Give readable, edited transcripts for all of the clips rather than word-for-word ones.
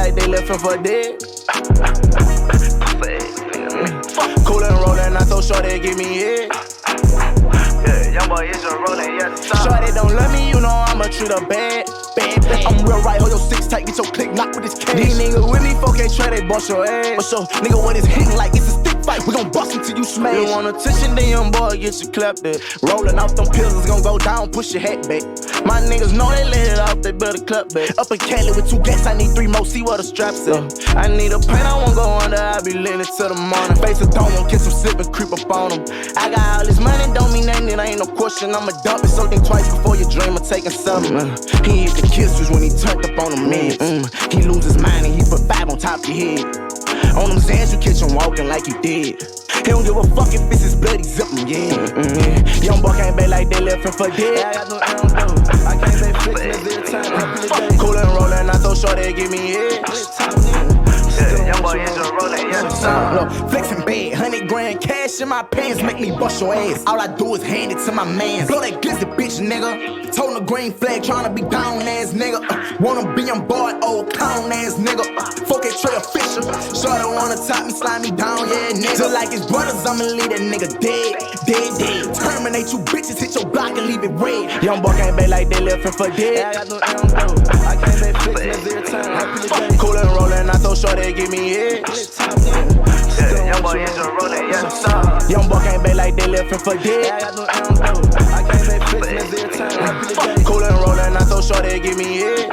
like they left him for dead. Coolin' and rollin', not so sure they give me head. Young boy is a rollin', yes sir. Shorty don't love me, you know I'ma treat her bad. I'm real right, hold your six tight, get your click knock with this cash. These niggas with me, folk ain't try, they bust your ass. But so, nigga, what is hitting like it's a stick fight, we gon' bust until you smash. You want attention, then young boy, get your clap there. Rollin' off them pills, it's gon' go down, push your hat back. My niggas know they let it off, they better clap back. Up in Cali with 2 gas, I need 3 more, see what the straps at. I need a pain, I won't go under, I be lit it till the morning. Face a dome, won't kiss him, slip and creep up on him. I got all this money, don't mean nothing, it ain't no question. I'ma dump it, so think twice before you dream of taking something. He hit the kisses when he turned up on the meds. He lose his mind and he put 5 on top of your head. On them Zans, you catch him walking like you did. He don't give a fuck if it's his bloody zip him, yeah. Young boy can't bet like they left him for dead. Yeah, I got no I can't bet fixin' every time. Coolin' and rollin', not so sure they give me head. Young boy is a rollin', yes sir. Flexin' bad, 100 grand cash in my pants make me bust your ass. All I do is hand it to my mans. Blow that glizzy bitch, nigga. Toting a green flag, tryna be down ass nigga. Wanna be on board, old clown ass nigga. Fuck it, Trey official. Shorty wanna top me, slide me down, yeah nigga. Just like his brothers, I'ma leave that nigga dead, dead, dead. Terminate you bitches, hit your block and leave it red. Young boy can't bet like they left him for dead. Yeah, I got no I can't bet fixin' every time. Coolin' and rollin', not so sure they give me head. Young boy is a rollin', yes sir. Young boy can't bet like they left him for dead. Yeah, I got no I can't bet fixin' every time. Coolin' and rollin', not so sure they give me head.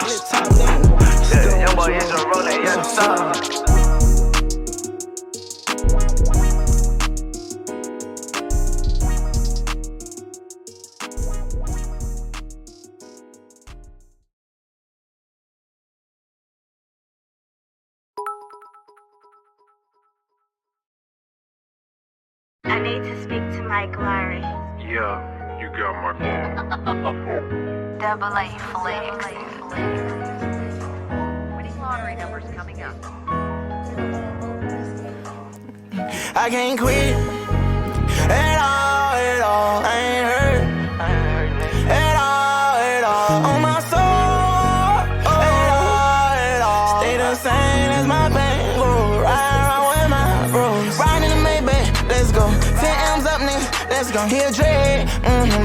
Young boy is a rollin', yes sir. I need to speak to Mike Larry. Yeah, you got my phone. Double A Flex. Winning lottery numbers coming up. I can't quit at all, I ain't hurt at all, on my soul, at all, stay the same as my pain, bro, ride around with my bros, riding in the Maybach, let's go, 10 M's up nigga, let's go, he a dread,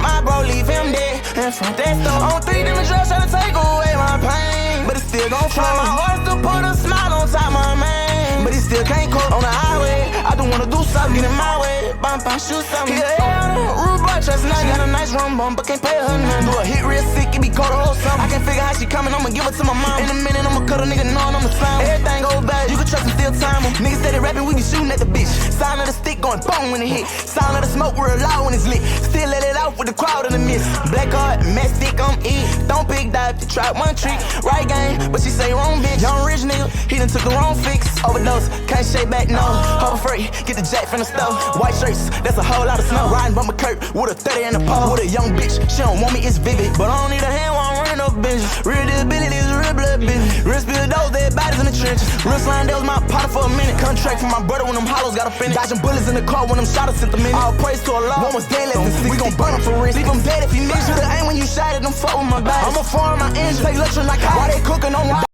my bro leave him dead, and from that store, on 3 different drugs try to take away my pain, but it still gon' try my hardest to put a smile on top my man, but he still can't cope on the highway, I don't wanna do something, get in my way, bump, shoot something, yeah, rude boy, trust not, got a nice rum bump, but can't pay her nothing, do a hit real sick, it be cold or something, I can't figure how she coming, I'ma give it to my mom, in a minute I'ma cut a nigga knowing I'm the same, everything goes bad, you can trust him, still time him, niggas steady rapping, we be shooting at the bitch, sign of the stick going boom when it hit, sound of the smoke real loud when it's lit, still let it out with the crowd in the mist, black card, mess stick, I'm it, don't pick dive, to try one trick, right game, but she say wrong bitch, young rich nigga, he done took the wrong fix, overdose, can't shake back, no, Harbor Freight, get the jack from the stove, white shirts, that's a whole lot of snow, riding bumper curb, with a 30 in the pole, with a young bitch, she don't want me, it's vivid, but I don't need a hand while I'm running up business, real disability is real blood business, real spill those, dead bodies in the trenches, real slime, that was my partner for a minute, contract from my brother when them hollows got a finish, dodging bullets in the car when them shotters sent them in, all praise to Allah, one was dead less than 60, we gon' burn him for risk, leave him dead if he miss, you the aim when you shot at them, fuck with my body, I'ma farm my engine, take lecture like how they cooking on my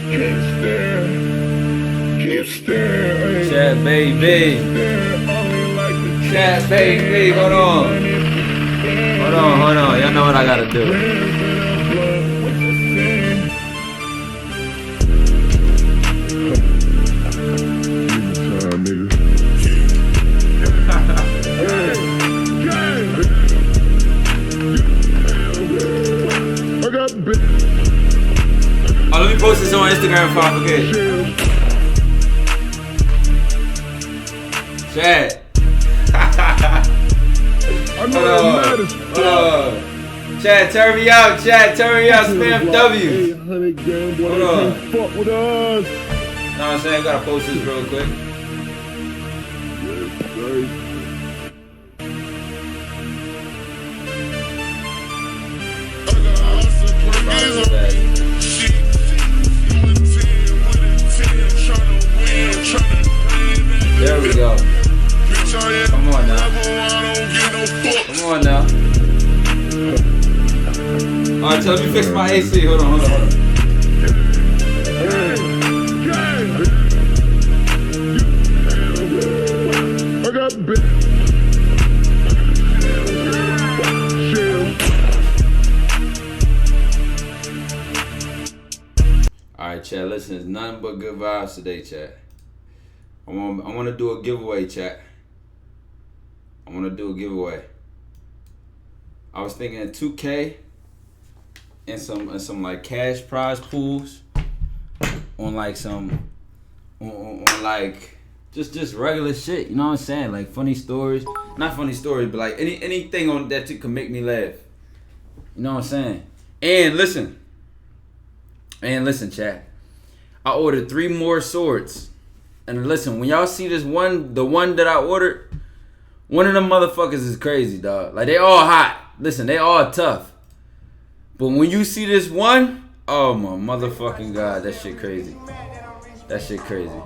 Can't stare, keep staring. Chat baby, chat baby, hold on, y'all know what I gotta do. Oh, let me post this on Instagram if I forget. Chat. Hold on. Chat, turn me out. Spam W. Hold on. Fuck with us. Know what I'm saying? Gotta post this real quick. There we go. Come on now. Alright, so let me fix my AC. Hold on. listen, it's nothing but good vibes today, chat. I want to do a giveaway, chat. I want to do a giveaway. I was thinking 2K and some like cash prize pools on like some on like just regular shit. You know what I'm saying? Like funny stories, not funny stories, but like anything on that can make me laugh. You know what I'm saying? And listen, chat. I ordered 3 more swords. And listen, when y'all see this one, the one that I ordered, one of them motherfuckers is crazy, dog. Like, they all hot. Listen, they all tough. But when you see this one, oh my motherfucking God, that shit crazy. That shit crazy.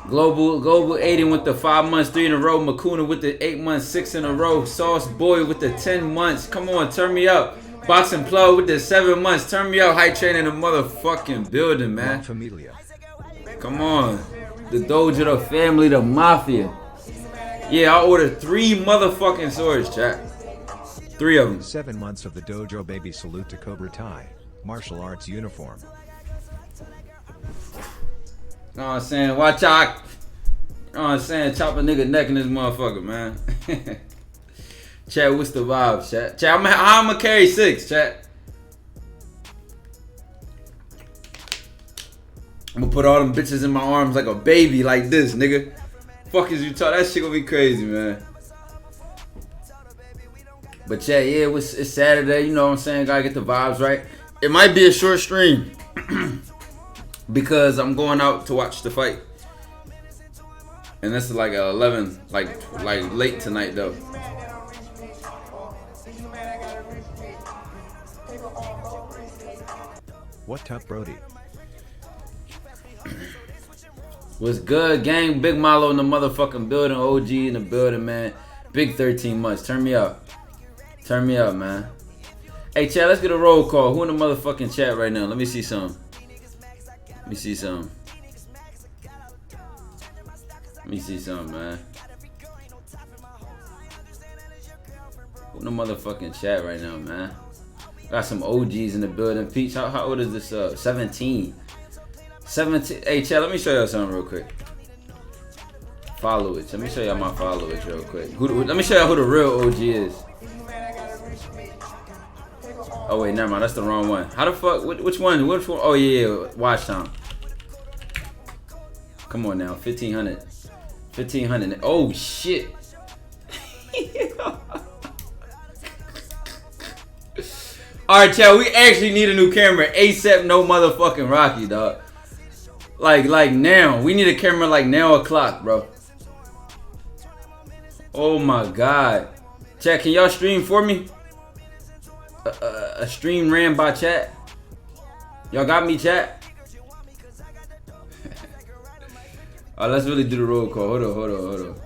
Global 80 with the 5 months, 3 in a row. Makuna with the 8 months, 6 in a row. Sauce Boy with the 10 months. Come on, turn me up. Boxing Plug with the 7 months. Turn me up. Hype Train in the motherfucking building, man. Familia. Come on. The Dojo, the family, the mafia. Yeah, I ordered 3 motherfucking swords, chat. 3 of them. 7 months of the Dojo baby. Salute to Cobra Thai. Martial arts uniform. Know what I'm saying? Watch out. Know what I'm saying? Chop a nigga neck in this motherfucker, man. Chat, what's the vibe, chat? Chat, I'm gonna carry 6, chat. I'm gonna put all them bitches in my arms like a baby, like this, nigga. Fuck is you talk? That shit gonna be crazy, man. But chat, yeah, it's Saturday. You know what I'm saying? Gotta get the vibes right. It might be a short stream because I'm going out to watch the fight, and this is like 11, like late tonight though. What's up, Brody? What's good, gang? Big Malo in the motherfucking building. OG in the building, man. Big 13 months. Turn me up. Turn me up, man. Hey, chat, let's get a roll call. Who in the motherfucking chat right now? Let me see some. Let me see some. Let me see some, man. Who in the motherfucking chat right now, man? Got some OGs in the building. Peach, how old is this? 17. 17. Hey, chat, let me show y'all something real quick. Followers. Let me show y'all my followers real quick. Let me show y'all who the real OG is. Oh, wait, never mind. That's the wrong one. How the fuck? Which one? Which one? Oh, yeah. Watch time. Come on now. 1,500. 1,500. Oh, shit. Alright, chat, we actually need a new camera. ASAP, no motherfucking Rocky, dog. Like now. We need a camera like now o'clock, bro. Oh my God. Chat, can y'all stream for me? A stream ran by chat. Y'all got me, chat? Alright, let's really do the roll call. Hold on.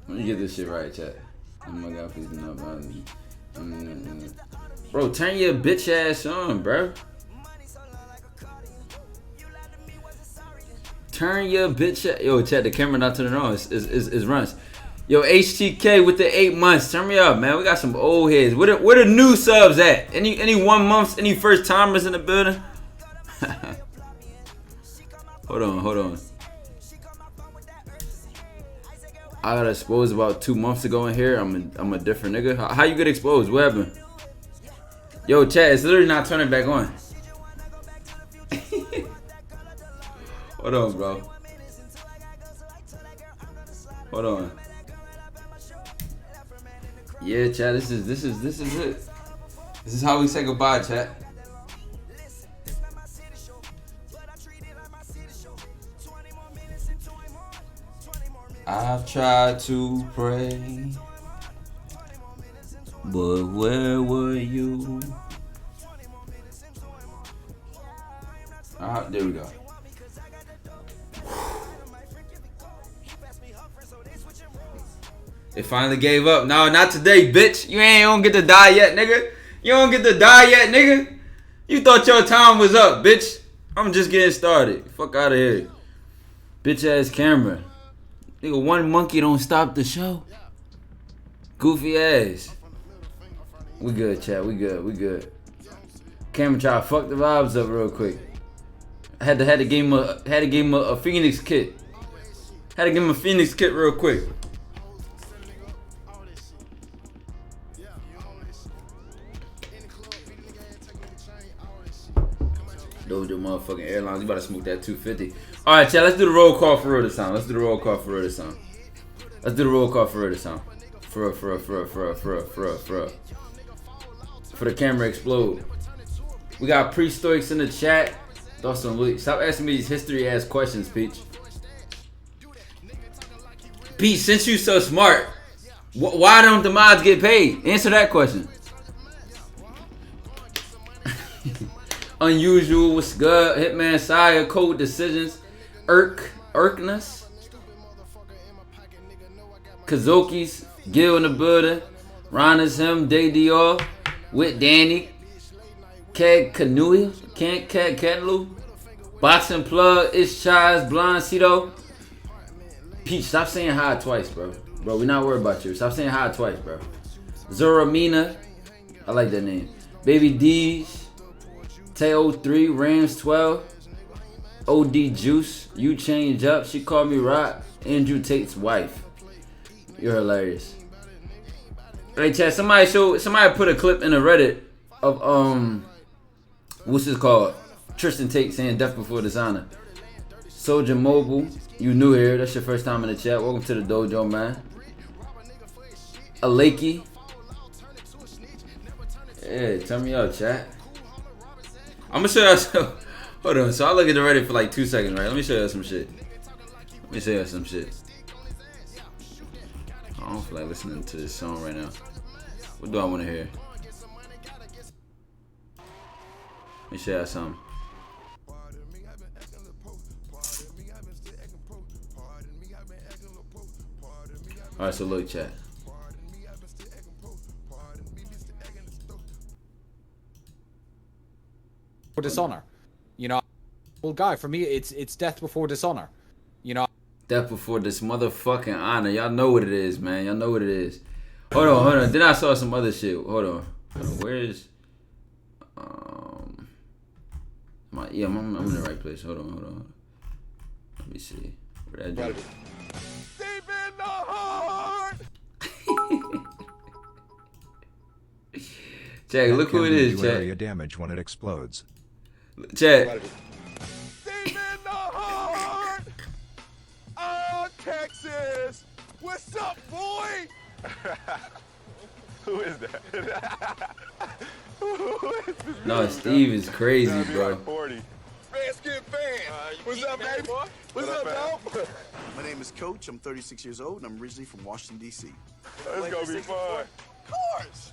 Let me get this shit right, chat. Oh my God, please do not bother me. Bro, turn your bitch ass on, bro. Turn your bitch ass. Yo, chat, the camera not turning on. It's runs. Yo, HTK with the 8 months. Turn me up, man. We got some old heads. Where the new subs at? Any 1 months? Any first timers in the building? Hold on. I got exposed about 2 months ago in here. I'm a different nigga. How you get exposed? What happened? Yo, chat, it's literally not turning back on. Hold on, bro. Hold on. Yeah, chat, this is it. This is how we say goodbye, chat. I've tried to pray, but where were you? There we go. It finally gave up. No, not today, bitch. You ain't gonna get to die yet, nigga. You don't get to die yet, nigga. You thought your time was up, bitch. I'm just getting started. Fuck out of here. Bitch ass camera. Nigga, one monkey don't stop the show. Goofy ass. We good, chat. We good. Camera try to fuck the vibes up real quick. I had to give him a Phoenix kit. Had to give him a Phoenix kit real quick. Those the motherfucking airlines. You about to smoke that 250. All right, chat. Let's do the roll call for real this time. Let's do the roll call for real this time. Let's do the roll call for real this time. For the camera explode. We got pre-stoics in the chat. Stop asking me these history ass questions, Peach. Peach, since you so smart, why don't the mods get paid? Answer that question. Unusual, what's good? Hitman Sire, Cold Decisions, Irkness, Kazoki's, Gil in the building, Ron is him, Day Dior, with Danny, Keg Kanuya, Keg Ketlu, Boxing Plug, It's Chaz, Blind Cito. Peach, stop saying hi twice, bro. Bro, we're not worried about you. Stop saying hi twice, bro. Zoramina, I like that name. Baby D's, Teo 3, Rams 12, OD Juice, You Change Up, She Called Me Rock, Andrew Tate's wife. You're hilarious. Hey chat, somebody put a clip in the Reddit of what's this called? Tristan Tate saying death before dishonor. Soldier Mobile, you new here. That's your first time in the chat. Welcome to the dojo, man. Aleki. Hey, turn me up, chat. I'm gonna show you some. Hold on. So I look at the Reddit for like 2 seconds, right? Let me show you some shit. I don't feel like listening to this song right now. What do I want to hear? Let me show you something. Alright, so look, chat. For dishonor, you know. Well, guy, for me, it's death before dishonor, you know. Death before this motherfucking honor. Y'all know what it is, man. Y'all know what it is. Hold on. Then I saw some other shit. Hold on. Where is? I'm in the right place. Hold on. Let me see. Where that dude? Deep in the heart. Check. Look who it is. Check. Area damage when it explodes. Check. Deep in the heart. Oh, Texas. What's up, boy? Who is that? Who is this? No, Steve is crazy, bro. 40. Redskin fan. What's up, baby? What's up, dog? My name is Coach. I'm 36 years old, and I'm originally from Washington, D.C. It's gonna be fun. Of course.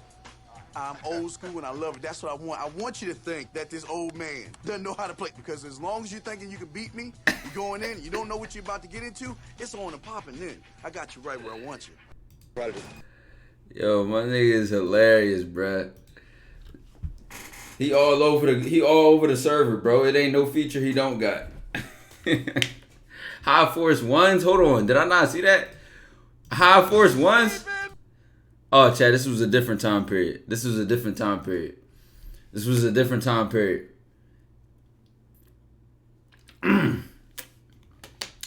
I'm old school, and I love it. That's what I want. I want you to think that this old man doesn't know how to play, because as long as you're thinking you can beat me, you're going in, you don't know what you're about to get into, it's on and popping then. I got you right where I want you. Yo, my nigga is hilarious, bruh. He all over the server, bro. It ain't no feature he don't got. High Force Ones? Hold on. Did I not see that? High Force Ones? Oh, Chad, this was a different time period.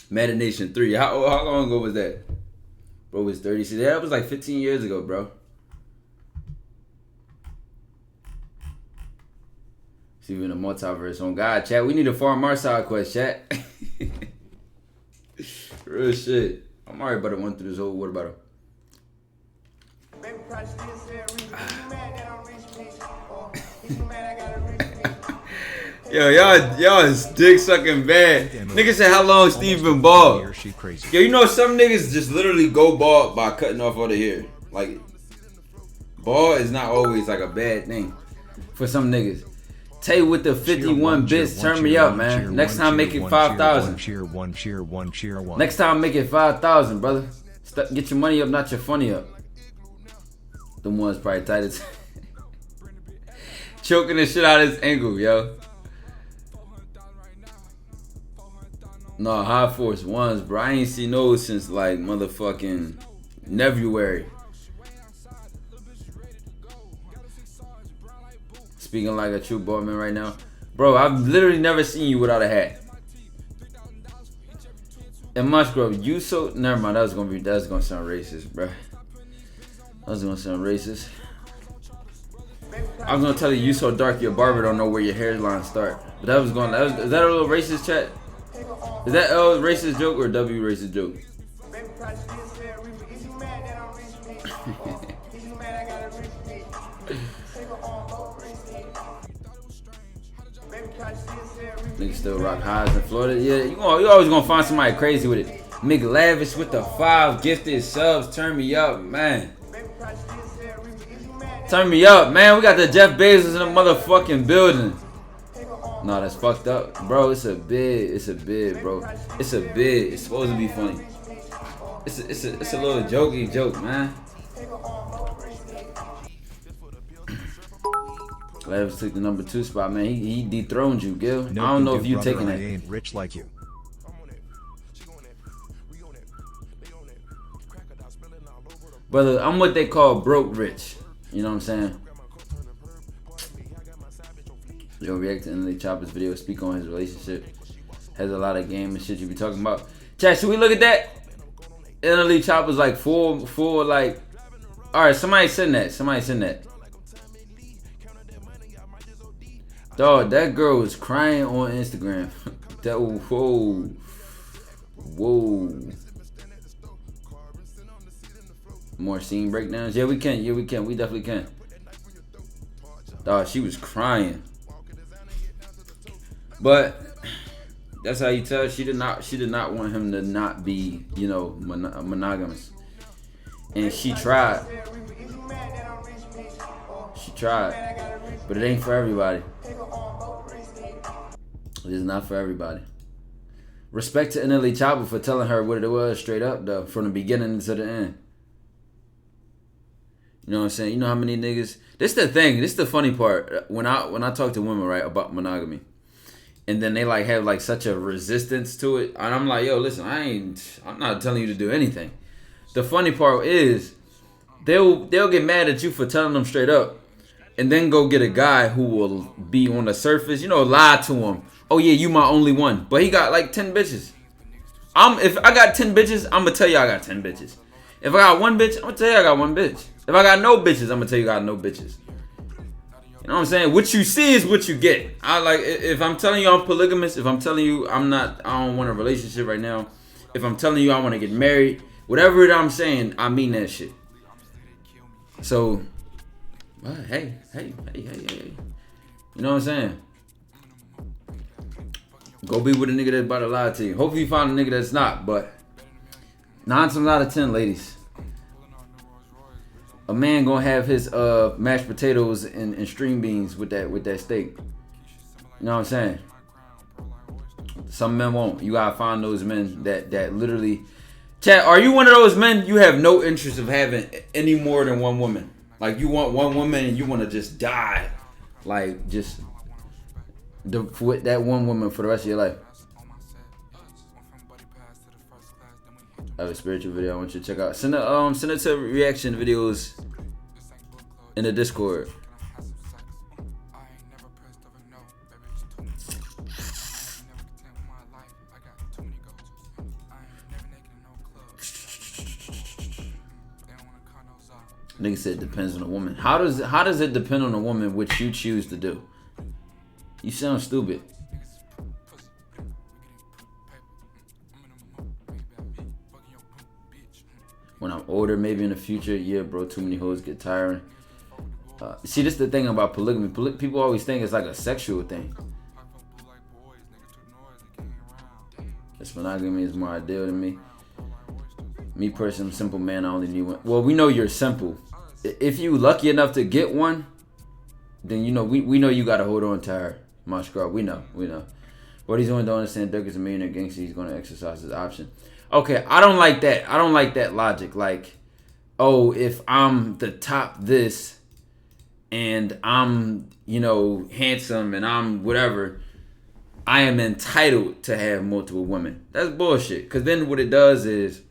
Madden Nation 3. How long ago was that? Bro was 30. See, that was like 15 years ago, bro. See, we're in a multiverse on God, chat. We need a Farm Mars side quest, chat. Real shit. I'm already about to run through this whole water bottle. Yo, y'all is dick sucking bad. Nigga said how long Steve been bald. Yo, you know some niggas just literally go bald by cutting off all the hair. Like, bald is not always like a bad thing for some niggas. Tay with the 51 bits, turn me up, man. Next time make it 5,000. Next time make it 5,000, brother. Get your money up, not your funny up. Them ones probably tight as choking the shit out of his ankle, yo. No, High Force Ones, bro. I ain't seen those since like motherfucking February. Speaking like a true bald man right now. Bro, I've literally never seen you without a hat. And Musgrove, you so never mind. That's gonna sound racist, bro. That's gonna sound racist. I was gonna tell you so dark your barber don't know where your hairline start. But is that a little racist chat? Is that L racist joke or W racist joke? Niggas still rock highs in Florida. Yeah, you always gonna find somebody crazy with it. Mick Lavish with the 5 gifted subs. Turn me up, man. Turn me up, man. We got the Jeff Bezos in the motherfucking building. No, that's fucked up. Bro, it's a bid. It's a bid, bro. It's a bid. It's supposed to be funny. It's a little jokey joke, man. Lavish took the number 2 spot, man. He dethroned you, Gil. I don't know if you taking I it. ain't rich like you. Brother, I'm what they call broke rich. You know what I'm saying? Yo, react to NLE Chopper's video, speak on his relationship. Has a lot of game and shit you be talking about. Chat, should we look at that? NLE Chopper's like full like. Alright, somebody send that. Somebody send that. Dog, that girl was crying on Instagram. Whoa. More scene breakdowns? Yeah, we can. We definitely can. Dog, she was crying. But that's how you tell she did not want him to not be, monogamous. And she tried. But it ain't for everybody. It is not for everybody. Respect to NLE Chopper for telling her what it was straight up, though, from the beginning to the end. You know what I'm saying? You know how many niggas... This the thing. This the funny part. When I talk to women, right, about monogamy, and then they like have like such a resistance to it, and I'm like, yo, listen, I'm not telling you to do anything. The funny part is they'll get mad at you for telling them straight up, and then go get a guy who will be on the surface, lie to him. Oh yeah, you my only one, but he got like 10 bitches. If I got 10 bitches, I'm gonna tell you I got 10 bitches. If I got one bitch, I'm gonna tell you I got one bitch. If I got no bitches, I'm gonna tell you I got no bitches. You know what I'm saying? What you see is what you get. If I'm telling you I'm polygamous, if I'm telling you I don't want a relationship right now, if I'm telling you I want to get married, whatever I'm saying, I mean that shit. So, hey. You know what I'm saying? Go be with a nigga that's about to lie to you. Hopefully you find a nigga that's not, but 9 times out of 10, ladies, a man gonna have his mashed potatoes and string beans with that steak. You know what I'm saying? Some men won't. You gotta find those men that literally. Chat, are you one of those men you have no interest of having any more than one woman? Like you want one woman and you want to just die, like just with that one woman for the rest of your life. I have a spiritual video I want you to check out. Send it to reaction videos in the Discord. Nigga said it depends on the woman. How does it depend on the woman which you choose to do? You sound stupid. When I'm older, maybe in the future, yeah, bro, too many hoes get tiring. See, this is the thing about polygamy. People always think it's like a sexual thing. This monogamy is more ideal to me. Me personally, I'm a simple man. I only need one. Well, we know you're simple. If you lucky enough to get one, then we know you gotta hold on to her. My scrub, we know. What he's doing, don't understand. Dirk is a millionaire gangster. He's gonna exercise his option. Okay, I don't like that. I don't like that logic. Like, oh, if I'm the top this, and I'm handsome and I'm whatever, I am entitled to have multiple women. That's bullshit. Cause then what it does is,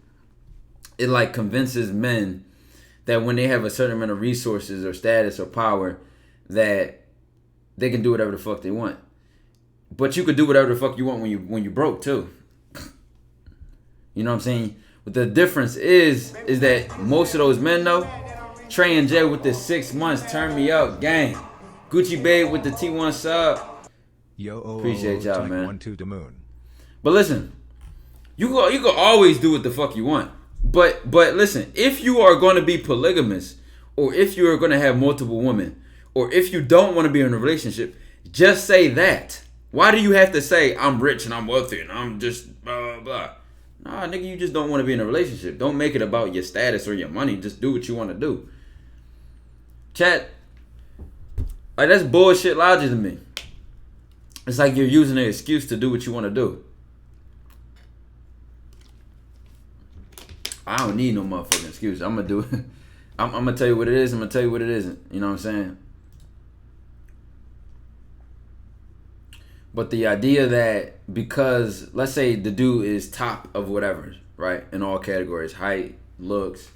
it like convinces men that when they have a certain amount of resources or status or power, that they can do whatever the fuck they want. But you could do whatever the fuck you want when you broke too. You know what I'm saying? But the difference is that most of those men though, Trey and Jay with the 6 months, turn me up, gang. Gucci Babe with the T1 sub. Yo, Appreciate y'all, man. 1-2 to moon. But listen, you can always do what the fuck you want. But listen, if you are going to be polygamous, or if you are going to have multiple women, or if you don't want to be in a relationship, just say that. Why do you have to say I'm rich and I'm wealthy and I'm just blah blah blah? Nah, nigga, you just don't want to be in a relationship. Don't make it about your status or your money. Just do what you want to do. Chat, like that's bullshit logic to me. It's like you're using an excuse to do what you want to do. I don't need no motherfucking excuse. I'm gonna do it. I'm gonna tell you what it is. I'm gonna tell you what it isn't. You know what I'm saying? But the idea that because let's say the dude is top of whatever, right, in all categories, height, looks,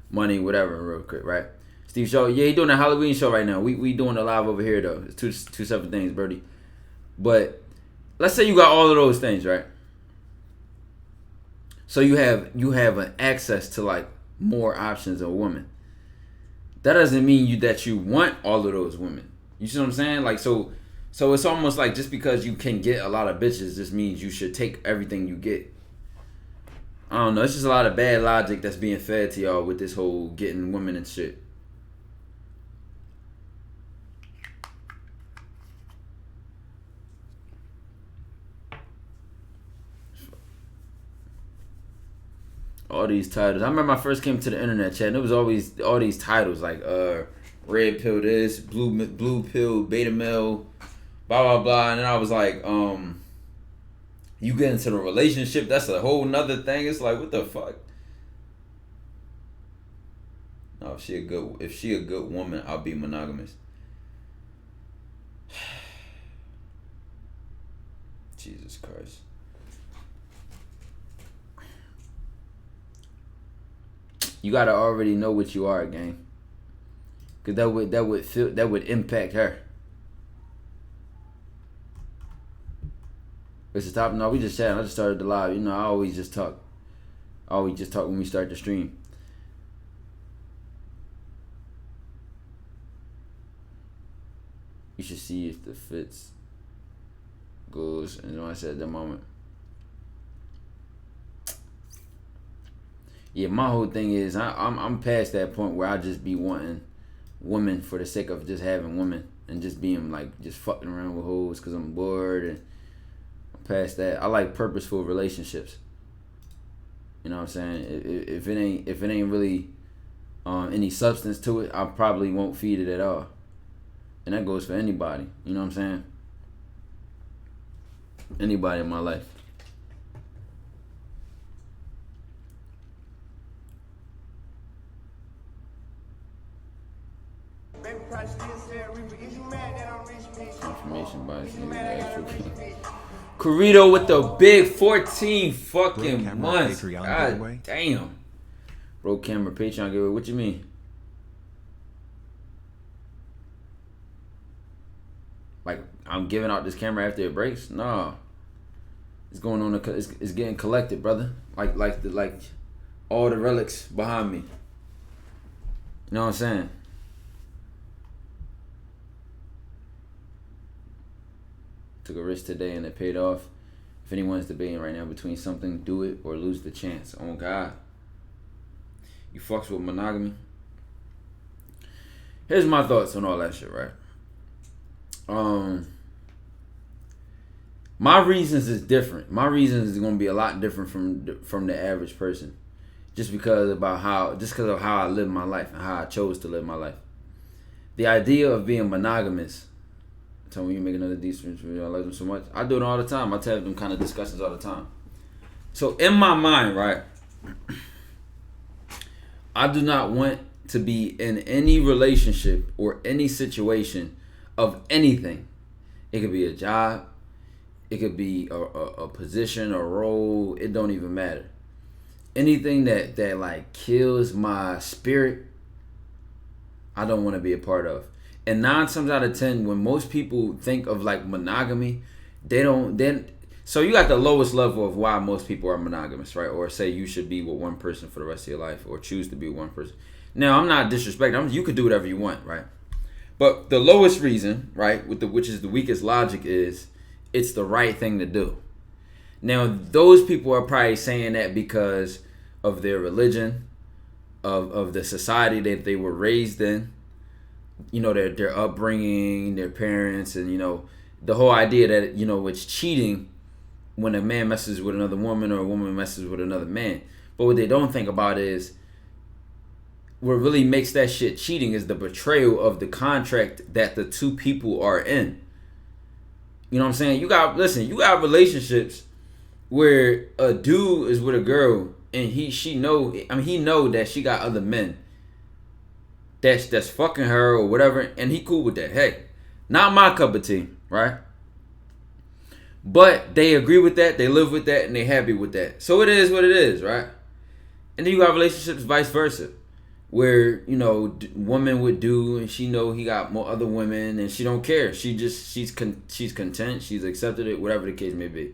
money, whatever, real quick, right? Steve Shaw, yeah, he doing a Halloween show right now. We doing it live over here though. It's two separate things, Birdie. But let's say you got all of those things, right? So you have an access to like more options of women. That doesn't mean that you want all of those women. You see what I'm saying? Like so it's almost like just because you can get a lot of bitches just means you should take everything you get. I don't know. It's just a lot of bad logic that's being fed to y'all with this whole getting women and shit. All these titles. I remember I first came to the internet chat and it was always all these titles like red pill this, blue pill, beta male, blah blah blah. And then I was like, you get into the relationship, that's a whole nother thing. It's like, what the fuck? No, if she a good woman, I'll be monogamous. Jesus Christ. You gotta already know what you are, gang. Cause that would impact her. It's a top. No, we just chatting. I just started the live. You know, I always just talk. When we start the stream. You should see if the fits goes. And I said at the moment. Yeah, my whole thing is I'm past that point where I just be wanting women for the sake of just having women and just being like just fucking around with hoes because I'm bored, and I'm past that. I like purposeful relationships. You know what I'm saying? If it ain't really any substance to it, I probably won't feed it at all, and that goes for anybody. You know what I'm saying? Anybody in my life. Confirmation bias. Corrito with the big 14 fucking months. God damn. Bro, camera Patreon giveaway. What you mean? Like I'm giving out this camera after it breaks? No. It's going on. It's getting collected, brother. Like all the relics behind me. You know what I'm saying? Took a risk today and it paid off. If anyone's debating right now between something, do it or lose the chance. Oh God. You fucks with monogamy? Here's my thoughts on all that shit, right? My reasons is different. My reasons is gonna be a lot different from the average person. Just because of how I live my life and how I chose to live my life. The idea of being monogamous. Tell me you make another decent video. I like them so much. I do it all the time. I have them kind of discussions all the time. So in my mind, right, I do not want to be in any relationship or any situation of anything. It could be a job. It could be a position, a role. It don't even matter. Anything that like kills my spirit, I don't want to be a part of. And 9 times out of 10, when most people think of like monogamy, they don't then. So you got the lowest level of why most people are monogamous, right? Or say you should be with one person for the rest of your life, or choose to be with one person. Now, I'm not disrespecting. You could do whatever you want, right? But the lowest reason, right, which is the weakest logic, is it's the right thing to do. Now, those people are probably saying that because of their religion, of the society that they were raised in, you know, their upbringing, their parents, and, you know, the whole idea that, you know, it's cheating when a man messes with another woman or a woman messes with another man. But what they don't think about is what really makes that shit cheating is the betrayal of the contract that the two people are in. You know what I'm saying? You got relationships where a dude is with a girl and he know that she got other men that's fucking her or whatever, and he cool with that. Hey, not my cup of tea, right? But they agree with that, they live with that, and they happy with that. So it is what it is, right? And then you got relationships vice versa, where, you know, woman would do, and she know he got more other women, and she don't care. She's content, she's accepted it, whatever the case may be.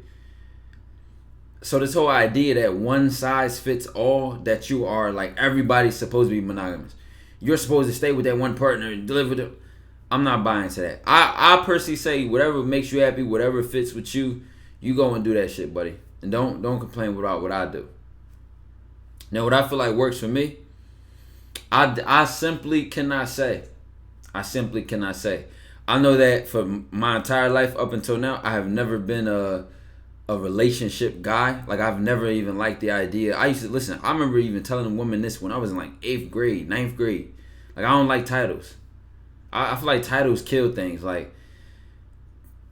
So this whole idea that one size fits all, that you are like everybody's supposed to be monogamous, you're supposed to stay with that one partner and deliver them. I'm not buying to that. I personally say whatever makes you happy, whatever fits with you, you go and do that shit, buddy. And don't complain about what I do. Now, what I feel like works for me, I simply cannot say. I know that for my entire life up until now, I have never been a relationship guy. Like, I've never even liked the idea. I remember even telling a woman this when I was in like 8th grade, 9th grade. Like, I don't like titles. I feel like titles kill things. Like,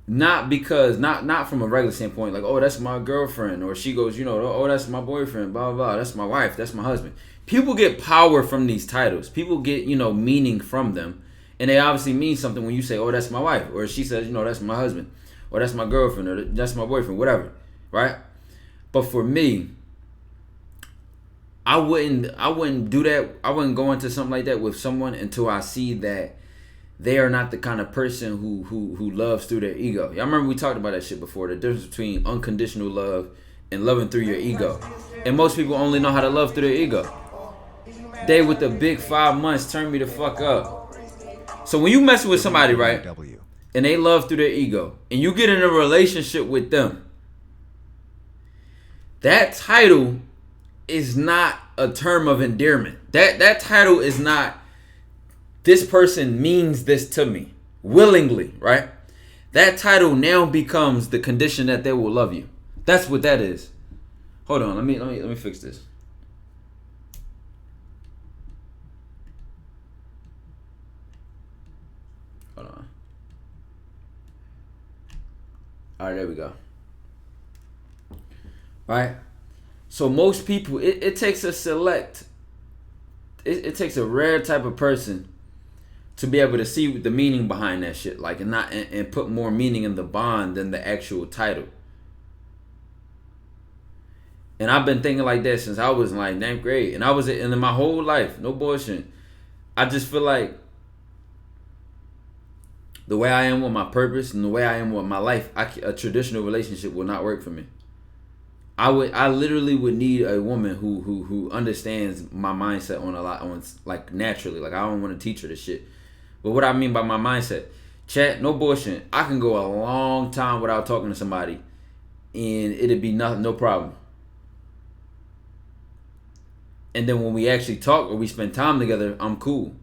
not from a regular standpoint, like, oh, that's my girlfriend, or she goes, you know, oh, that's my boyfriend, blah, blah, blah, that's my wife, that's my husband. People get power from these titles. People get, you know, meaning from them. And they obviously mean something when you say, oh, that's my wife, or she says, you know, that's my husband, or that's my girlfriend, or that's my boyfriend, whatever, right? But for me, I wouldn't do that. I wouldn't go into something like that with someone until I see that they are not the kind of person who loves through their ego. Y'all remember we talked about that shit before, the difference between unconditional love and loving through your ego. And most people only know how to love through their ego. They with the big 5 months turn me the fuck up. So when you mess with somebody, right, and they love through their ego, and you get in a relationship with them, that title is not a term of endearment. That title is not, this person means this to me willingly, right? That title now becomes the condition that they will love you. That's what that is. Hold on, let me fix this. Hold on. All right, there we go. Right? So most people, it takes a select, it takes a rare type of person to be able to see the meaning behind that shit, like, and put more meaning in the bond than the actual title. And I've been thinking like that since I was in like 9th grade, and in my whole life, no bullshit. I just feel like the way I am with my purpose and the way I am with my life, a traditional relationship will not work for me. I literally would need a woman who understands my mindset on like naturally. Like, I don't want to teach her this shit. But what I mean by my mindset, chat, no bullshit. I can go a long time without talking to somebody, and it'd be no problem. And then when we actually talk or we spend time together, I'm cool.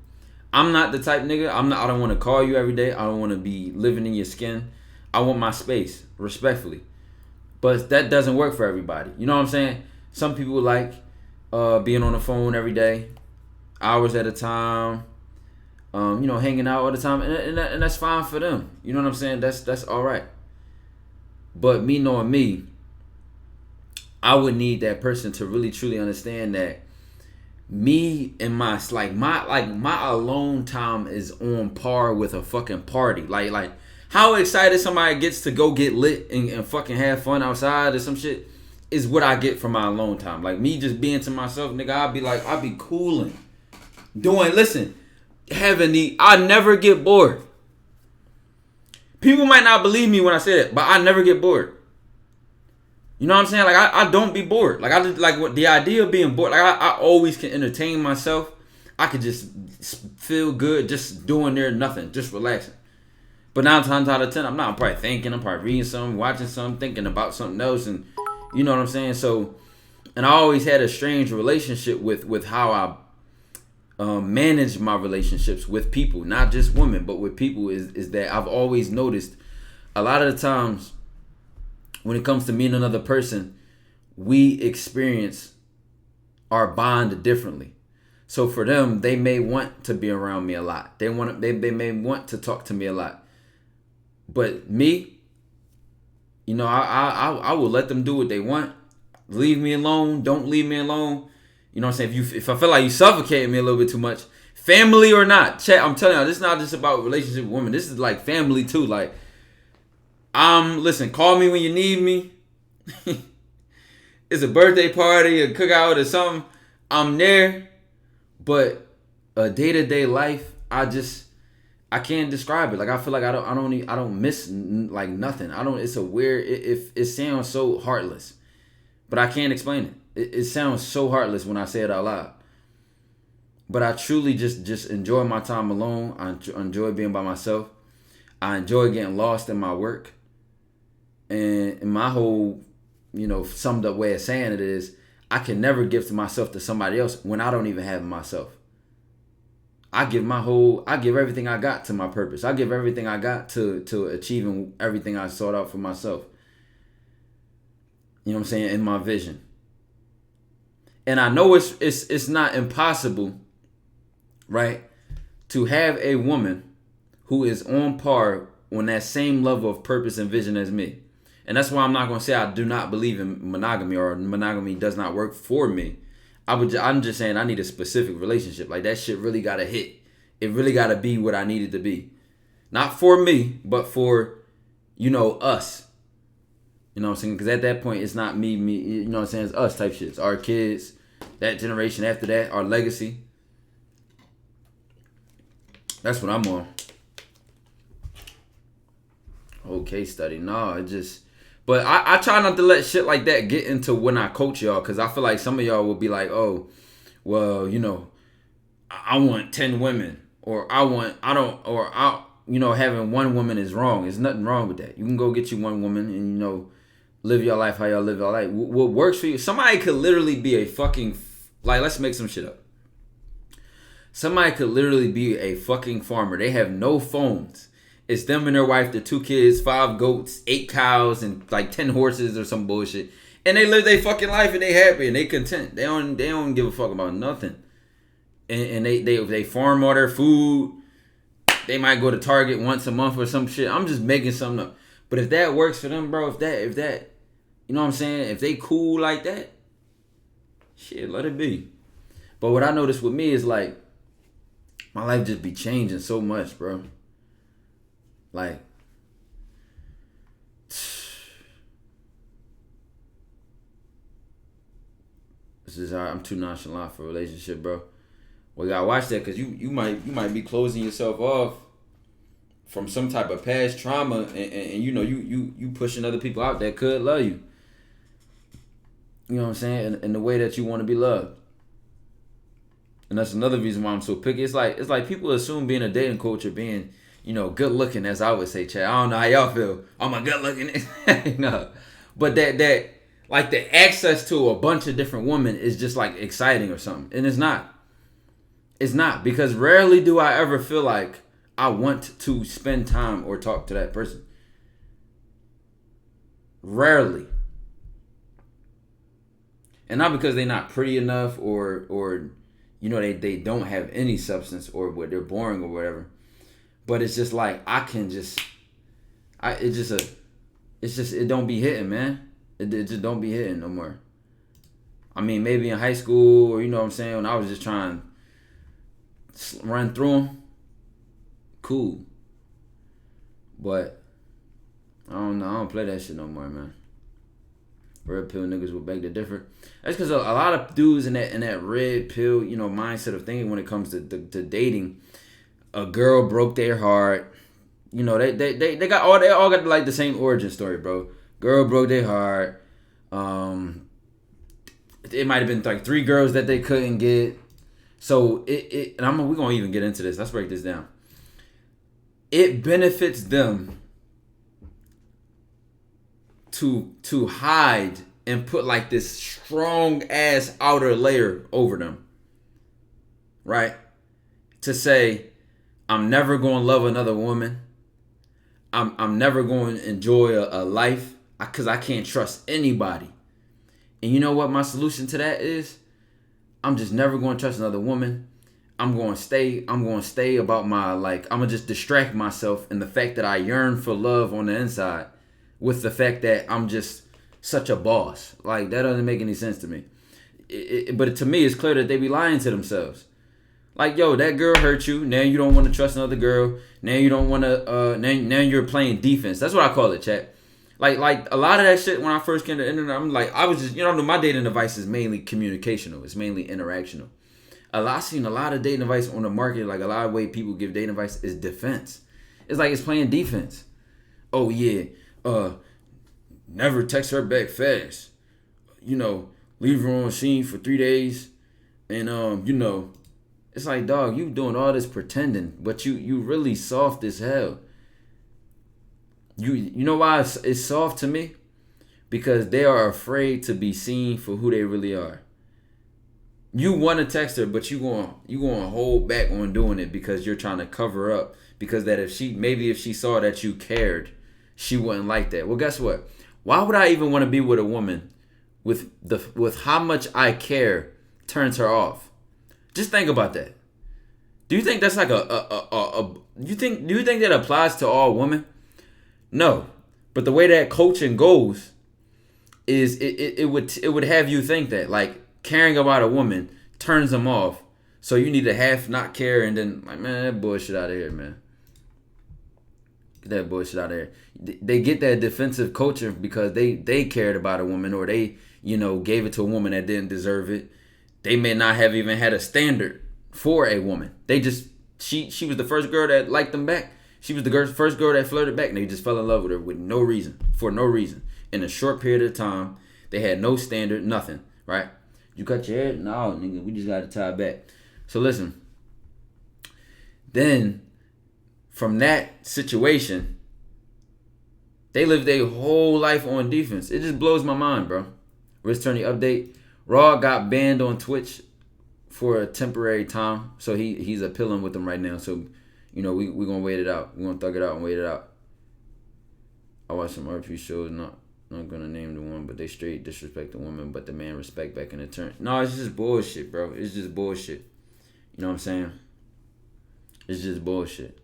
I'm not the type nigga. I don't want to call you every day. I don't want to be living in your skin. I want my space, respectfully. But that doesn't work for everybody. You know what I'm saying? Some people like being on the phone every day, hours at a time. You know, hanging out all the time, and that's fine for them. You know what I'm saying? That's all right. But me knowing me, I would need that person to really truly understand that me and my alone time is on par with a fucking party. Like how excited somebody gets to go get lit and fucking have fun outside or some shit is what I get from my alone time. Like, me just being to myself, nigga, I'll be cooling. I never get bored. People might not believe me when I say that, but I never get bored. You know what I'm saying? Like I don't be bored. Like I just like what the idea of being bored. Like I always can entertain myself. I could just feel good just doing there nothing, just relaxing. But 9 times out of 10, I'm not. I'm probably thinking. I'm probably reading something, watching something, thinking about something else, and you know what I'm saying. So, and I always had a strange relationship with how I manage my relationships with people, not just women, but with people. Is that I've always noticed a lot of the times when it comes to meeting another person, we experience our bond differently. So for them, they may want to be around me a lot. They may want to talk to me a lot. But me, you know, I will let them do what they want. Leave me alone. Don't leave me alone. You know what I'm saying? If I feel like you suffocating me a little bit too much, family or not, chat, I'm telling you, this is not just about relationship with women. This is like family too. Like, listen, call me when you need me. It's a birthday party, a cookout or something. I'm there. But a day-to-day life, I can't describe it. Like I feel like I don't miss like nothing. It's a weird. It sounds so heartless, but I can't explain it. It sounds so heartless when I say it out loud. But I truly just enjoy my time alone. I enjoy being by myself. I enjoy getting lost in my work. And my whole, summed up way of saying it is, I can never give to myself to somebody else when I don't even have myself. I give everything I got to my purpose. I give everything I got to achieving everything I sought out for myself. You know what I'm saying? In my vision. And I know it's not impossible, right, to have a woman who is on par on that same level of purpose and vision as me. And that's why I'm not going to say I do not believe in monogamy or monogamy does not work for me. I'm just saying I need a specific relationship. Like that shit really got to hit. It really got to be what I need it to be. Not for me, but for, us. You know what I'm saying? Because at that point, it's not me, you know what I'm saying? It's us type shit. It's our kids, that generation after that, our legacy. That's what I'm on. Whole case study. No, it just... But I try not to let shit like that get into when I coach y'all, because I feel like some of y'all will be like, oh, well, I want 10 women, or having one woman is wrong. There's nothing wrong with that. You can go get you one woman and, live your life how y'all live your life. What works for you? Somebody could literally be a fucking, like, let's make some shit up. Somebody could literally be a fucking farmer. They have no phones. It's them and their wife, their 2 kids, 5 goats, 8 cows, and like 10 horses or some bullshit. And they live their fucking life and they happy and they content. They don't give a fuck about nothing. And they farm all their food. They might go to Target once a month or some shit. I'm just making something up. But if that works for them, bro, if that, you know what I'm saying? If they cool like that, shit, let it be. But what I noticed with me is like, my life just be changing so much, bro. Like, I'm too nonchalant for a relationship, bro. Well, you gotta watch that, because you might be closing yourself off from some type of past trauma, and you pushing other people out that could love you. You know what I'm saying? In the way that you want to be loved. And that's another reason why I'm so picky. It's like people assume being a dating coach or being, good looking, as I would say, Chad. I don't know how y'all feel. I'm a good looking. No. But that like the access to a bunch of different women is just like exciting or something. And it's not. It's not, because rarely do I ever feel like I want to spend time or talk to that person. Rarely. And not because they're not pretty enough or they don't have any substance or they're boring or whatever. But it's just like it don't be hitting, man. It just don't be hitting no more. I mean, maybe in high school, or what I'm saying, when I was just trying to run through them, cool. But I don't know. I don't play that shit no more, man. Red pill niggas will beg to differ. That's because a lot of dudes in that red pill, mindset of thinking when it comes to dating, a girl broke their heart. You know, they all got like the same origin story, bro. Girl broke their heart. It might have been like 3 girls that they couldn't get. So we're gonna even get into this. Let's break this down. It benefits them to hide and put like this strong ass outer layer over them, right? To say, I'm never gonna love another woman. I'm never going to enjoy a life because I can't trust anybody. And you know what my solution to that is? I'm just never going to trust another woman. I'm going to stay about my, like, I'm going to just distract myself in the fact that I yearn for love on the inside with the fact that I'm just such a boss. Like, that doesn't make any sense to me. But to me, it's clear that they be lying to themselves. Like, yo, that girl hurt you. Now you don't want to trust another girl. Now you don't want to, now you're playing defense. That's what I call it, chat. Like a lot of that shit when I first came to the internet, I'm like, I was just, my dating device is mainly communicational. It's mainly interactional. I've seen a lot of dating advice on the market, like a lot of way people give dating advice is defense. It's like it's playing defense. Oh yeah, never text her back fast. Leave her on scene for 3 days. And it's like, dog, you doing all this pretending, but you really soft as hell. You know why it's soft to me? Because they are afraid to be seen for who they really are. You want to text her, but you going to hold back on doing it because you're trying to cover up. Because that if she saw that you cared, she wouldn't like that. Well, guess what? Why would I even want to be with a woman with how much I care turns her off? Just think about that. Do you think that's like do you think that applies to all women? No. But the way that coaching goes is it would have you think that, like, caring about a woman turns them off. So you need to half not care and then, like, man, that bullshit out of here, man. Get that bullshit out of here. They get that defensive coaching because they cared about a woman, or they, gave it to a woman that didn't deserve it. They may not have even had a standard for a woman. They just, she was the first girl that liked them back. She was the first girl that flirted back, and they just fell in love with her for no reason. In a short period of time, they had no standard, nothing, right? You cut your hair? No, nigga, we just got to tie it back. So listen, then from that situation, they lived their whole life on defense. It just blows my mind, bro. Wrist Tourney update. Raw got banned on Twitch for a temporary time, so he's appealing with them right now. So, we're going to wait it out. We're going to thug it out and wait it out. I watched some RP shows, not going to name the one, but they straight disrespect the woman, but the man respect back in return. No, it's just bullshit, bro. It's just bullshit. You know what I'm saying? It's just bullshit.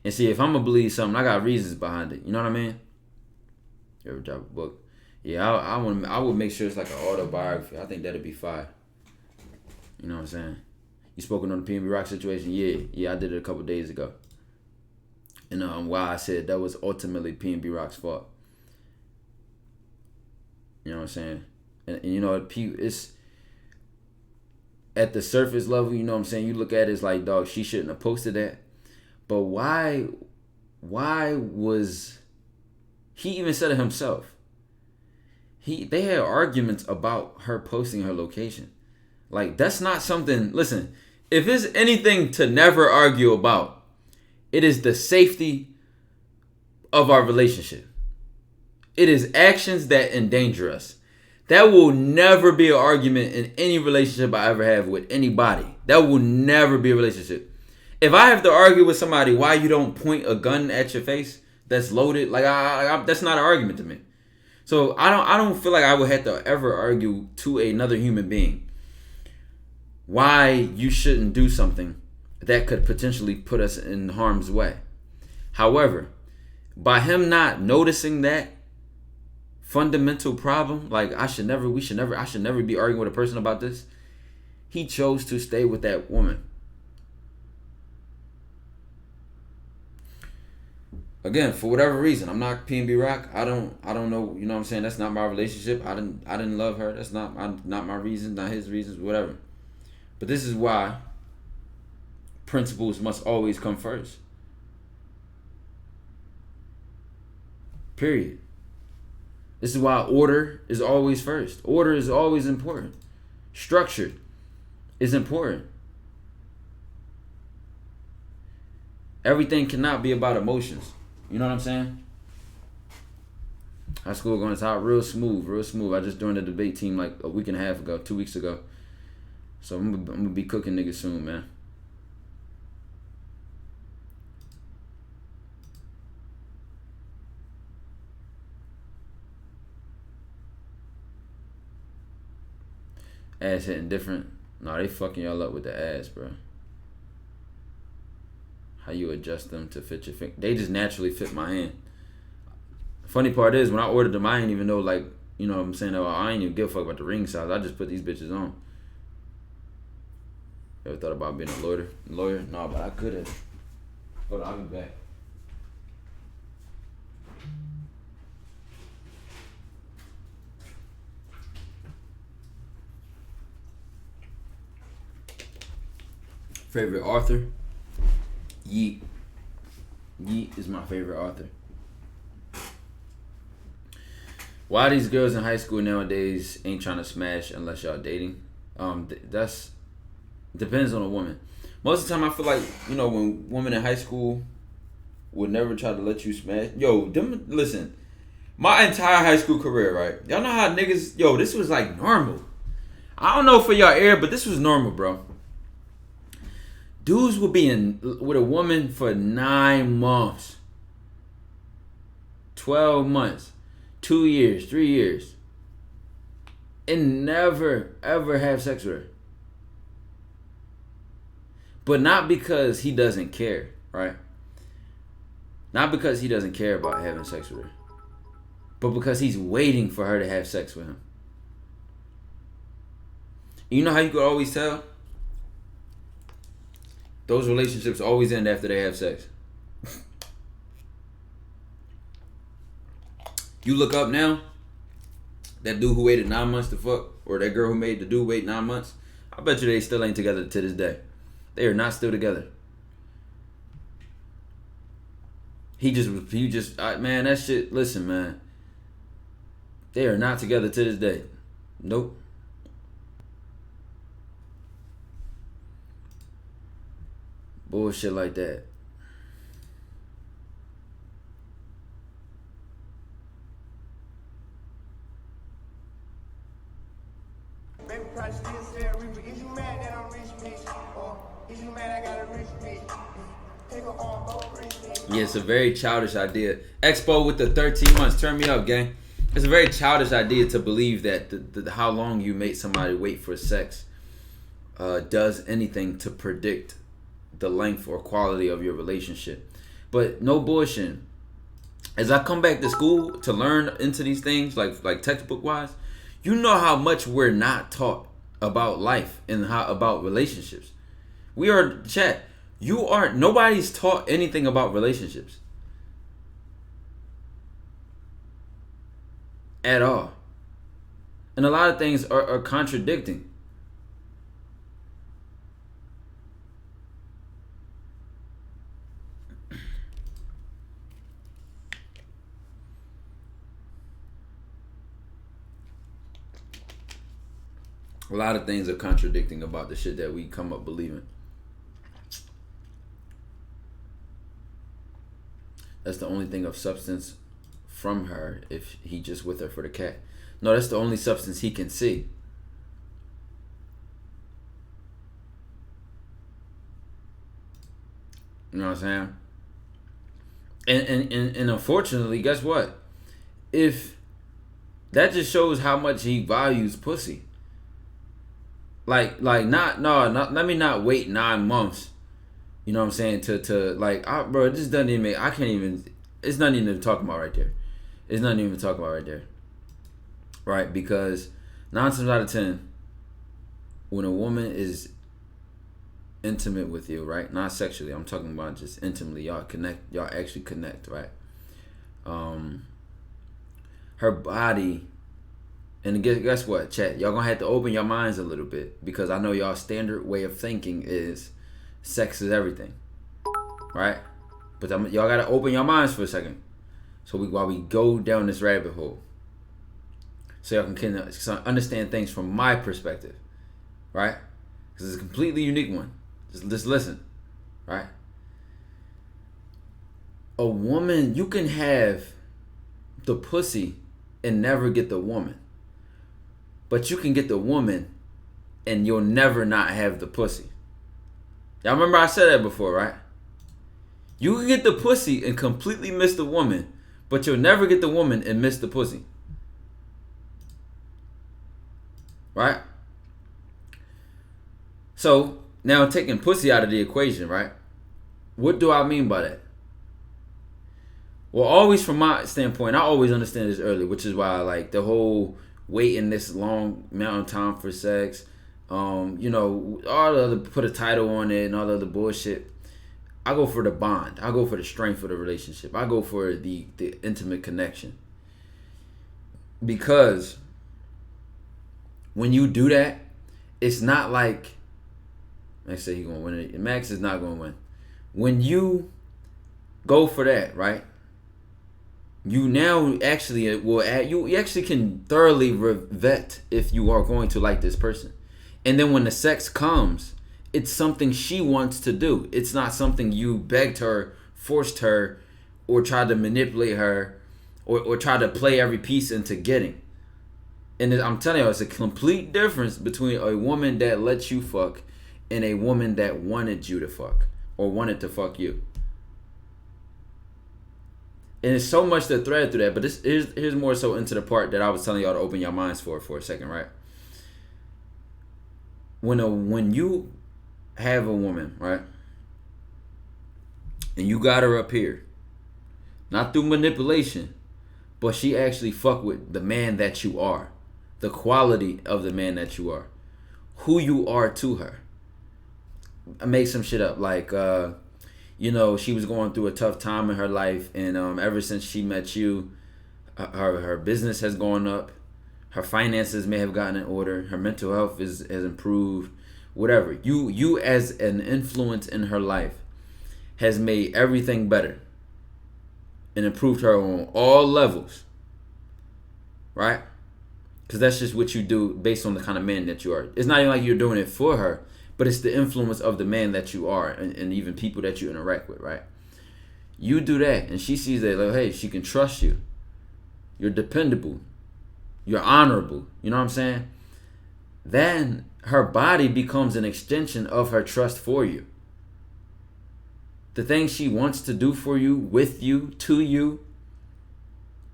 And see, if I'm going to believe something, I got reasons behind it. You know what I mean? You ever drop a book? Yeah, I would make sure it's like an autobiography. I think that'd be fire. You know what I'm saying? You spoken on the PNB Rock situation? Yeah, I did it a couple days ago. And why I said that was ultimately PNB Rock's fault. You know what I'm saying? And it's at the surface level, you know what I'm saying? You look at it, it's like, dog, she shouldn't have posted that. But why was he even said it himself? They had arguments about her posting her location. Like, that's not something, listen, if it's anything to never argue about, it is the safety of our relationship. It is actions that endanger us. That will never be an argument in any relationship I ever have with anybody. That will never be a relationship. If I have to argue with somebody why you don't point a gun at your face that's loaded, like that's not an argument to me. So I don't feel like I would have to ever argue to another human being why you shouldn't do something that could potentially put us in harm's way. However, by him not noticing that fundamental problem, like I should never be arguing with a person about this, he chose to stay with that woman. Again, for whatever reason, I'm not PNB Rock. I don't know. You know what I'm saying? That's not my relationship. I didn't love her. That's not my reasons, not his reasons, whatever. But this is why principles must always come first. Period. This is why order is always first. Order is always important. Structure is important. Everything cannot be about emotions. You know what I'm saying? High school going to top real smooth, real smooth. I just joined the debate team like a week and a half ago, 2 weeks ago. So I'm gonna be cooking niggas soon, man. Ass hitting different. No, they fucking y'all up with the ass, bro. How you adjust them to fit your finger? They just naturally fit my hand. Funny part is, when I ordered them, I didn't even know, like, you know what I'm saying? I ain't even give a fuck about the ring size. I just put these bitches on. Ever thought about being a lawyer? No, but I could have. Hold on, I'll be back. Favorite author? Yeet. Yeet is my favorite author. Why these girls in high school nowadays ain't trying to smash unless y'all dating? That's depends on a woman. Most of the time, I feel like, you know, when women in high school would never try to let you smash. Listen, my entire high school career, right? Y'all know how niggas, this was like normal. I don't know for y'all air, but this was normal, bro. Dudes would be with a woman for 9 months, 12 months, 2 years, 3 years, and never, ever have sex with her. But not because he doesn't care, right? Not because he doesn't care about having sex with her, but because he's waiting for her to have sex with him. You know how you could always tell? Those relationships always end after they have sex. You look up now, that dude who waited 9 months to fuck, or that girl who made the dude wait 9 months, I bet you they still ain't together to this day. They are not still together. Man, that shit, listen, man. They are not together to this day. Nope. Bullshit like that. Baby probably still say Reaper. Is you mad that I'm rich, bitch? Or is you mad I got a rich bitch? Take her on, go rich bitch. Yeah, it's a very childish idea. Expo with the 13 months. Turn me up, gang. It's a very childish idea to believe that how long you make somebody wait for sex does anything to predict the length or quality of your relationship. But no bullshit. As I come back to school to learn into these things, like textbook wise, you know how much we're not taught about life and about relationships. We are, chat, nobody's taught anything about relationships. At all. And a lot of things are contradicting. A lot of things are contradicting about the shit that we come up believing. That's the only thing of substance from her if he just with her for the cat. No, that's the only substance he can see. You know what I'm saying? And unfortunately, guess what? If that just shows how much he values pussy. Let me not wait 9 months. You know what I'm saying? Bro, it just doesn't even make, it's not even to talk about right there. It's not even to talk about right there. Right? Because 9 times out of 10, when a woman is intimate with you, right? Not sexually, I'm talking about just intimately. Y'all actually connect, right? Her body. And guess what, chat? Y'all gonna have to open your minds a little bit, because I know y'all standard way of thinking is sex is everything, right? But y'all gotta open your minds for a second. So while we go down this rabbit hole, so y'all can understand things from my perspective, right? Because it's a completely unique one. Just listen, right? A woman, you can have the pussy and never get the woman, but you can get the woman and you'll never not have the pussy. Y'all remember I said that before, right? You can get the pussy and completely miss the woman, but you'll never get the woman and miss the pussy. Right? So, now taking pussy out of the equation, right? What do I mean by that? Well, always from my standpoint, I always understand this early, which is why I like the whole waiting this long amount of time for sex. All the other, put a title on it and all the other bullshit. I go for the bond. I go for the strength of the relationship. I go for the intimate connection. Because when you do that, it's not like Max said he's gonna win it. Max is not gonna win. When you go for that, right? You now actually will add. You actually can thoroughly vet if you are going to like this person, and then when the sex comes, it's something she wants to do. It's not something you begged her, forced her, or tried to manipulate her, or tried to play every piece into getting. And I'm telling you, it's a complete difference between a woman that lets you fuck and a woman that wanted you to fuck or wanted to fuck you. And it's so much to thread through that, but here's more so into the part that I was telling y'all to open your minds for a second, right? When you have a woman, right, and you got her up here, not through manipulation, but she actually fuck with the man that you are, the quality of the man that you are, who you are to her. I made some shit up, like she was going through a tough time in her life, and ever since she met you, her business has gone up, her finances may have gotten in order, her mental health has improved, whatever. You as an influence in her life has made everything better and improved her on all levels, right? Because that's just what you do based on the kind of man that you are. It's not even like you're doing it for her, but it's the influence of the man that you are and even people that you interact with, right? You do that, and she sees that, like, hey, she can trust you. You're dependable. You're honorable. You know what I'm saying? Then her body becomes an extension of her trust for you. The things she wants to do for you, with you, to you,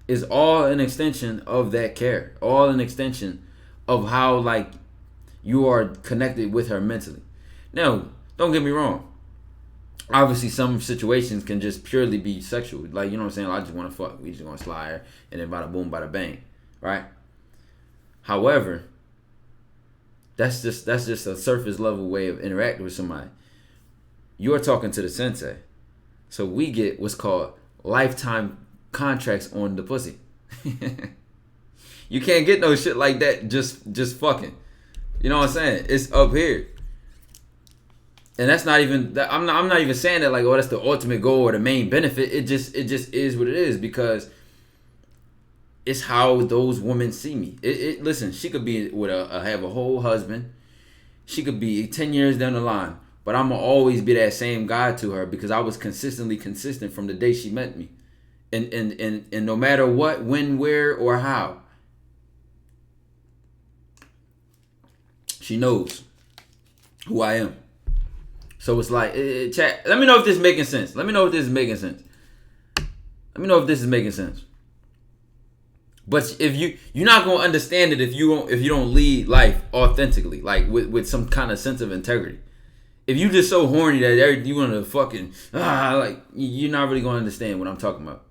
is all an extension of that care. All an extension of how, like, you are connected with her mentally. Now, don't get me wrong. Obviously, some situations can just purely be sexual. Like, you know what I'm saying? I just want to fuck. We just want to slide her. And then bada boom, bada bang. Right? However, that's just a surface level way of interacting with somebody. You're talking to the sensei. So we get what's called lifetime contracts on the pussy. You can't get no shit like that just fucking. You know what I'm saying? It's up here. And that's not even, I'm not even saying that like, oh, that's the ultimate goal or the main benefit. It just is what it is, because it's how those women see me. Listen, she could be with have a whole husband. She could be 10 years down the line, but I'm gonna always be that same guy to her because I was consistently consistent from the day she met me. And no matter what, when, where, or how, she knows who I am. So it's like, chat, let me know if this is making sense. Let me know if this is making sense. Let me know if this is making sense. But if you're not gonna understand it if you don't lead life authentically, like with some kind of sense of integrity. If you just so horny that you want to fucking like, you're not really gonna understand what I'm talking about.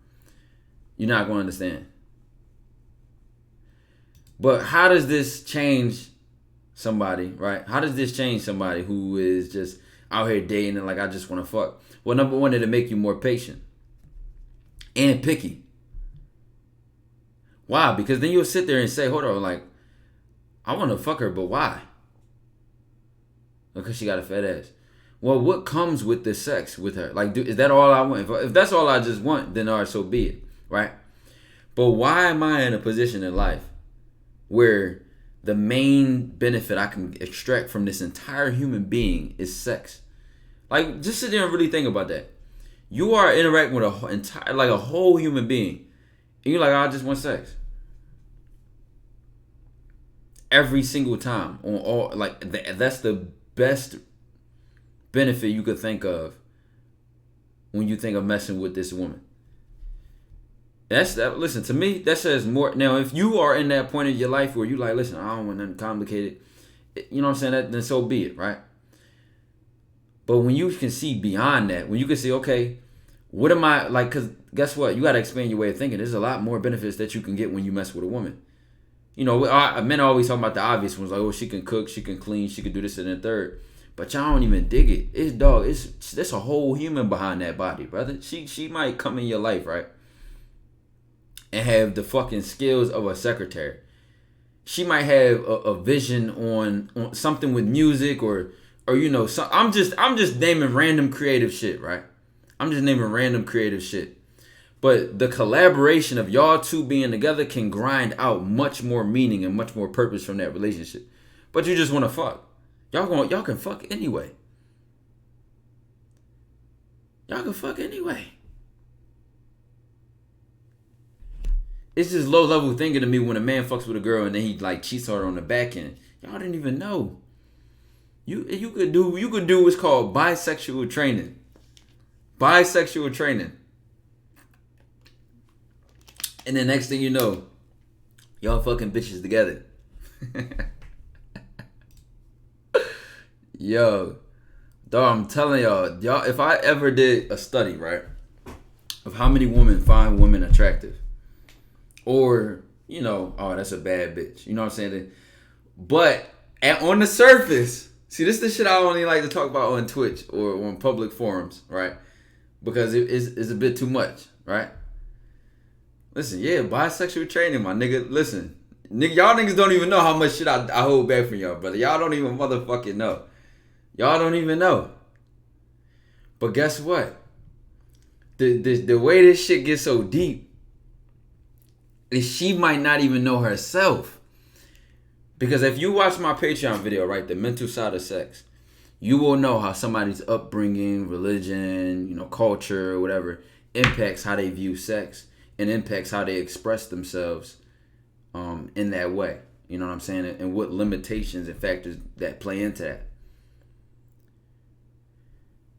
You're not gonna understand. But how does this change somebody, right? How does this change somebody who is just out here dating and like, I just want to fuck? Well, number one, it'll make you more patient and picky. Why? Because then you'll sit there and say, hold on, like, I want to fuck her, but why? Because she got a fat ass. well, what comes with the sex with her? Like, is that all I want? If that's all I just want, then all right, so be it, right? But why am I in a position in life where the main benefit I can extract from this entire human being is sex? Like, just sit there and really think about that. You are interacting with a whole human being, and you're like, I just want sex. Every single time on all, like, that's the best benefit you could think of when you think of messing with this woman. Listen, to me, that says more. Now, if you are in that point of your life where you like, listen, I don't want nothing complicated, you know what I'm saying, then so be it, right? But when you can see beyond that, when you can see, okay, what am I, like, because guess what? You got to expand your way of thinking. There's a lot more benefits that you can get when you mess with a woman. You know, men are always talking about the obvious ones, like, oh, she can cook, she can clean, she can do this and the third. But y'all don't even dig it. There's a whole human behind that body, brother. She might come in your life, right? And have the fucking skills of a secretary. She might have a vision on something with music or you know, I'm just naming random creative shit, right? I'm just naming random creative shit. But the collaboration of y'all two being together can grind out much more meaning and much more purpose from that relationship. But you just want to fuck. Y'all can fuck anyway. Y'all can fuck anyway. It's just low level thinking to me when a man fucks with a girl and then he like cheats on her on the back end. Y'all didn't even know. You could do what's called bisexual training. Bisexual training. And the next thing you know, y'all fucking bitches together. Yo, dog, I'm telling y'all, if I ever did a study, right, of how many women find women attractive, or, you know, oh, that's a bad bitch, you know what I'm saying? But on the surface, see, this is the shit I only like to talk about on Twitch or on public forums, right? Because it's a bit too much, right? Listen, yeah, bisexual training, my nigga. Listen, nigga, y'all niggas don't even know how much shit I hold back from y'all, brother. Y'all don't even motherfucking know. Y'all don't even know. But guess what? The way this shit gets so deep is she might not even know herself. Because if you watch my Patreon video, right, the mental side of sex, you will know how somebody's upbringing, religion, you know, culture, whatever, impacts how they view sex and impacts how they express themselves in that way. You know what I'm saying? And what limitations and factors that play into that.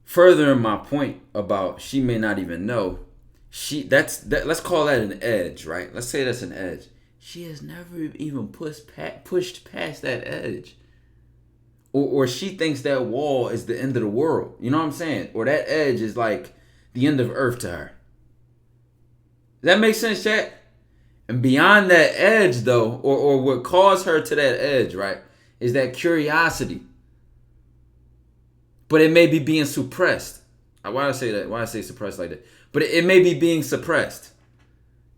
Furthering my point about she may not even know, let's call that an edge, right? Let's say that's an edge. She has never even pushed past that edge. Or she thinks that wall is the end of the world. You know what I'm saying? Or that edge is like the end of earth to her. Does that make sense, chat? And beyond that edge, though, or what caused her to that edge, right, is that curiosity. But it may be being suppressed. Why do I say that? Why do I say suppressed like that? But it may be being suppressed.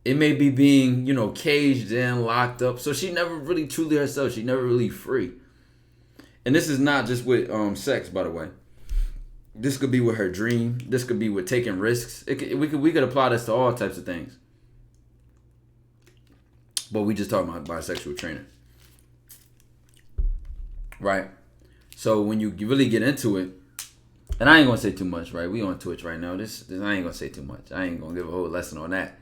It may be being, you know, caged in, locked up. So she never really truly herself. She never really free. And this is not just with sex, by the way. This could be with her dream. This could be with taking risks. We could apply this to all types of things. But we just talking about bisexual training. Right? So when you really get into it, and I ain't gonna say too much, right? We on Twitch right now. This I ain't gonna say too much. I ain't gonna give a whole lesson on that.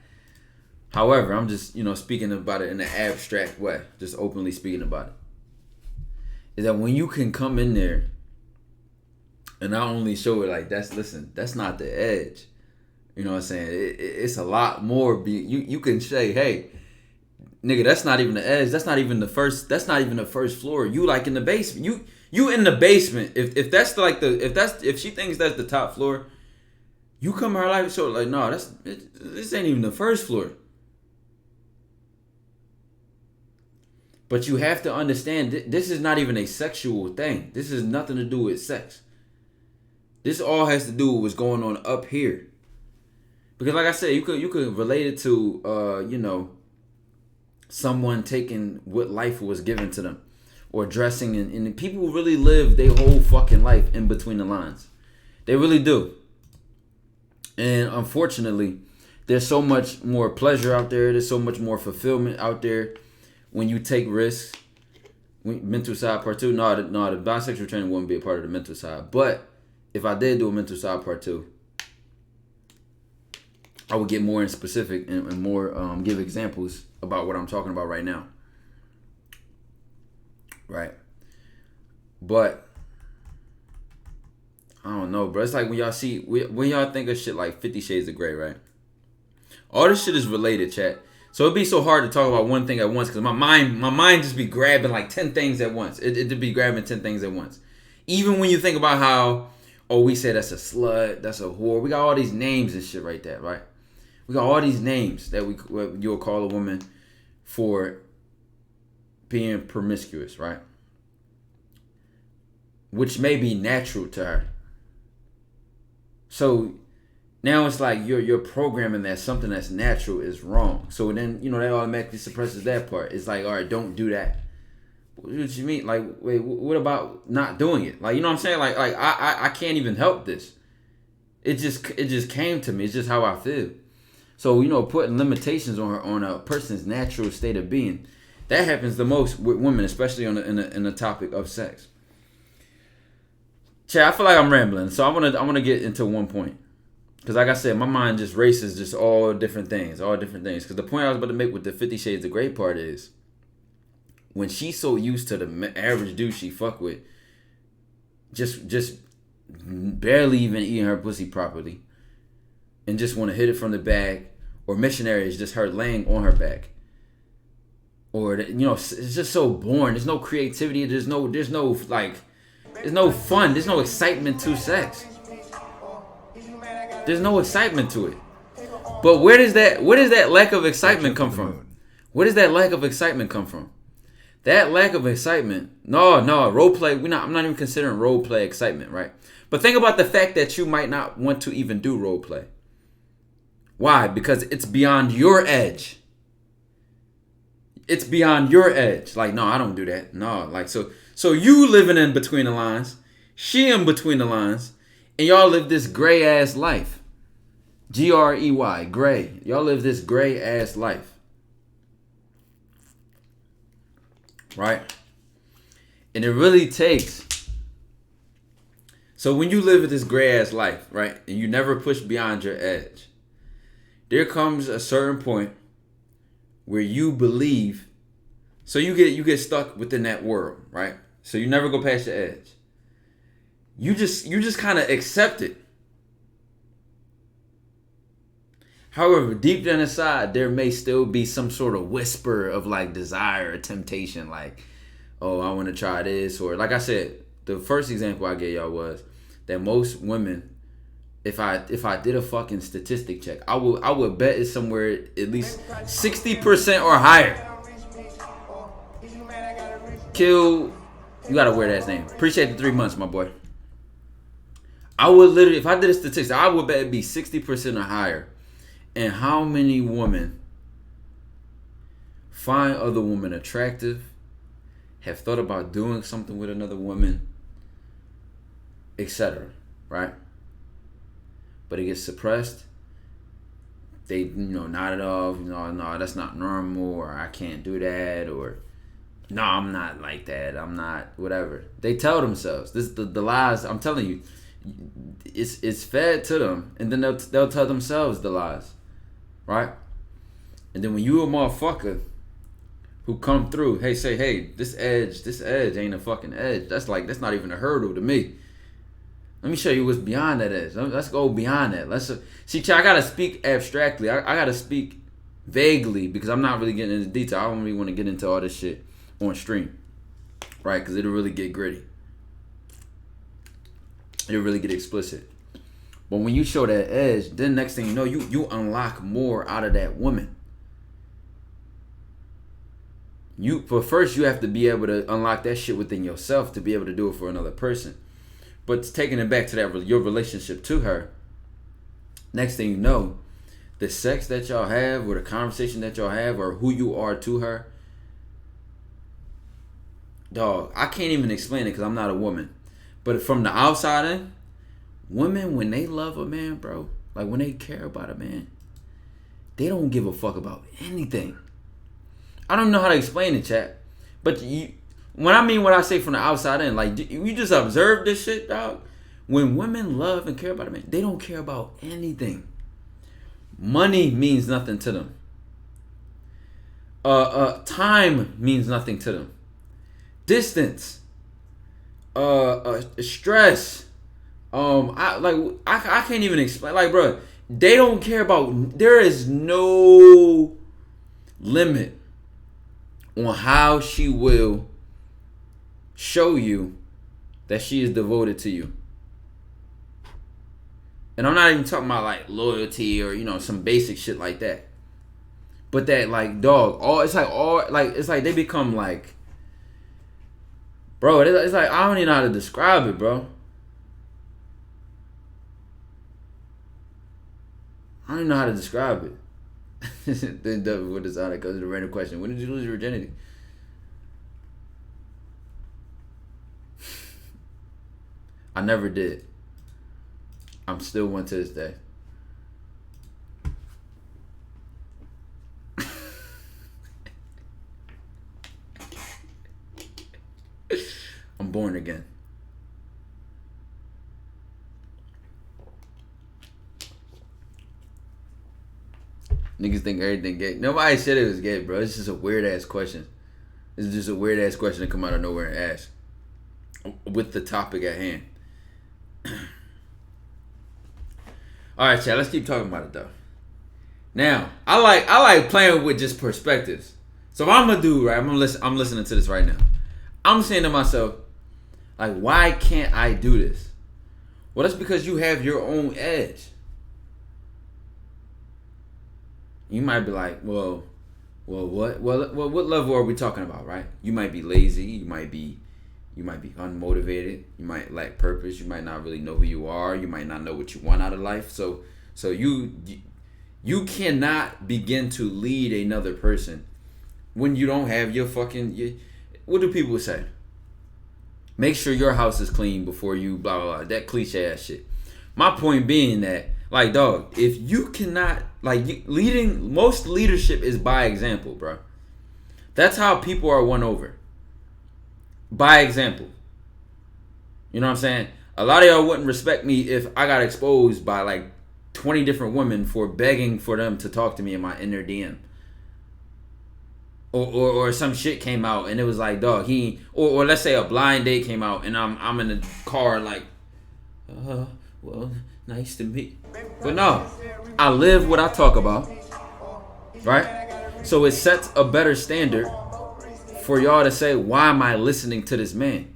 However, I'm just, you know, speaking about it in an abstract way, just openly speaking about it. Is that when you can come in there and not only show it like that's not the edge. You know what I'm saying? It's a lot more. You can say, hey, nigga, that's not even the edge. That's not even the first floor. You like in the basement. You in the basement. If that's like if she thinks that's the top floor, you come to her life so like, no, this ain't even the first floor. But you have to understand, this is not even a sexual thing. This has nothing to do with sex. This all has to do with what's going on up here. Because like I said, you could relate it to, you know, someone taking what life was given to them. Or dressing, and people really live their whole fucking life in between the lines. They really do. And unfortunately, there's so much more pleasure out there. There's so much more fulfillment out there when you take risks. Mental side part 2. No, the bisexual training wouldn't be a part of the mental side. But if I did do a mental side part 2, I would get more in specific and more give examples about what I'm talking about right now. Right. But I don't know, bro. It's like when y'all think of shit like 50 Shades of Grey, right? All this shit is related, chat. So it'd be so hard to talk about one thing at once because my mind just be grabbing like 10 things at once. It'd be grabbing 10 things at once. Even when you think about how, we say that's a slut, that's a whore. We got all these names and shit right there, right? We got all these names that you'll call a woman for being promiscuous, right? Which may be natural to her. So now it's like you're programming that something that's natural is wrong. So then, that automatically suppresses that part. It's like, all right, don't do that. What you mean? Like, wait, what about not doing it? Like, you know what I'm saying? Like I can't even help this. It just came to me. It's just how I feel. So, putting limitations on a person's natural state of being, that happens the most with women, especially in the topic of sex. Chat, I feel like I'm rambling, so I wanna get into one point. Because like I said, my mind just races just all different things. Because the point I was about to make with the 50 Shades of Grey part is, when she's so used to the average dude she fuck with, just barely even eating her pussy properly, and just want to hit it from the back, or missionary is just her laying on her back, or it's just so boring. There's no creativity. There's no fun. There's no excitement to sex. There's no excitement to it. But where does that lack of excitement come from? Where does that lack of excitement come from? That lack of excitement. No, role play. I'm not even considering role play excitement, right? But think about the fact that you might not want to even do role play. Why? Because it's beyond your edge. It's beyond your edge. Like, no, I don't do that. No, like so you living in between the lines, she in between the lines, and y'all live this gray ass life. Grey, gray. Y'all live this gray ass life. Right? And it really takes. So when you live this gray ass life, right, and you never push beyond your edge, there comes a certain point where you believe. So you get stuck within that world, right? So you never go past your edge. You just kind of accept it. However, deep down inside, there may still be some sort of whisper of like desire or temptation, like, oh, I want to try this, or like I said, the first example I gave y'all was that most women, if I did a fucking statistic check, I would bet it's somewhere at least 60% or higher. Kill, you gotta wear that name. Appreciate the 3 months, my boy. I would literally, if I did a statistic, I would bet it'd be 60% or higher. And how many women find other women attractive, have thought about doing something with another woman, etc. Right? But it gets suppressed. They, nod it off. No, that's not normal, or I can't do that, or no, I'm not like that. I'm not whatever. They tell themselves this. The lies. I'm telling you, it's fed to them, and then they'll tell themselves the lies, right? And then when you a motherfucker who come through, hey, this edge ain't a fucking edge. That's not even a hurdle to me. Let me show you what's beyond that edge. Let's go beyond that. See, I gotta speak abstractly. I gotta speak vaguely because I'm not really getting into detail. I don't really want to get into all this shit on stream, right? Because it'll really get gritty. It'll really get explicit. But when you show that edge, then next thing you know, you unlock more out of that woman. But first you have to be able to unlock that shit within yourself to be able to do it for another person. But taking it back to your relationship to her, next thing you know, the sex that y'all have or the conversation that y'all have or who you are to her, dog, I can't even explain it because I'm not a woman. But from the outside in, Women, when they love a man, bro, like when they care about a man, they don't give a fuck about anything. I don't know how to explain it, chat. But what I say from the outside in, like, you just observe this shit, dog. When women love and care about a man, they don't care about anything. Money means nothing to them. Time means nothing to them. Distance, stress. I can't even explain. Like, bro, they don't care about. There is no limit on how she will show you that she is devoted to you. And I'm not even talking about like loyalty or, you know, some basic shit like that. But that, like, dog, it's like they become like, bro, it's like, I don't even know how to describe it, bro. I don't even know how to describe it. Then what is that? Goes to the random question. When did you lose your virginity? I never did. I'm still one to this day. I'm born again. Niggas think everything gay. Nobody said it was gay, bro. It's just a weird ass question. It's just a weird ass question to come out of nowhere and ask with the topic at hand. All right, chat. Let's keep talking about it though. Now, I like playing with just perspectives. So what I'm gonna do, right? I'm listening to this right now. I'm saying to myself, like, why can't I do this? Well, that's because you have your own edge. You might be like, well, what level are we talking about, right? You might be lazy. You might be unmotivated. You might lack purpose. You might not really know who you are. You might not know what you want out of life. So you cannot begin to lead another person when you don't have your fucking. What do people say? Make sure your house is clean before you blah blah blah. That cliche ass shit. My point being that, like, dog, if you cannot, like, most leadership is by example, bro. That's how people are won over. By example. You know what I'm saying? A lot of y'all wouldn't respect me if I got exposed by like 20 different women for begging for them to talk to me in my inner DM. Or some shit came out and it was like, dog, or let's say a blind date came out and I'm in the car like, well, nice to meet. But no, I live what I talk about, right? So it sets a better standard for y'all to say, why am I listening to this man?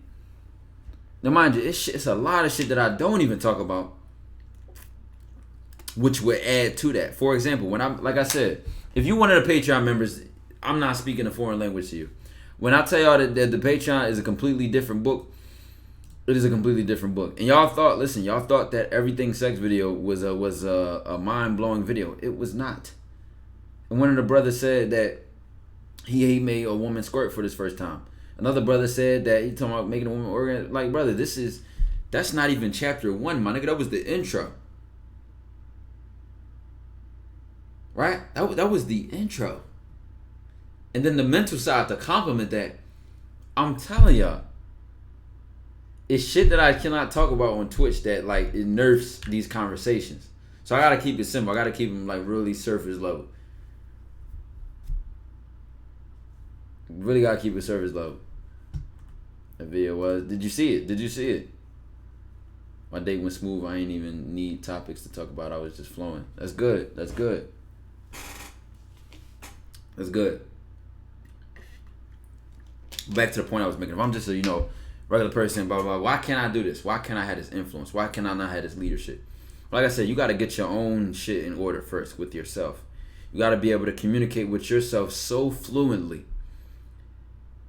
Now, mind you, it's a lot of shit that I don't even talk about, which would add to that. For example, when like I said, if you one of the Patreon members, I'm not speaking a foreign language to you. When I tell y'all that the Patreon is a completely different book, it is a completely different book. And y'all thought that Everything Sex video was a mind-blowing video. It was not. And one of the brothers said that he made a woman squirt for this first time. Another brother said that he talking about making a woman organ. Like, brother, that's not even chapter 1, my nigga. That was the intro. Right? That was the intro. And then the mental side to complement that, I'm telling y'all, it's shit that I cannot talk about on Twitch that, like, it nerfs these conversations. So I gotta keep it simple. I gotta keep them, like, really surface level. Really gotta keep it surface level. That video was. Did you see it? My date went smooth. I ain't even need topics to talk about. I was just flowing. That's good. Back to the point I was making. If I'm just a, regular person, blah, blah, blah, why can't I do this? Why can't I have this influence? Why can I not have this leadership? Like I said, you got to get your own shit in order first with yourself. You got to be able to communicate with yourself so fluently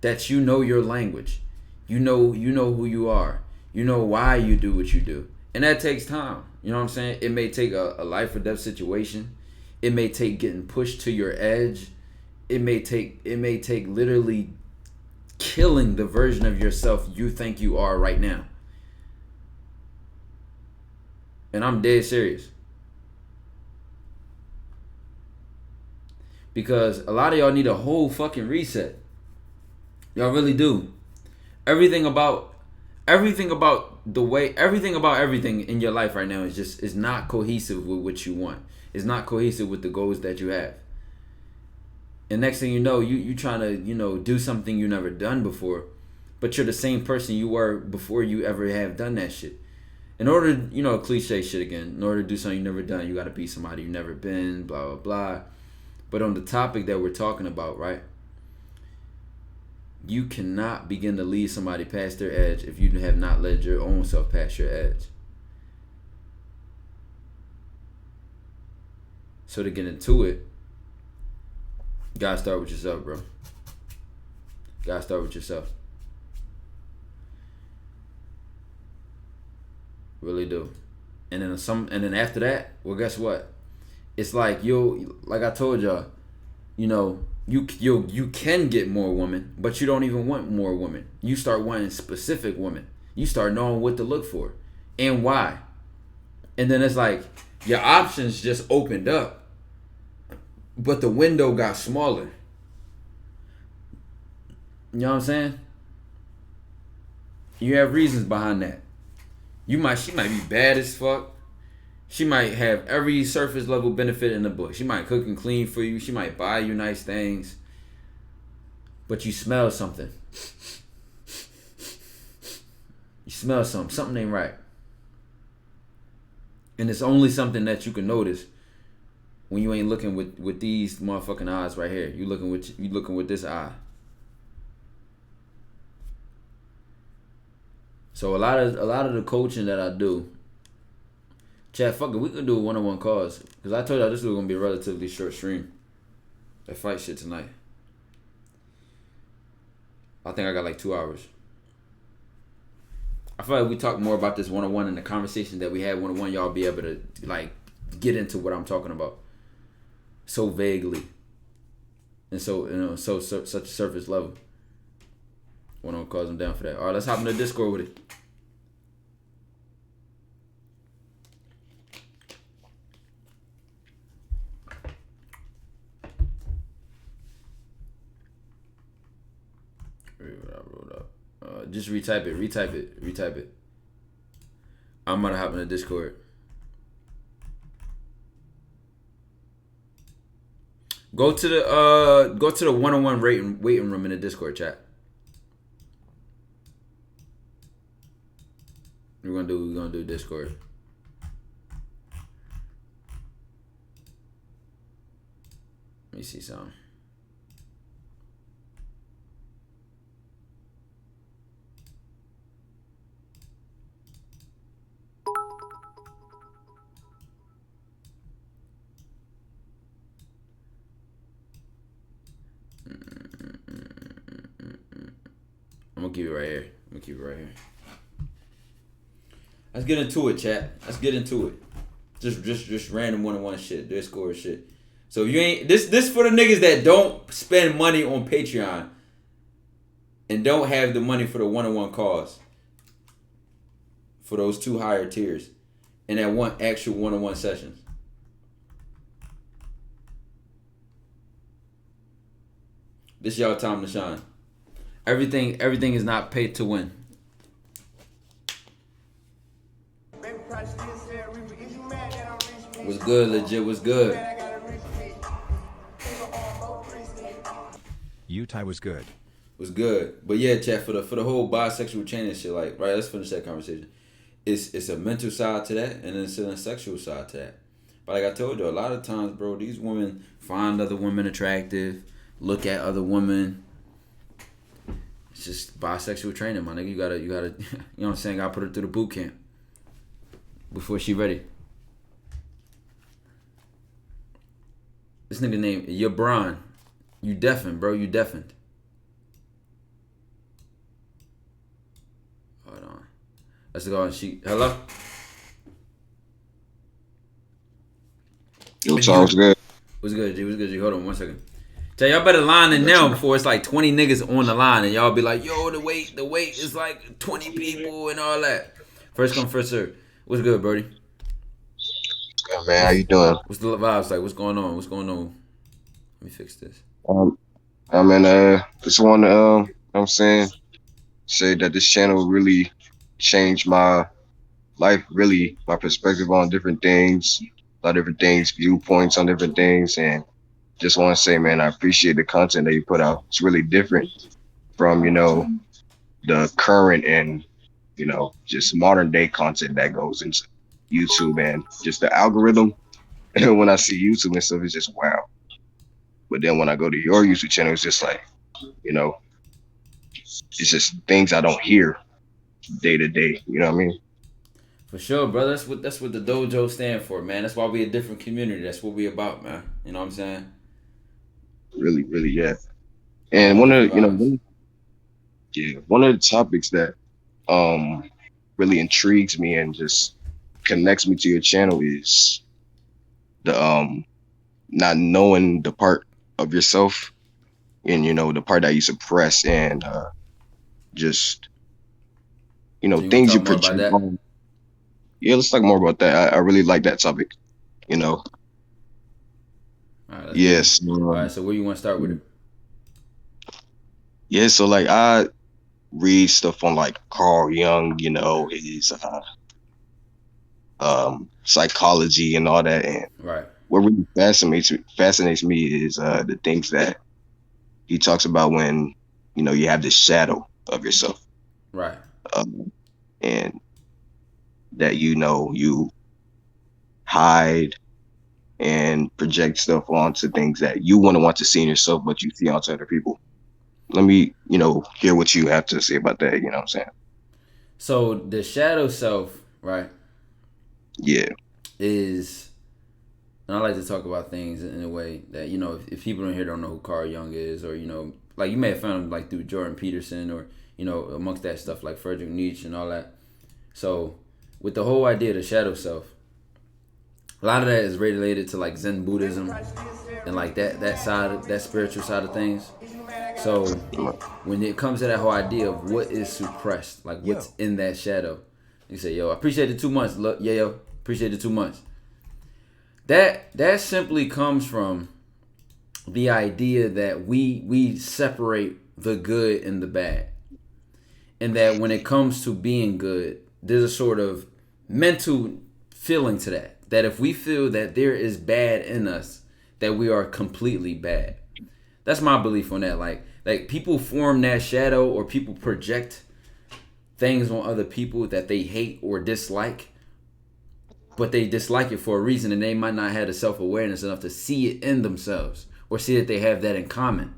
that you know your language. You know who you are. You know why you do what you do. And that takes time. You know what I'm saying? It may take a life or death situation. It may take getting pushed to your edge. It may take literally killing the version of yourself you think you are right now. And I'm dead serious. Because a lot of y'all need a whole fucking reset. Y'all really do. Everything about everything about everything in your life right now is not cohesive with what you want. It's not cohesive with the goals that you have. And next thing you know, you trying to, do something you never done before, but you're the same person you were before you ever have done that shit. In order to, cliche shit again, in order to do something you never done, you gotta be somebody you never been, blah blah blah. But on the topic that we're talking about, right? You cannot begin to lead somebody past their edge if you have not led your own self past your edge. So to get into it, you gotta start with yourself, bro. You gotta start with yourself. Really do. And then after that, well, guess what? It's like like I told y'all, you can get more women, but you don't even want more women. You start wanting specific women. You start knowing what to look for and why. And then it's like your options just opened up, but the window got smaller. You know what I'm saying? You have reasons behind that. She might be bad as fuck. She might have every surface level benefit in the book. She might cook and clean for you. She might buy you nice things. But you smell something. You smell something. Something ain't right. And it's only something that you can notice when you ain't looking with these motherfucking eyes right here. You looking with this eye. So a lot of the coaching that I do, chat, fuck it, we can do a one-on-one calls. Because I told y'all this was going to be a relatively short stream. That fight shit tonight. I think I got like 2 hours. I feel like we talk more about this one-on-one and the conversation that we had one-on-one, y'all be able to like get into what I'm talking about. So vaguely. And so, such a surface level. One-on-one calls, I'm down for that. All right, let's hop in the Discord with it. Just retype it. I'm gonna hop in the Discord. Go to the one-on-one waiting room in the Discord chat. We're gonna do Discord. Let me see something. I'm gonna keep it right here. Let's get into it, chat. Let's get into it. Just random one-on-one shit, Discord shit. So you ain't this for the niggas that don't spend money on Patreon and don't have the money for the one-on-one calls. For those 2 higher tiers and that want actual one-on-one sessions. This y'all time to shine. Everything is not paid to win. What's good, legit? What's good? Utah was good. Was good. But yeah, chat, for the whole bisexual chain and shit, like, right, let's finish that conversation. It's a mental side to that, and then it's a sexual side to that. But like I told you, a lot of times, bro, these women find other women attractive, look at other women. It's just bisexual training, my nigga. You gotta, you know what I'm saying? Gotta put her through the boot camp before she ready. This nigga named Yabron. You deafened, bro. You deafened. Hold on. Let's go on. Hello? Yo, sounds good. What's good, G? What's good, G? Hold on 1 second. Tell y'all better line in now before it's like 20 niggas on the line and y'all be like, yo, the wait is like 20 people and all that. First come, first serve. What's good, Birdie? Yeah, man. How you doing? What's the vibes like? What's going on? What's going on? Let me fix this. I mean, just want to, I'm saying, say that this channel really changed my life, really, my perspective on different things, a lot of different things, viewpoints on different things, and just want to say, man, I appreciate the content that you put out. It's really different from, the current and, just modern day content that goes into YouTube and just the algorithm. And when I see YouTube and stuff, it's just wow. But then when I go to your YouTube channel, it's just like, you know, it's just things I don't hear day to day. You know what I mean? For sure, brother. That's what the dojo stand for, man. That's why we a different community. That's what we about, man. You know what I'm saying? Really, really, yeah. All And different vibes. one of the topics that really intrigues me and just connects me to your channel is the not knowing the part of yourself and the part that you suppress and just So you want to things you talk more about project that? on. Yeah, let's talk more about that. I really like that topic. You know, All right, let's get it. yes, All right, so where you want to start with it? yeah. So like I read stuff on like Carl Jung, his psychology and all that, and Right, what really fascinates me is the things that he talks about when you have this shadow of yourself, right. um, and that you hide and project stuff onto things that you wouldn't want to see in yourself, but you see onto other people. Let me, hear what you have to say about that. You know what I'm saying? So the shadow self, right, Yeah. is, and I like to talk about things in a way that, if people in here don't know who Carl Jung is, or, like you may have found him like through Jordan Peterson or, amongst that stuff like Friedrich Nietzsche and all that. So with the whole idea of the shadow self, a lot of that is related to like Zen Buddhism and like that side, that spiritual side of things. So when it comes to that whole idea of what is suppressed, like what's in that shadow, you say, yo, I appreciate the 2 months. Look, yeah, yo, appreciate the 2 months. That simply comes from the idea that we separate the good and the bad. And that when it comes to being good, there's a sort of mental feeling to that. That if we feel that there is bad in us, that we are completely bad. That's my belief on that. Like people form that shadow, or people project things on other people that they hate or dislike, but they dislike it for a reason, and they might not have the self-awareness enough to see it in themselves or see that they have that in common.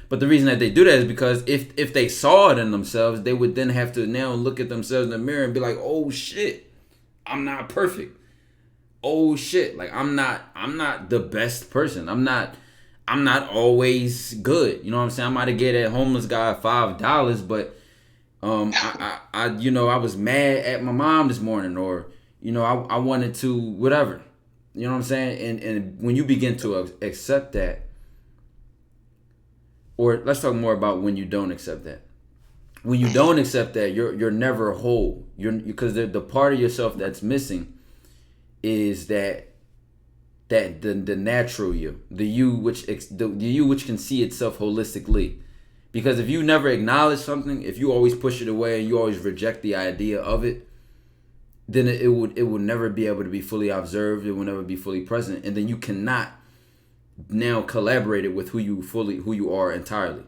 But the reason that they do that is because if they saw it in themselves, they would then have to now look at themselves in the mirror and be like, oh shit, I'm not perfect. Oh shit, like I'm not the best person. I'm not always good. You know what I'm saying? I might have gave that homeless guy $5, but I was mad at my mom this morning, or I wanted to whatever. You know what I'm saying? And when you begin to accept that, or let's talk more about when you don't accept that. When you don't accept that, you're never whole. Because the part of yourself that's missing is that the natural you, the you which can see itself holistically. Because if you never acknowledge something, if you always push it away and you always reject the idea of it, then it would never be able to be fully observed. It will never be fully present, and then you cannot now collaborate it with who you are entirely.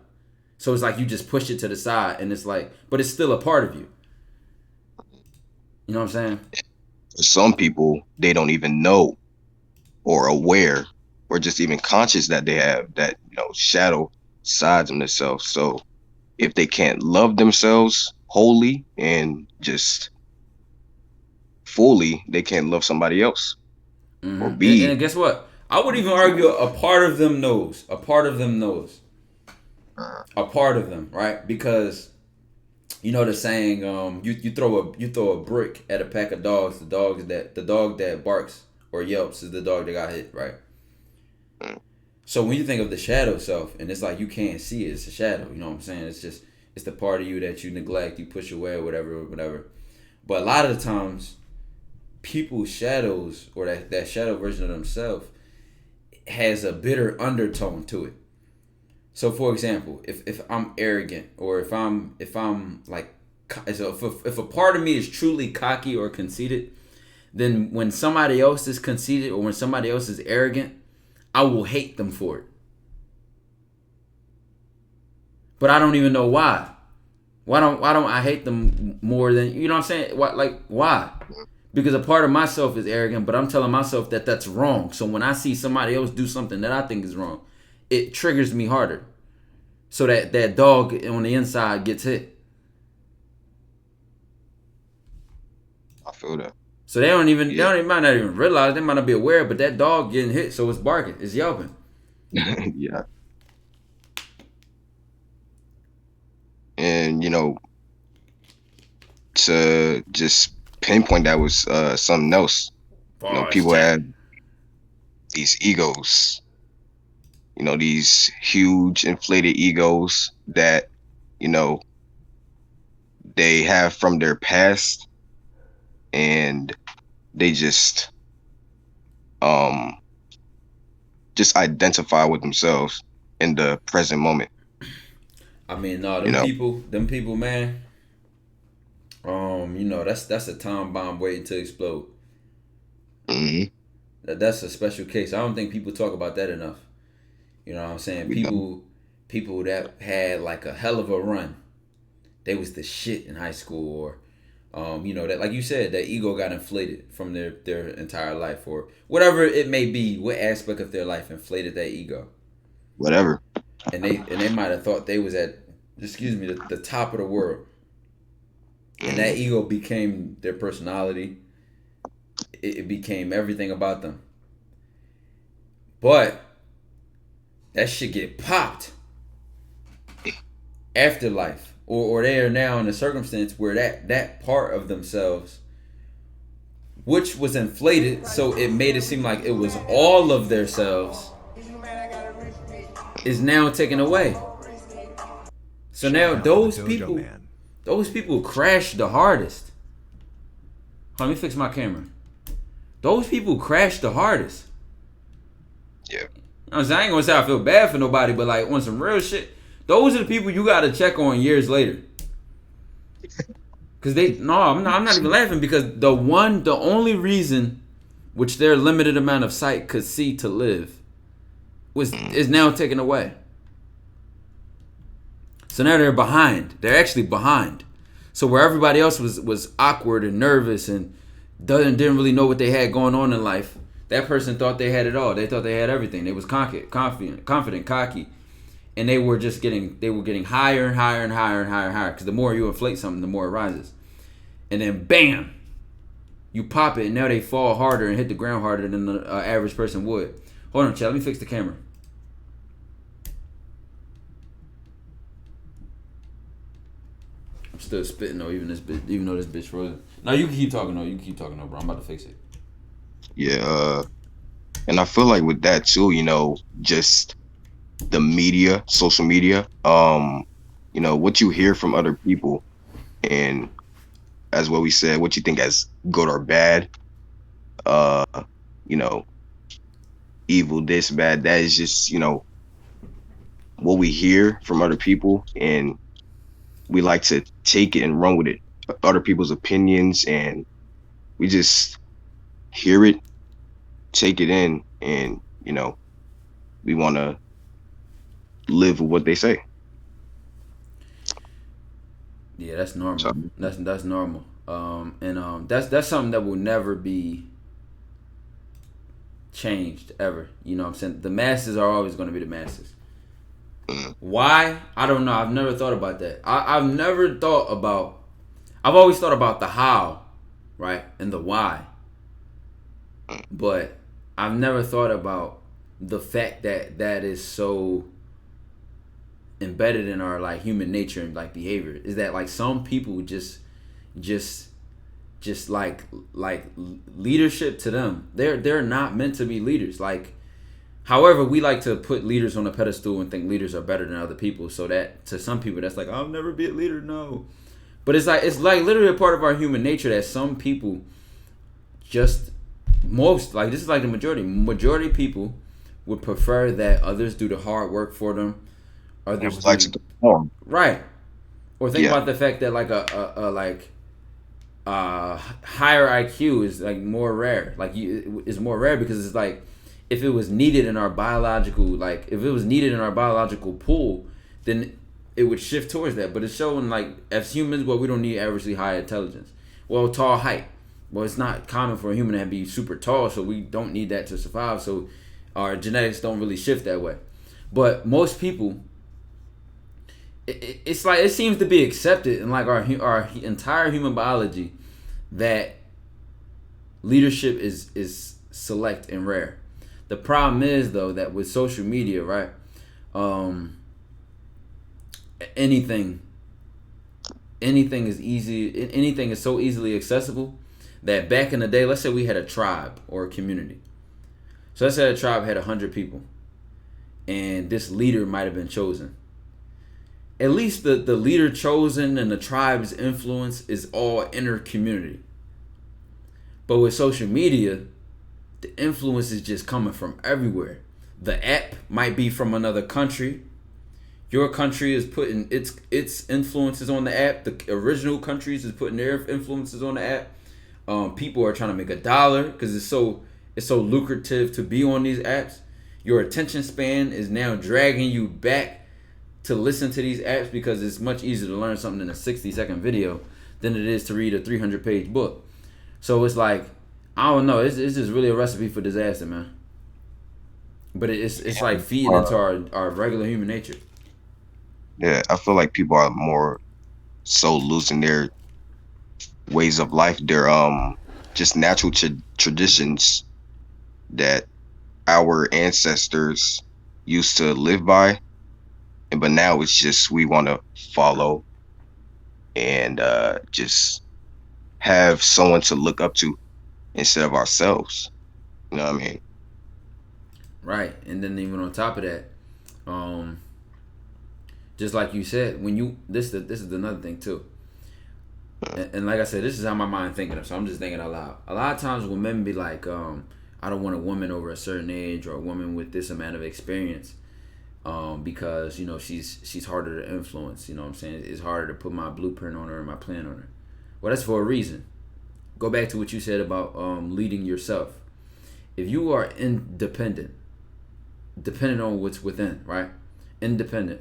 So it's like you just push it to the side, and it's like, but it's still a part of you. You know what I'm saying? Some people, they don't even know or aware or just even conscious that they have that shadow sides of themselves. So if they can't love themselves wholly and just fully, they can't love somebody else or Mm-hmm. be. And guess what? I would even argue a part of them knows. A part of them knows. A part of them, right? Because the saying, you throw a brick at a pack of dogs. The dog that barks or yelps is the dog that got hit, right? So when you think of the shadow self, and it's like you can't see it, it's a shadow. You know what I'm saying? It's the part of you that you neglect, you push away, or whatever. But a lot of the times, people's shadows or that shadow version of themselves has a bitter undertone to it. So for example, if I'm arrogant or if I'm like, if a part of me is truly cocky or conceited, then when somebody else is conceited or when somebody else is arrogant, I will hate them for it. But I don't even know why. Why don't I hate them more than, you know what I'm saying? Why? Because a part of myself is arrogant, but I'm telling myself that that's wrong. So when I see somebody else do something that I think is wrong, it triggers me harder. So that dog on the inside gets hit. I feel that. So they might not even realize, they might not be aware, but that dog getting hit, so it's barking, it's yelping. Yeah. And to just pinpoint that was something else. People have these egos. These huge inflated egos that they have from their past, and they just identify with themselves in the present moment. I mean, no, them people, man. That's a time bomb waiting to explode. Mm-hmm. That's a special case. I don't think people talk about that enough. You know what I'm saying? People that had like a hell of a run. They was the shit in high school, or that, like you said, that ego got inflated from their entire life, or whatever it may be, what aspect of their life inflated that ego. Whatever. And they might have thought they was at, the top of the world. And that ego became their personality. It became everything about them. But that shit get popped after life. Or they are now in a circumstance where that part of themselves, which was inflated, so it made it seem like it was all of their selves, is now taken away. So now those people crash the hardest. Let me fix my camera. Those people crash the hardest. Yeah. I ain't gonna say I feel bad for nobody, but like on some real shit, those are the people you gotta check on years later. Cause I'm not even laughing, because the only reason which their limited amount of sight could see to live is now taken away. So now they're behind. They're actually behind. So where everybody else was awkward and nervous and didn't really know what they had going on in life, that person thought they had it all. They thought they had everything. They was confident, cocky, and they were getting higher and higher and higher and higher and higher. Because the more you inflate something, the more it rises. And then bam, you pop it, and now they fall harder and hit the ground harder than the average person would. Hold on, Chad. Let me fix the camera. I'm still spitting though, even though this bitch frozen. No, you can keep talking though. Bro. I'm about to fix it. Yeah, and I feel like with that too, just the media, social media, what you hear from other people, and as what we said, what you think as good or bad, evil, this, bad, that is just, what we hear from other people, and we like to take it and run with it, other people's opinions, and we just hear it, take it in, and we want to live with what they say. Yeah, that's normal. So, that's normal. That's something that will never be changed ever. You know what I'm saying? The masses are always going to be the masses. Why? I don't know. I've never thought about that. I've always thought about the how, right? And the why. But I've never thought about the fact that is so embedded in our like human nature and like behavior, is that like some people just like leadership to them, they're not meant to be leaders. Like, however, we like to put leaders on a pedestal and think leaders are better than other people, so that to some people that's like, I'll never be a leader. No, but it's like literally a part of our human nature that some people just most, like, this is like the majority of people would prefer that others do the hard work for them. Others would like to perform. right. Or think Yeah. about the fact that like higher IQ is like more rare. Like it's more rare because it's like if it was needed in our biological pool, then it would shift towards that. But it's showing like as humans, well, we don't need averagely high intelligence. Well, tall height. Well, it's not common for a human to be super tall, so we don't need that to survive. So our genetics don't really shift that way. But most people, it's like it seems to be accepted in like our entire human biology that leadership is select and rare. The problem is though that with social media, right? Anything is easy. Anything is so easily accessible that back in the day, let's say we had a tribe or a community. So let's say a tribe had 100 people, and this leader might have been chosen. At least the leader chosen and the tribe's influence is all inner community. But with social media, the influence is just coming from everywhere. The app might be from another country. Your country is putting its influences on the app. The original countries is putting their influences on the app. People are trying to make $1 because it's so lucrative to be on these apps. Your attention span is now dragging you back to listen to these apps because it's much easier to learn something in a 60-second video than it is to read a 300-page book. So it's like, I don't know, it's just really a recipe for disaster, man. But it's like feeding into our regular human nature. Yeah, I feel like people are more so losing their ways of life, their just natural traditions that our ancestors used to live by. But now it's just we want to follow and just have someone to look up to instead of ourselves. You know what I mean? Right. And then even on top of that, just like you said, when you this is another thing too. And like I said, this is how my mind thinking of, so I'm just thinking out loud. A lot of times when men be like, I don't want a woman over a certain age or a woman with this amount of experience. Because you know she's harder to influence. You know what I'm saying? It's harder to put my blueprint on her and my plan on her. Well, that's for a reason. Go back to what you said about leading yourself. If you are independent, dependent on what's within, right? Independent.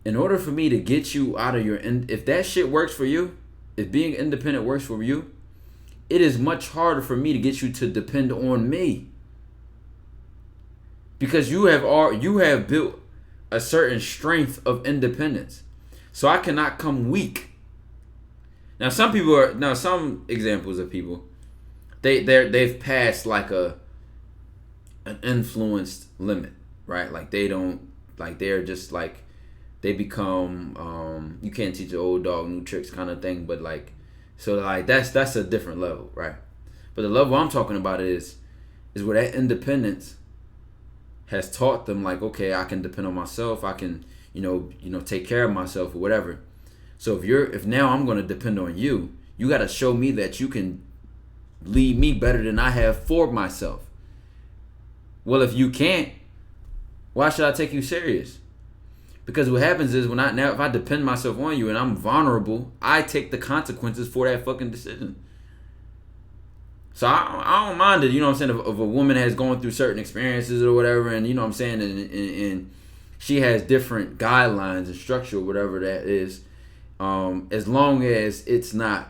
In order for me to get you out of if that shit works for you, if being independent works for you, it is much harder for me to get you to depend on me. Because you have built a certain strength of independence, so I cannot come weak. Now some examples of people, they've passed like an influenced limit, right? Like they're just like they become you can't teach an old dog new tricks kind of thing, but like so like that's a different level, right? But the level I'm talking about is where that independence has taught them like, okay, I can depend on myself. I can, you know, take care of myself or whatever. So if now I'm going to depend on you, you got to show me that you can lead me better than I have for myself. Well, if you can't, why should I take you serious? Because what happens is if I depend myself on you and I'm vulnerable, I take the consequences for that fucking decision. So I don't mind it, you know what I'm saying, if a woman has gone through certain experiences or whatever, and you know what I'm saying, and she has different guidelines and structure, whatever that is, as long as it's not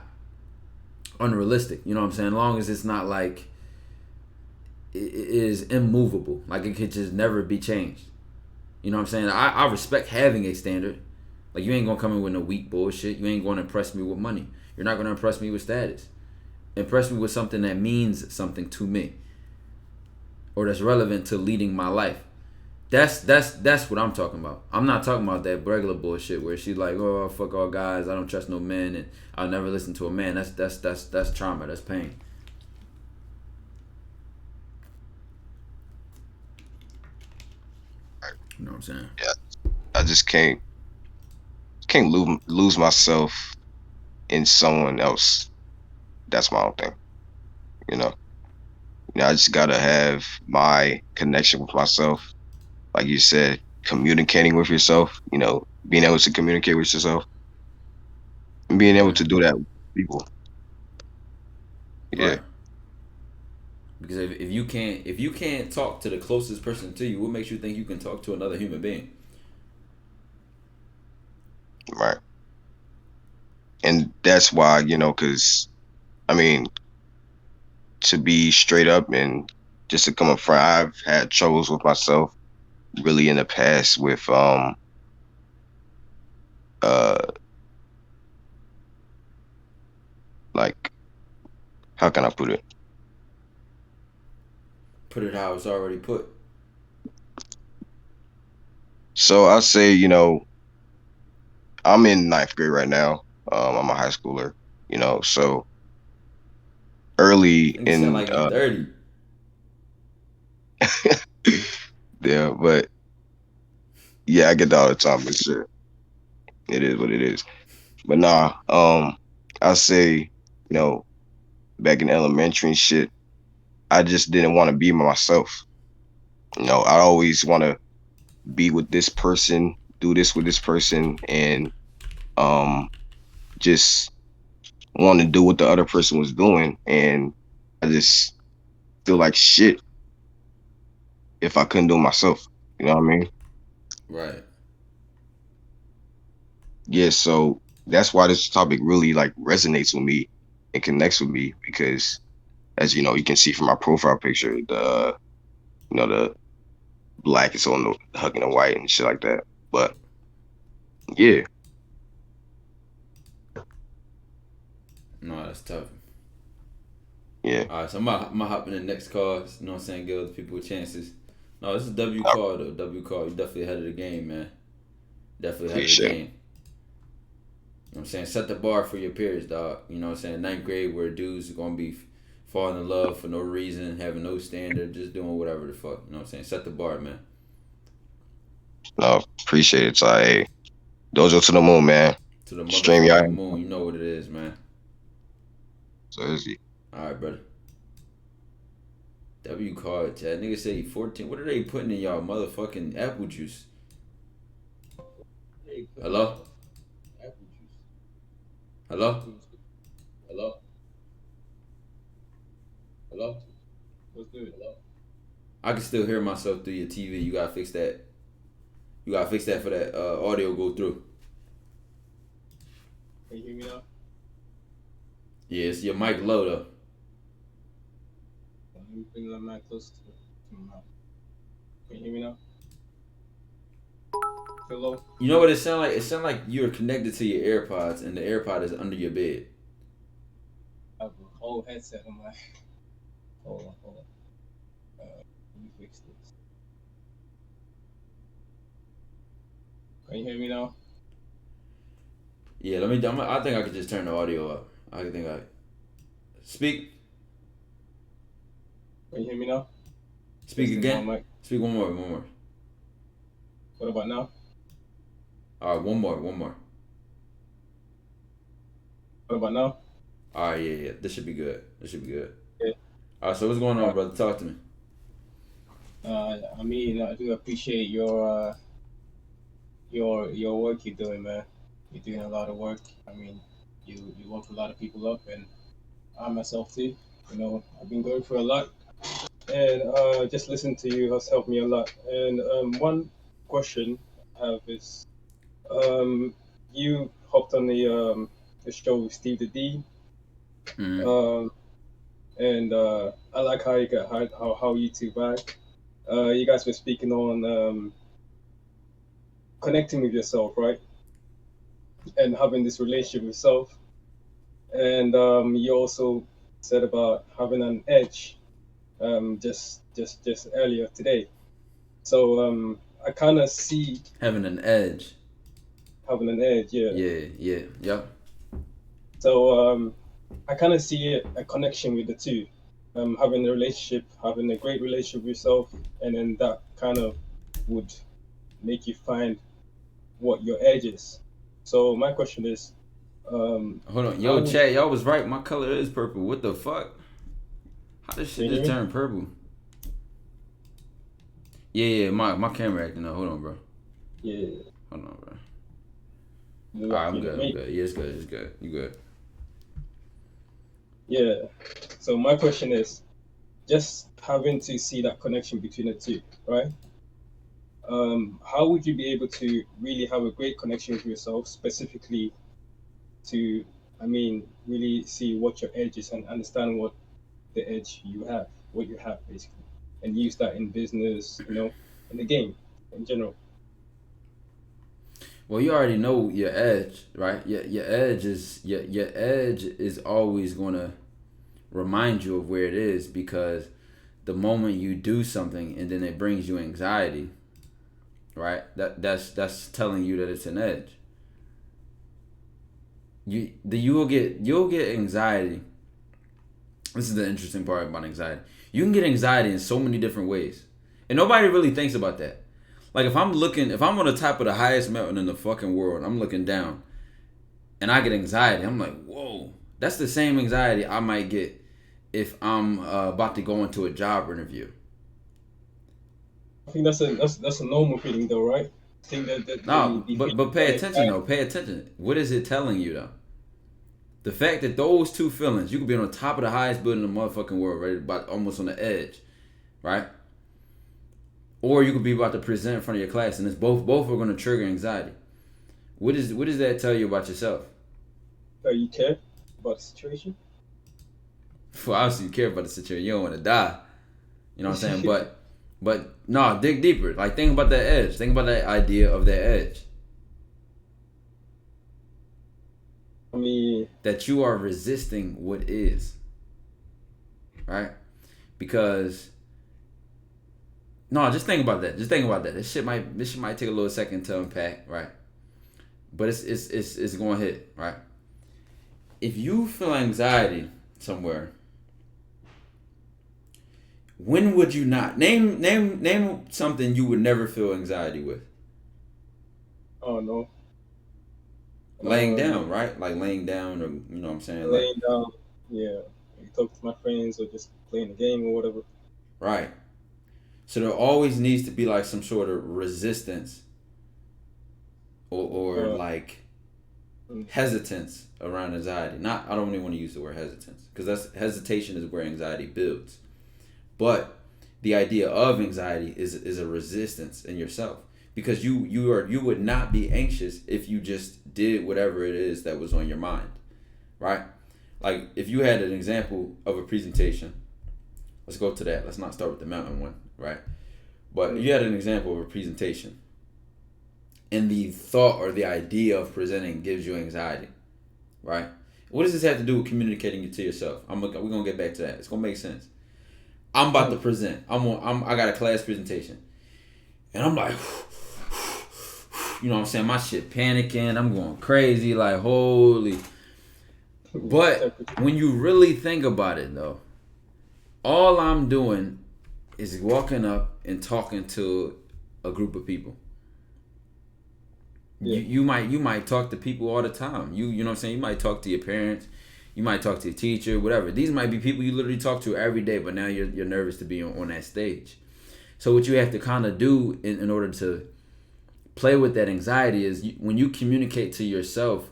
unrealistic, you know what I'm saying, as long as it's not like it is immovable, like it could just never be changed. You know what I'm saying? I respect having a standard. Like you ain't gonna come in with no weak bullshit. You ain't gonna impress me with money. You're not gonna impress me with status. Impress me with something that means something to me, or that's relevant to leading my life. That's what I'm talking about. I'm not talking about that regular bullshit where she's like, oh fuck all guys, I don't trust no men, and I'll never listen to a man. That's trauma. That's pain. You know what I'm saying? Yeah, I just can't lose myself in someone else. that's my own thing. You know, I just gotta have my connection with myself, like you said, communicating with yourself. Being able to communicate with yourself and being able Yeah. to do that with people. Yeah, Right. Because if you can't talk to the closest person to you, what makes you think you can talk to another human being? right. And that's why, because I mean, to be straight up and just to come up front, I've had troubles with myself really in the past with uh like, how can I put it? Put it how it's already put. So I say, I'm in ninth grade right now. I'm a high schooler, so early Nigga sound in like you 30. yeah, but yeah, I get that all the time, but sure, it is what it is. But nah, I say, back in elementary and shit, I just didn't want to be myself. I always want to be with this person, do this with this person, and um, just want to do what the other person was doing, and I just feel like shit if I couldn't do it myself. You know what I mean? Right. Yeah, so that's why this topic really like resonates with me and connects with me because, as you can see from my profile picture, the black is on the hugging the white and shit like that. But yeah, No, that's tough. yeah. All right, so I'm gonna hop in the next call. You know what I'm saying? Give other people chances. No, this is W call though. W call. You definitely ahead of the game, man. Definitely ahead of the Appreciate it. game. You know what I'm saying? Set the bar for your peers, dog. You know what I'm saying? Ninth grade where dudes are gonna be falling in love for no reason, having no standard, just doing whatever the fuck. You know what I'm saying? Set the bar, man. No, appreciate it. So, hey, dojo to the moon, man. To the Stream y'all. motherfucking moon. You know what it is, man. So is he? All right, brother. W card, chat. Nigga say 14. What are they putting in y'all motherfucking apple juice? Hello? Hello? Hello? Hello? What's good? Hello? I can still hear myself through your TV. You gotta fix that. You gotta fix that for that audio go through. Can you hear me now? Yeah, it's your mic low though. Let me bring the mic close to my mouth. Can you hear me now? Hello? You know what it sound like? It sound like you're connected to your AirPods and the AirPod is under your bed. I have a whole headset on my. Hold on. Let me fix this. Can you hear me now? Yeah, I think I could just turn the audio up. I think I speak. Can you hear me now? Speak Testing again. my mic. Speak one more. What about now? All right, one more. What about now? All right, yeah. This should be good. Yeah. All right, so what's going on, brother? Talk to me. I mean, I do appreciate your work you're doing, man. You're doing a lot of work. I mean, you woke a lot of people up, and I myself too. I've been going through a lot, and just listening to you has helped me a lot. And one question I have is, you hopped on the show with Steve the D, Mm-hmm. and I like how you got how you two vibe. You guys were speaking on connecting with yourself, right? And having this relationship with self. And you also said about having an edge just earlier today. So I kind of see Having an edge. having an edge, yeah. Yep. So I kind of see a connection with the two. Having a relationship, having a great relationship with yourself, and then that kind of would make you find what your edge is. So my question is, Hold on, yo, chat, y'all was right. My color is purple. What the fuck? How does shit just turn purple? Yeah, my camera acting up. Hold on, bro. Yeah. Hold on, bro. Alright, I'm good. Yeah, it's good. You good. Yeah. So my question is, just having to see that connection between the two, right? How would you be able to really have a great connection with yourself, specifically to, really see what your edge is and understand what the edge what you have basically, and use that in business, in the game in general? Well, you already know your edge, right? Your edge is always gonna remind you of where it is, because the moment you do something and then it brings you anxiety, right? That's telling you that it's an edge. You'll get anxiety. This is the interesting part about anxiety. You can get anxiety in so many different ways, and nobody really thinks about that. Like if I'm on the top of the highest mountain in the fucking world, I'm looking down, and I get anxiety. I'm like, whoa, that's the same anxiety I might get if I'm about to go into a job interview. I think that's a normal feeling though, right? I think that No, but pay attention though. Pay attention. What is it telling you though? The fact that those two feelings, you could be on the top of the highest building in the motherfucking world, right, about almost on the edge, right? Or you could be about to present in front of your class, and it's both are going to trigger anxiety. What does that tell you about yourself? You care about the situation? Well, obviously you care about the situation. You don't want to die. You know what I'm saying? But no, dig deeper. Like think about that edge. Think about that idea of that edge. That you are resisting what is. Right? Because no, just think about that. This shit might take a little second to unpack, right? But it's going to hit, right? If you feel anxiety somewhere, when would you not? Name something you would never feel anxiety with. Oh no. Laying down, right? Like laying down, or you know what I'm saying? Laying down, yeah. Talk to my friends or just playing the game or whatever. Right. So there always needs to be like some sort of resistance or like hesitance around anxiety. I don't even want to use the word hesitance, because hesitation is where anxiety builds. But the idea of anxiety is a resistance in yourself, because you would not be anxious if you just did whatever it is that was on your mind, right? Like if you had an example of a presentation, let's go to that. Let's not start with the mountain one, right? But you had an example of a presentation, and the thought or the idea of presenting gives you anxiety, right? What does this have to do with communicating it to yourself? We're gonna get back to that. It's gonna make sense. I'm about to present. I got a class presentation, and I'm like, you know what I'm saying? My shit panicking. I'm going crazy. Like holy. But when you really think about it, though, all I'm doing is walking up and talking to a group of people. Yeah. You might talk to people all the time. You know what I'm saying? You might talk to your parents. You might talk to your teacher, whatever. These might be people you literally talk to every day, but now you're nervous to be on that stage. So what you have to kind of do in order to play with that anxiety is when you communicate to yourself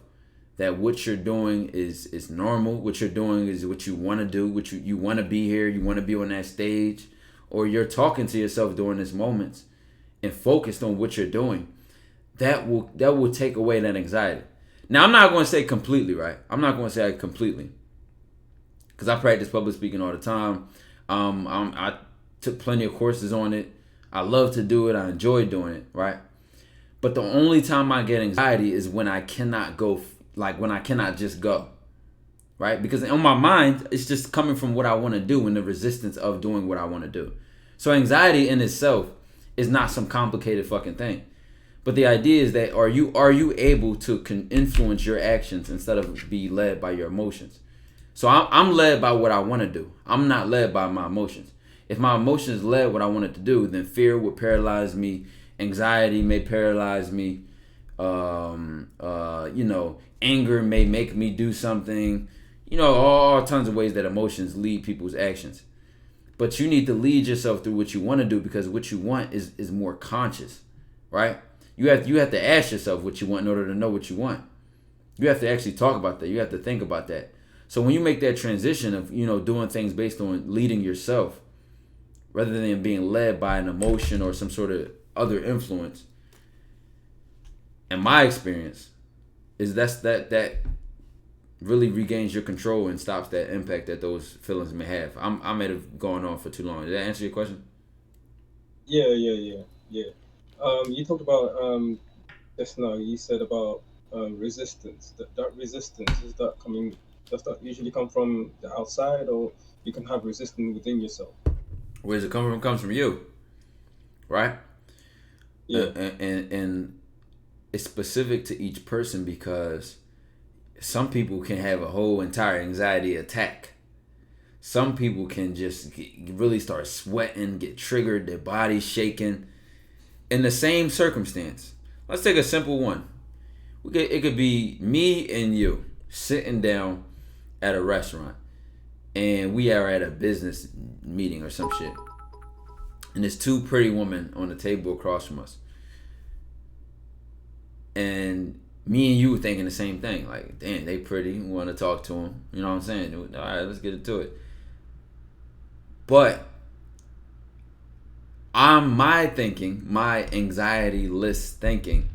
that what you're doing is normal, what you're doing is what you want to do, what you want to be here, you want to be on that stage, or you're talking to yourself during these moments and focused on what you're doing, that will take away that anxiety. Now, I'm not going to say completely, right? I'm not going to say completely, because I practice public speaking all the time. I took plenty of courses on it. I love to do it. I enjoy doing it, right? But the only time I get anxiety is when I cannot go, when I cannot just go, right? Because on my mind, it's just coming from what I want to do and the resistance of doing what I want to do. So anxiety in itself is not some complicated fucking thing. But the idea is that are you able to influence your actions instead of be led by your emotions? So I'm led by what I want to do. I'm not led by my emotions. If my emotions led what I wanted to do, then fear would paralyze me. Anxiety may paralyze me. You know, anger may make me do something. You know, all tons of ways that emotions lead people's actions. But you need to lead yourself through what you want to do, because what you want is more conscious, right? You have to ask yourself what you want in order to know what you want. You have to actually talk about that. You have to think about that. So when you make that transition of, you know, doing things based on leading yourself rather than being led by an emotion or some sort of other influence, in my experience, is that really regains your control and stops that impact that those feelings may have. I may have gone on for too long. Did that answer your question? Yeah. You talked about just now. You said about resistance. That resistance, does that usually come from the outside, or you can have resistance within yourself? Where does it come from? It comes from you, right? Yeah. And it's specific to each person, because some people can have a whole entire anxiety attack. Some people can just really start sweating, get triggered, their body's shaking in the same circumstance. Let's take a simple one. It could be me and you sitting down at a restaurant, and we are at a business meeting or some shit, and there's two pretty women on the table across from us, and me and you thinking the same thing, like, damn, they pretty, we want to talk to them, you know what I'm saying? All right, let's get into it. But my anxiety list thinking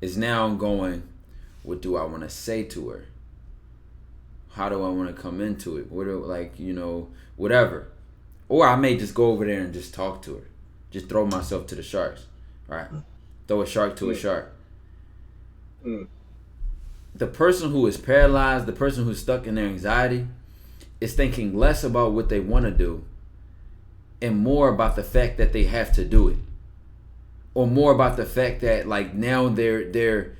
is now going, what do I want to say to her? How do I want to come into it? Whatever. Or I may just go over there and just talk to her. Just throw myself to the sharks, right? Throw a shark to a shark. The person who is paralyzed, the person who's stuck in their anxiety, is thinking less about what they want to do and more about the fact that they have to do it, or more about the fact that, like, now they're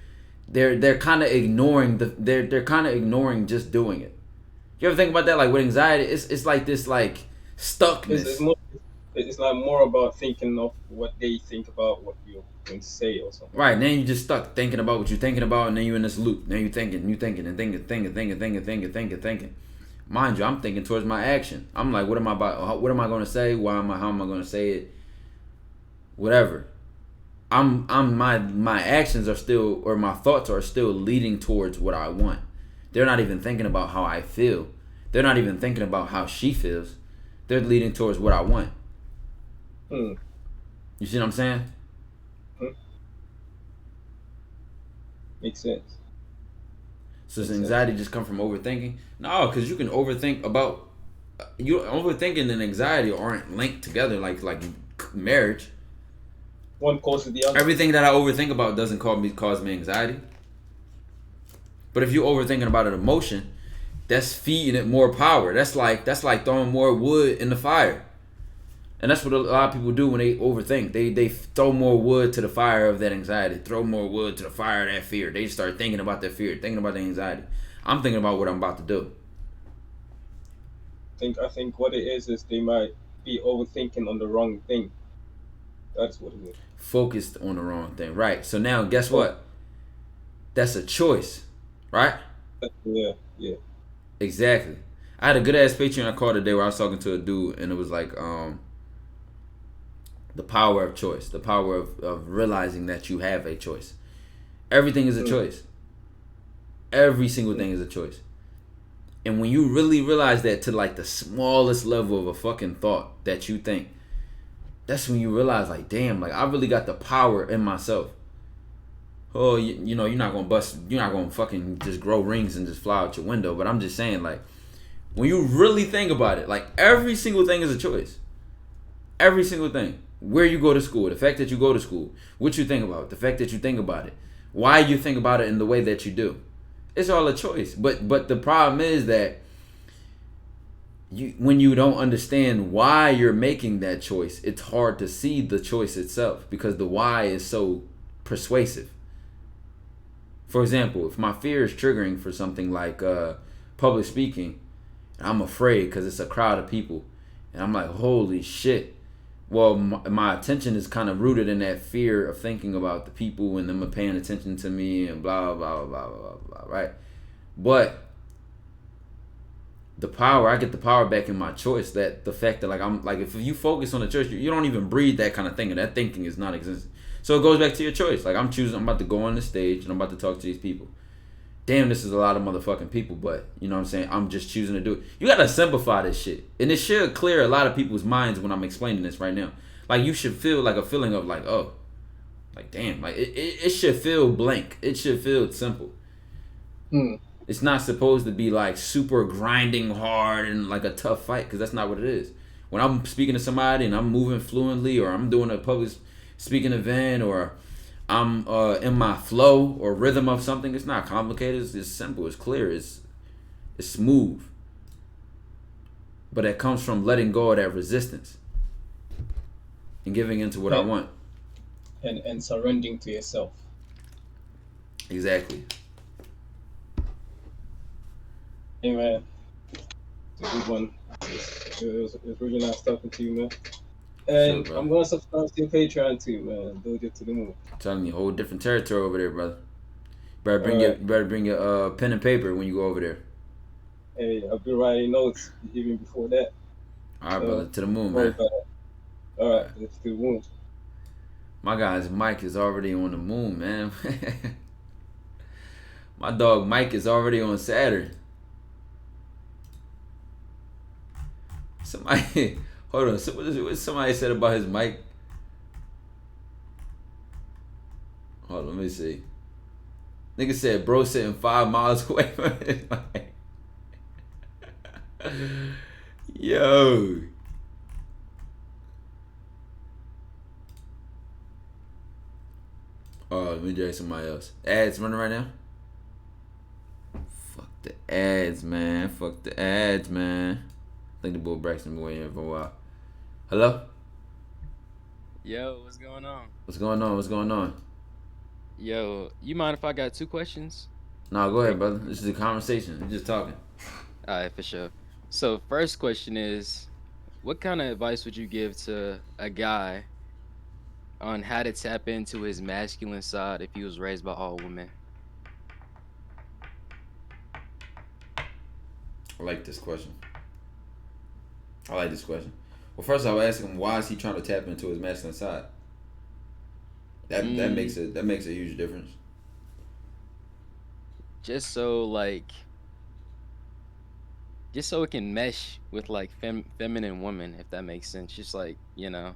kind of ignoring they're kind of ignoring just doing it. You ever think about that? Like, with anxiety, it's like this, like, stuckness. It's like more about thinking of what they think about what you're going to say or something. Right, now you just stuck thinking about what you're thinking about, and then you're in this loop. Now you're thinking and thinking. Mind you, I'm thinking towards my action. I'm like, what am I going to say? How am I going to say it? Whatever. My actions are still, or my thoughts are still leading towards what I want. They're not even thinking about how I feel. They're not even thinking about how she feels. They're leading towards what I want. You see what I'm saying? Makes sense. So does anxiety just come from overthinking? No, because you can overthink about... Overthinking and anxiety aren't linked together like marriage. One causes the other. Everything that I overthink about doesn't cause me anxiety. But if you're overthinking about an emotion, that's feeding it more power. That's like throwing more wood in the fire. And that's what a lot of people do when they overthink. They throw more wood to the fire of that anxiety. Throw more wood to the fire of that fear. They start thinking about that fear, thinking about the anxiety. I'm thinking about what I'm about to do. I think what it is they might be overthinking on the wrong thing. That's what it is. Focused on the wrong thing. Right. So now, guess what? That's a choice. Right? Yeah. Exactly. I had a good ass Patreon call today where I was talking to a dude, and it was like, the power of choice, the power of realizing that you have a choice. Everything is a choice. Every single thing is a choice. And when you really realize that to, like, the smallest level of a fucking thought that you think, that's when you realize, like, damn, like, I really got the power in myself. Oh, you know, you're not gonna fucking just grow rings and just fly out your window. But I'm just saying, like, when you really think about it, like, every single thing is a choice. Every single thing. Where you go to school, the fact that you go to school, what you think about, the fact that you think about it, why you think about it in the way that you do. It's all a choice. But the problem is that when you don't understand why you're making that choice, it's hard to see the choice itself, because the why is so persuasive. For example, if my fear is triggering for something like public speaking, and I'm afraid because it's a crowd of people, and I'm like, holy shit, Well, my attention is kind of rooted in that fear of thinking about the people and them paying attention to me and blah blah blah blah blah blah. Right, but the power, I get the power back in my choice. That the fact that like I'm like, if you focus on the choice, you don't even breathe that kind of thinking. That thinking is not existent. So it goes back to your choice. Like I'm about to go on the stage and I'm about to talk to these people. Damn, this is a lot of motherfucking people, but you know what I'm saying? I'm just choosing to do it. You gotta simplify this shit. And it should clear a lot of people's minds when I'm explaining this right now. Like you should feel like a feeling of like, oh, like damn, like it should feel blank. It should feel simple. It's not supposed to be like super grinding hard and like a tough fight, because that's not what it is. When I'm speaking to somebody and I'm moving fluently, or I'm doing a public speaking event, or I'm in my flow or rhythm of something, it's not complicated. It's simple. It's clear. It's smooth. But it comes from letting go of that resistance and giving into what I want. And surrendering to yourself. Exactly. Hey man, it's a good one. It was really nice talking to you, man. And Sure, I'm gonna subscribe to your Patreon too, man. Build it to the moon. I'm telling you, whole different territory over there, brother. Better bring your pen and paper when you go over there. Hey, I've been writing notes even before that. All right, brother, to the moon, man. All right, let's do the moon. My guy's Mike is already on the moon, man. My dog Mike is already on Saturn. Somebody, hold on. What somebody said about his mic? Hold on, let me see. Nigga said, bro sitting 5 miles away from his mic. Yo. Oh, let me drag somebody else. Ads running right now? Fuck the ads, man. Fuck the ads, man. I think the boy Braxton been waiting for a while. Hello? Yo, what's going on? What's going on? What's going on? Yo, you mind if I got 2 questions? No, go ahead, brother. This is a conversation. We're just talking. Alright, for sure. So, first question is, what kind of advice would you give to a guy on how to tap into his masculine side if he was raised by all women? I like this question. Well, first I would ask him, why is he trying to tap into his masculine side? That makes a huge difference. Just so it can mesh with like feminine women, if that makes sense. Just like, you know,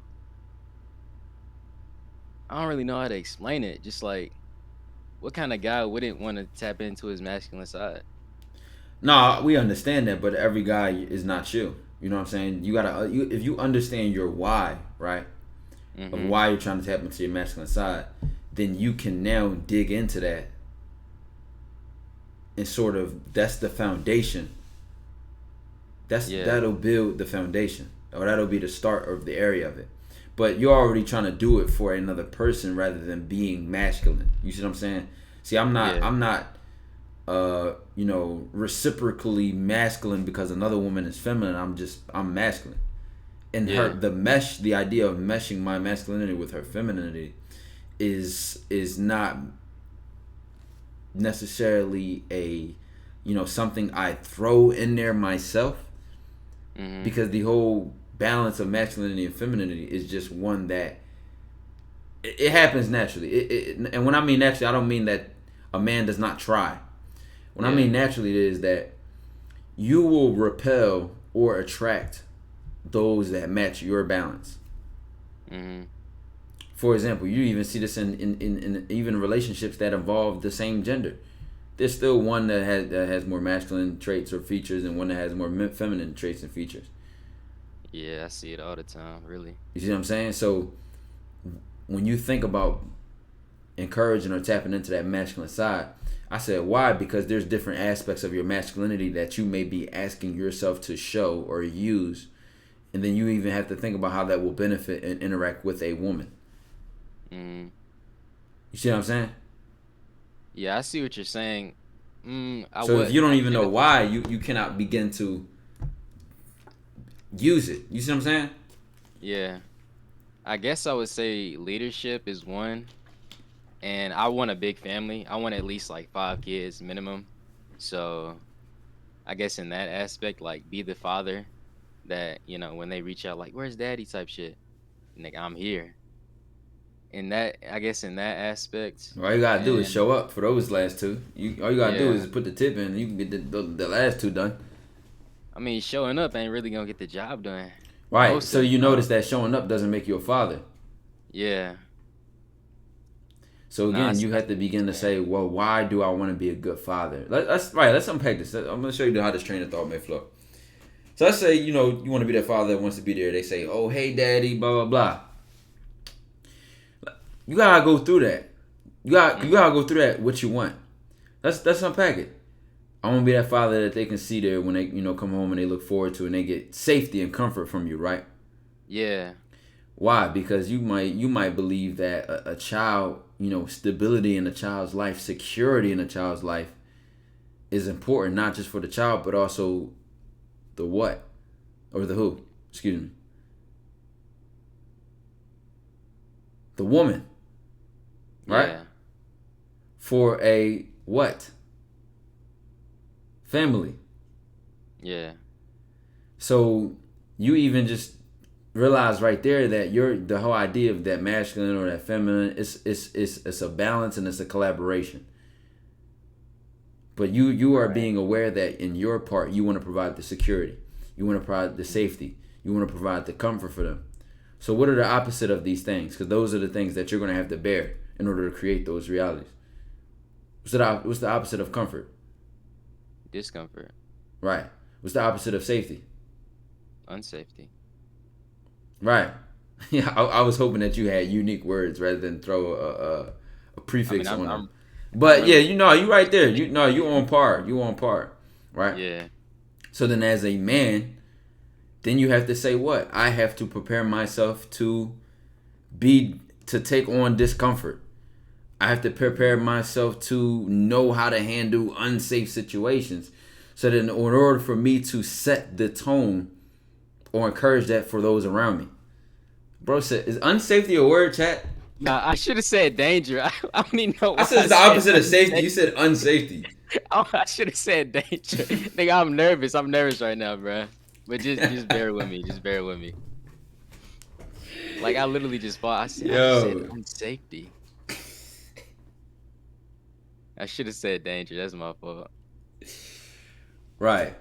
I don't really know how to explain it. Just like, what kind of guy wouldn't want to tap into his masculine side? No, we understand that, but every guy is not you. You know what I'm saying? You gotta, if you understand your why, right, of why you're trying to tap into your masculine side, then you can now dig into that, and sort of, that's the foundation. That'll build the foundation, or that'll be the start of the area of it. But you're already trying to do it for another person rather than being masculine. You see what I'm saying? See, I'm not reciprocally masculine because another woman is feminine. I'm masculine. And the idea of meshing my masculinity with her femininity is not necessarily something I throw in there myself, because the whole balance of masculinity and femininity is just one that it happens naturally. And when I mean naturally, I don't mean that a man does not try. When I mean naturally, it is that you will repel or attract those that match your balance. For example, you even see this in even relationships that involve the same gender. There's still one that has more masculine traits or features, and one that has more feminine traits and features. Yeah, I see it all the time, really. You see what I'm saying? So when you think about encouraging or tapping into that masculine side, I said, why? Because there's different aspects of your masculinity that you may be asking yourself to show or use. And then you even have to think about how that will benefit and interact with a woman. You see what I'm saying? Yeah, I see what you're saying. If you don't even know why, you cannot begin to use it. You see what I'm saying? Yeah. I guess I would say leadership is one, and I want a big family. I want at least like 5 kids minimum. So I guess in that aspect, like be the father that, when they reach out like, where's daddy type shit. Nigga, I'm here. In that, I guess in that aspect. All you gotta do is And show up for those last two. All you gotta do yeah, is put the tip in, and you can get the last two done. I mean, showing up ain't really gonna get the job done. Right. Most So of the you time. notice that showing up doesn't make you a father. Yeah. So Nah, again, you have to begin to say, well, why do I want to be a good father? Let's unpack this. I'm gonna show you how this train of thought may flow. So let's say you want to be that father that wants to be there. They say, oh, hey, daddy, blah blah blah. You gotta go through that. You gotta go through that. What you want. Let's unpack it. I want to be that father that they can see there when they come home and they look forward to and they get safety and comfort from you, right? Yeah. Why? Because you might believe that a child, stability in a child's life, security in a child's life is important, not just for the child, but also the what? Or the who? Excuse me. The woman. Right? Yeah. For a what? Family. Yeah. So you even just realize right there that the whole idea of that masculine or that feminine, it's a balance and it's a collaboration. But you are being aware that in your part you want to provide the security, you want to provide the safety, you want to provide the comfort for them. So what are the opposite of these things? Because those are the things that you're going to have to bear in order to create those realities. What's the opposite of comfort? Discomfort. Right. What's the opposite of safety? Unsafety. Right. Yeah, I was hoping that you had unique words rather than throw a prefix on them. But yeah, you right there. You on par. You on par. Right? Yeah. So then as a man, then you have to say what? I have to prepare myself to take on discomfort. I have to prepare myself to know how to handle unsafe situations. So that in order for me to set the tone or encourage that for those around me. Bro said, is unsafety a word, chat? Nah, I should have said danger. I don't even know why I said it's the opposite of safety. You said unsafety. I should have said danger. Nigga, I'm nervous. I'm nervous right now, bro. But just bear with me. Just bear with me. Like, I literally just fought. I said unsafety. I should have said danger. That's my fault. Right.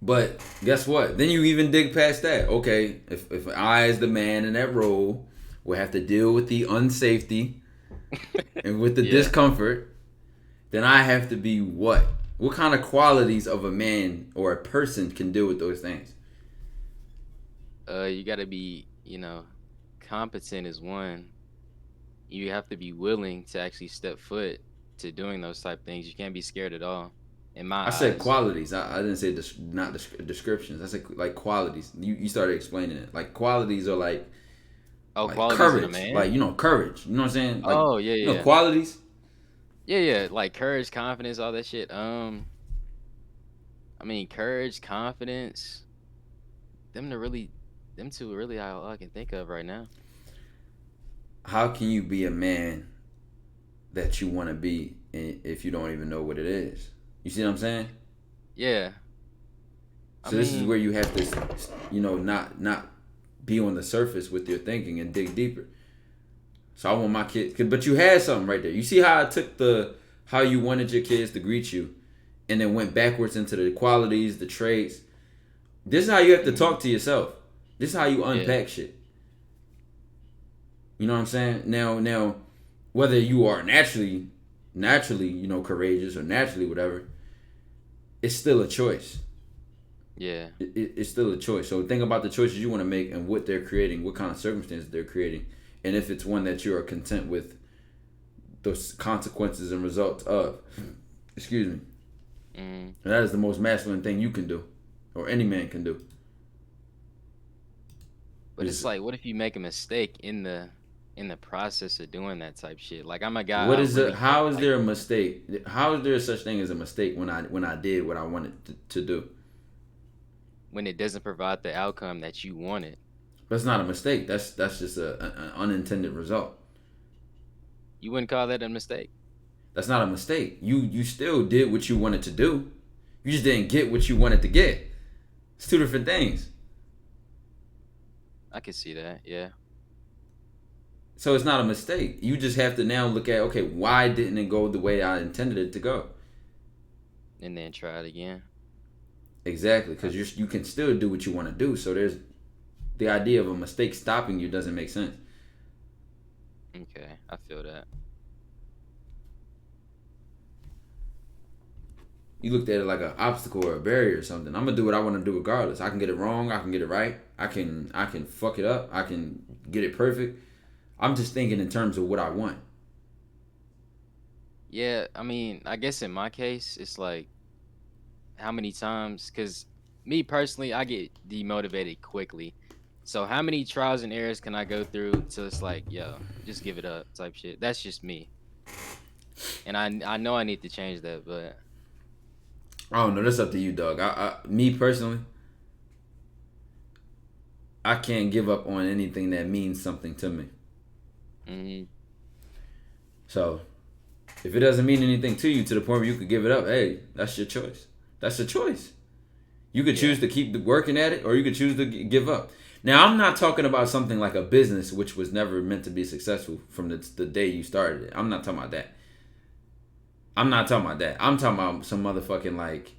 But guess what? Then you even dig past that. Okay, if I as the man in that role will have to deal with the unsafety and with the discomfort, then I have to be what? What kind of qualities of a man or a person can deal with those things? You gotta be, competent is one. You have to be willing to actually step foot to doing those type things. You can't be scared at all. In my eyes. said qualities. I didn't say not descriptions. I said like qualities. You started explaining it. Like qualities are like qualities courage. in a man? Like courage. You know what I'm saying? Like, yeah. Qualities. Yeah, like courage, confidence, all that shit. I mean, courage, confidence. Them two are really all I can think of right now. How can you be a man that you want to be if you don't even know what it is? You see what I'm saying? Yeah. So this is where you have to, not be on the surface with your thinking and dig deeper. So I want my kid, but you had something right there. You see how I took how you wanted your kids to greet you, and then went backwards into the qualities, the traits. This is how you have to talk to yourself. This is how you unpack shit. You know what I'm saying? Now, whether you are naturally, courageous or naturally whatever, it's still a choice. Yeah. It's still a choice. So think about the choices you want to make and what they're creating, what kind of circumstances they're creating, and if it's one that you are content with those consequences and results of. Excuse me. And that is the most masculine thing you can do, or any man can do. But it's like, what if you make a mistake in the process of doing that type shit? Like, I'm a guy. What is it? How is there a mistake? How is there such thing as a mistake when I did what I wanted to do? When it doesn't provide the outcome that you wanted. That's not a mistake. That's just an unintended result. You wouldn't call that a mistake? That's not a mistake. You still did what you wanted to do. You just didn't get what you wanted to get. It's two different things. I can see that, yeah. So it's not a mistake. You just have to now look at, okay, why didn't it go the way I intended it to go? And then try it again. Exactly, because you can still do what you want to do. So there's the idea of a mistake stopping you doesn't make sense. Okay, I feel that. You looked at it like an obstacle or a barrier or something. I'm gonna do what I want to do regardless. I can get it wrong. I can get it right. I can fuck it up. I can get it perfect. I'm just thinking in terms of what I want. Yeah, I mean, I guess in my case, it's like how many times, because me personally, I get demotivated quickly. So how many trials and errors can I go through till it's like, yo, just give it up type shit. That's just me. And I know I need to change that, but I don't know. That's up to you, dog. Me personally, I can't give up on anything that means something to me. mm-hmm. So, if it doesn't mean anything to you to the point where you could give it up, hey, that's your choice. That's a choice. You could choose to keep working at it, or you could choose to give up. Now, I'm not talking about something like a business which was never meant to be successful from the day you started it. I'm not talking about that. I'm talking about some motherfucking like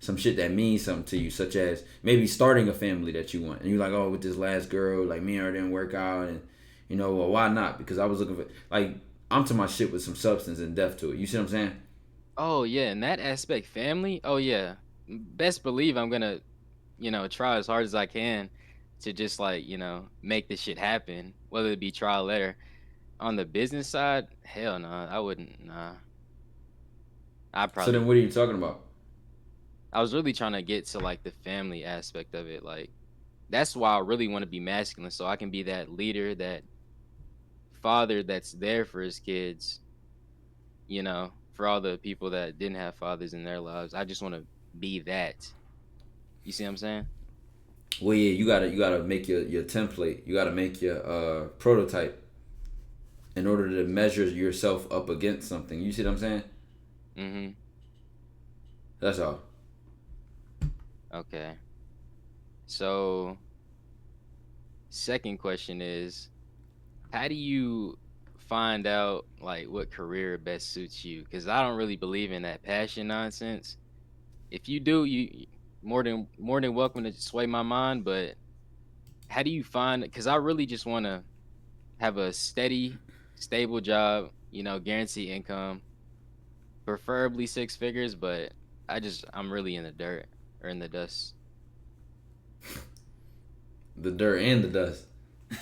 some shit that means something to you, such as maybe starting a family that you want, and you're like, oh, with this last girl, like me and her didn't work out, and you know, well, why not? Because I was looking for like I'm talking about shit with some substance and depth to it. You see what I'm saying? Oh yeah, in that aspect, family. Oh yeah, best believe I'm gonna, try as hard as I can to just like make this shit happen, whether it be trial or error. On the business side, hell no, I wouldn't. Nah, I So then, probably. what are you talking about? I was really trying to get to like the family aspect of it. Like that's why I really want to be masculine, so I can be that leader, that father that's there for his kids. For all the people that didn't have fathers in their lives. I just want to be that. You see what I'm saying? Well, yeah, you gotta make your template. You gotta make your prototype in order to measure yourself up against something. You see what I'm saying? Mm-hmm. That's all. Okay. So, second question is, how do you find out like what career best suits you? Because I don't really believe in that passion nonsense. If you do, you more than welcome to sway my mind. But how do you find? Because I really just want to have a steady, stable job. Guarantee income, preferably six figures. But I'm really in the dirt or in the dust. The dirt and the dust.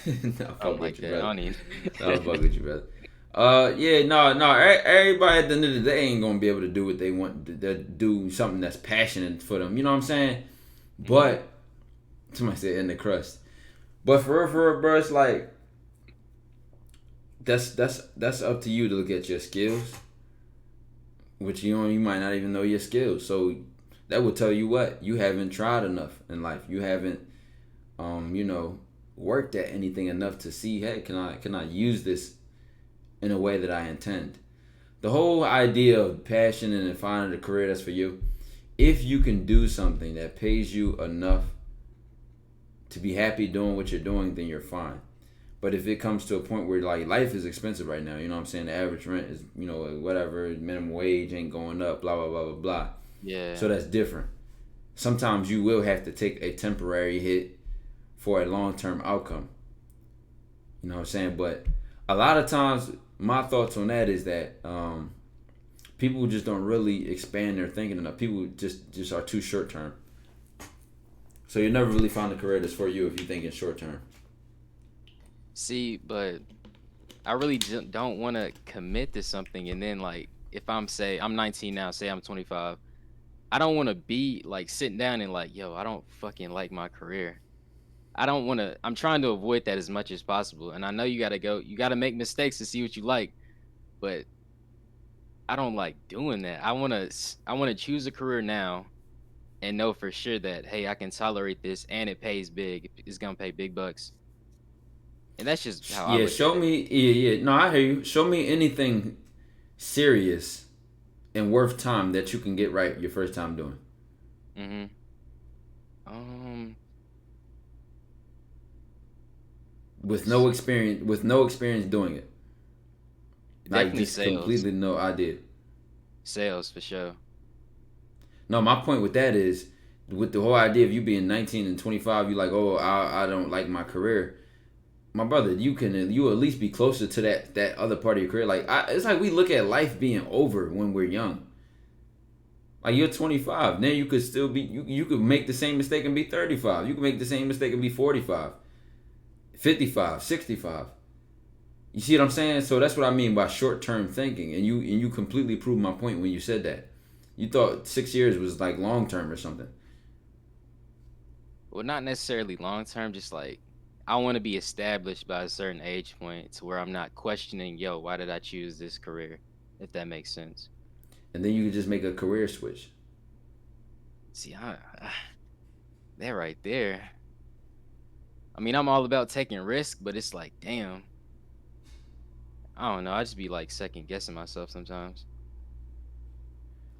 No, Oh fuck my with you, god, I brother. don't even. No, fuck with you, brother. Yeah, no. Everybody at the end of the day ain't gonna be able to do what they want. To do something that's passionate for them. You know what I'm saying? But somebody said in the crust. But for real, bro, it's like that's up to you to look at your skills, which you might not even know your skills. So that would tell you what you haven't tried enough in life. You haven't, worked at anything enough to see, hey, can I use this in a way that I intend? The whole idea of passion and finding a career that's for you, if you can do something that pays you enough to be happy doing what you're doing, then you're fine. But if it comes to a point where like life is expensive right now, you know what I'm saying? The average rent is, whatever, minimum wage ain't going up, blah, blah, blah, blah, blah. Yeah. So that's different. Sometimes you will have to take a temporary hit for a long-term outcome. You know what I'm saying? But a lot of times, my thoughts on that is that people just don't really expand their thinking enough. People just are too short-term. So you never really find a career that's for you if you think in short-term. See, but I really don't want to commit to something, and then like if I'm 19 now, say I'm 25, I don't want to be like sitting down and like, yo, I don't fucking like my career. I don't want to. I'm trying to avoid that as much as possible, and I know you gotta make mistakes to see what you like, but I don't like doing that. I wanna choose a career now, and know for sure that, hey, I can tolerate this and it pays big. It's gonna pay big bucks. And that's just how I Yeah, look at show it. me. Yeah. No, I hear you. Show me anything serious and worth time that you can get right your first time doing. Mm-hmm. With no experience doing it. Like Definitely just sales. completely no idea. Sales for sure. No, my point with that is with the whole idea of you being 19 and 25, you like, oh, I don't like my career. My brother, you at least be closer to that other part of your career. Like it's like we look at life being over when we're young. Like you're 25, now you could still be you could make the same mistake and be 35. You could make the same mistake and be 45, 55, 65. You see what I'm saying? So that's what I mean by short-term thinking, and you completely proved my point when you said that. You thought 6 years was like long-term or something. Well, not necessarily long term, just like I want to be established by a certain age point to where I'm not questioning, yo, why did I choose this career? If that makes sense. And then you could just make a career switch. See, that right there. I mean, I'm all about taking risk, but it's like, damn. I don't know. I just be like second guessing myself sometimes.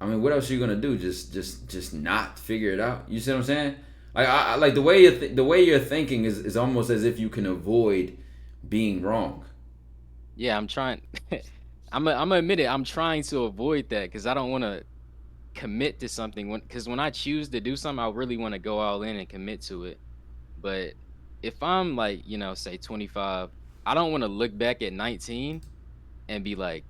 I mean, what else are you gonna do? Just not figure it out? You see what I'm saying? Like I like the way the way you're thinking is almost as if you can avoid being wrong. Yeah, I'm trying. I'm gonna admit it. I'm trying to avoid that because I don't want to commit to something. Because when I choose to do something, I really want to go all in and commit to it. But if I'm like, say 25, I don't want to look back at 19 and be like,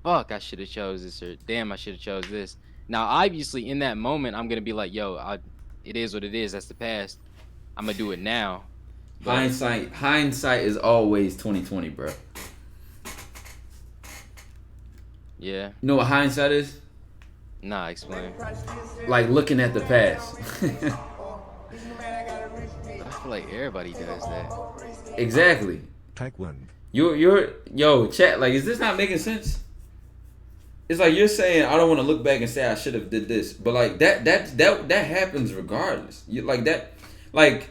fuck, I should have chose this, or damn, I should have chose this. Now, obviously, in that moment, I'm gonna be like, yo, it is what it is. That's the past. I'm gonna do it now. But Hindsight is always 2020, bro. yeah, You know what hindsight is? nah, explain. Like looking at the past. I feel like everybody does that. Exactly. Taekwondo. Yo, chat, like, is this not making sense? It's like you're saying I don't want to look back and say I should have did this, but like that happens regardless. You like that, like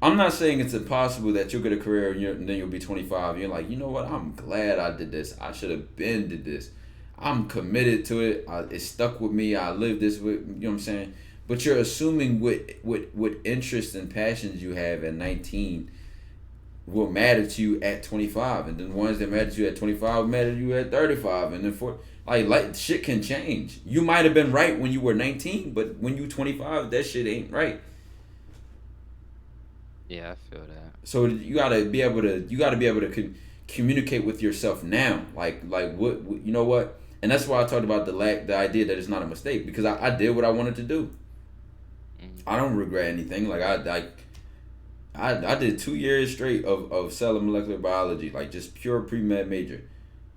I'm not saying it's impossible that you'll get a career and then you'll be 25. You're like, you know what? I'm glad I did this. I should have been did this. I'm committed to it. It stuck with me. I lived this with, you know what I'm saying? But you're assuming what interests and passions you have at 19 will matter to you at 25, and then the ones that matter to you at 25 will matter to you at 35, and then like shit can change. You might have been right when you were 19, but when you 25, that shit ain't right. Yeah, I feel that. So you gotta be able to communicate with yourself now, like what you know what, and that's why I talked about the idea that it's not a mistake, because I did what I wanted to do. I don't regret anything. Like I did 2 years straight of cell and molecular biology, like just pure pre-med major,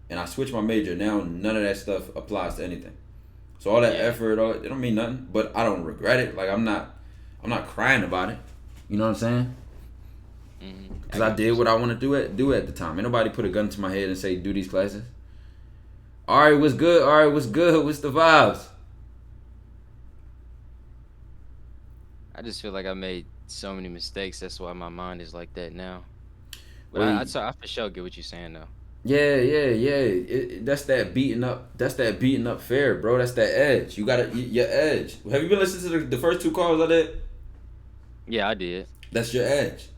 and I switched my major. Now none of that stuff applies to anything. So all that effort, it don't mean nothing. But I don't regret it. Like I'm not crying about it. You know what I'm saying? Because I did what I want to do at the time. Ain't nobody put a gun to my head and say do these classes. All right, what's good? All right, what's good? What's the vibes? I just feel like I made so many mistakes. That's why my mind is like that now. But Well, I for sure get what you're saying though. Yeah. That's that beating up. That's that beating up fair, bro. That's that edge. You gotta your edge. Have you been listening to the first 2 calls I did? Yeah, I did. That's your edge.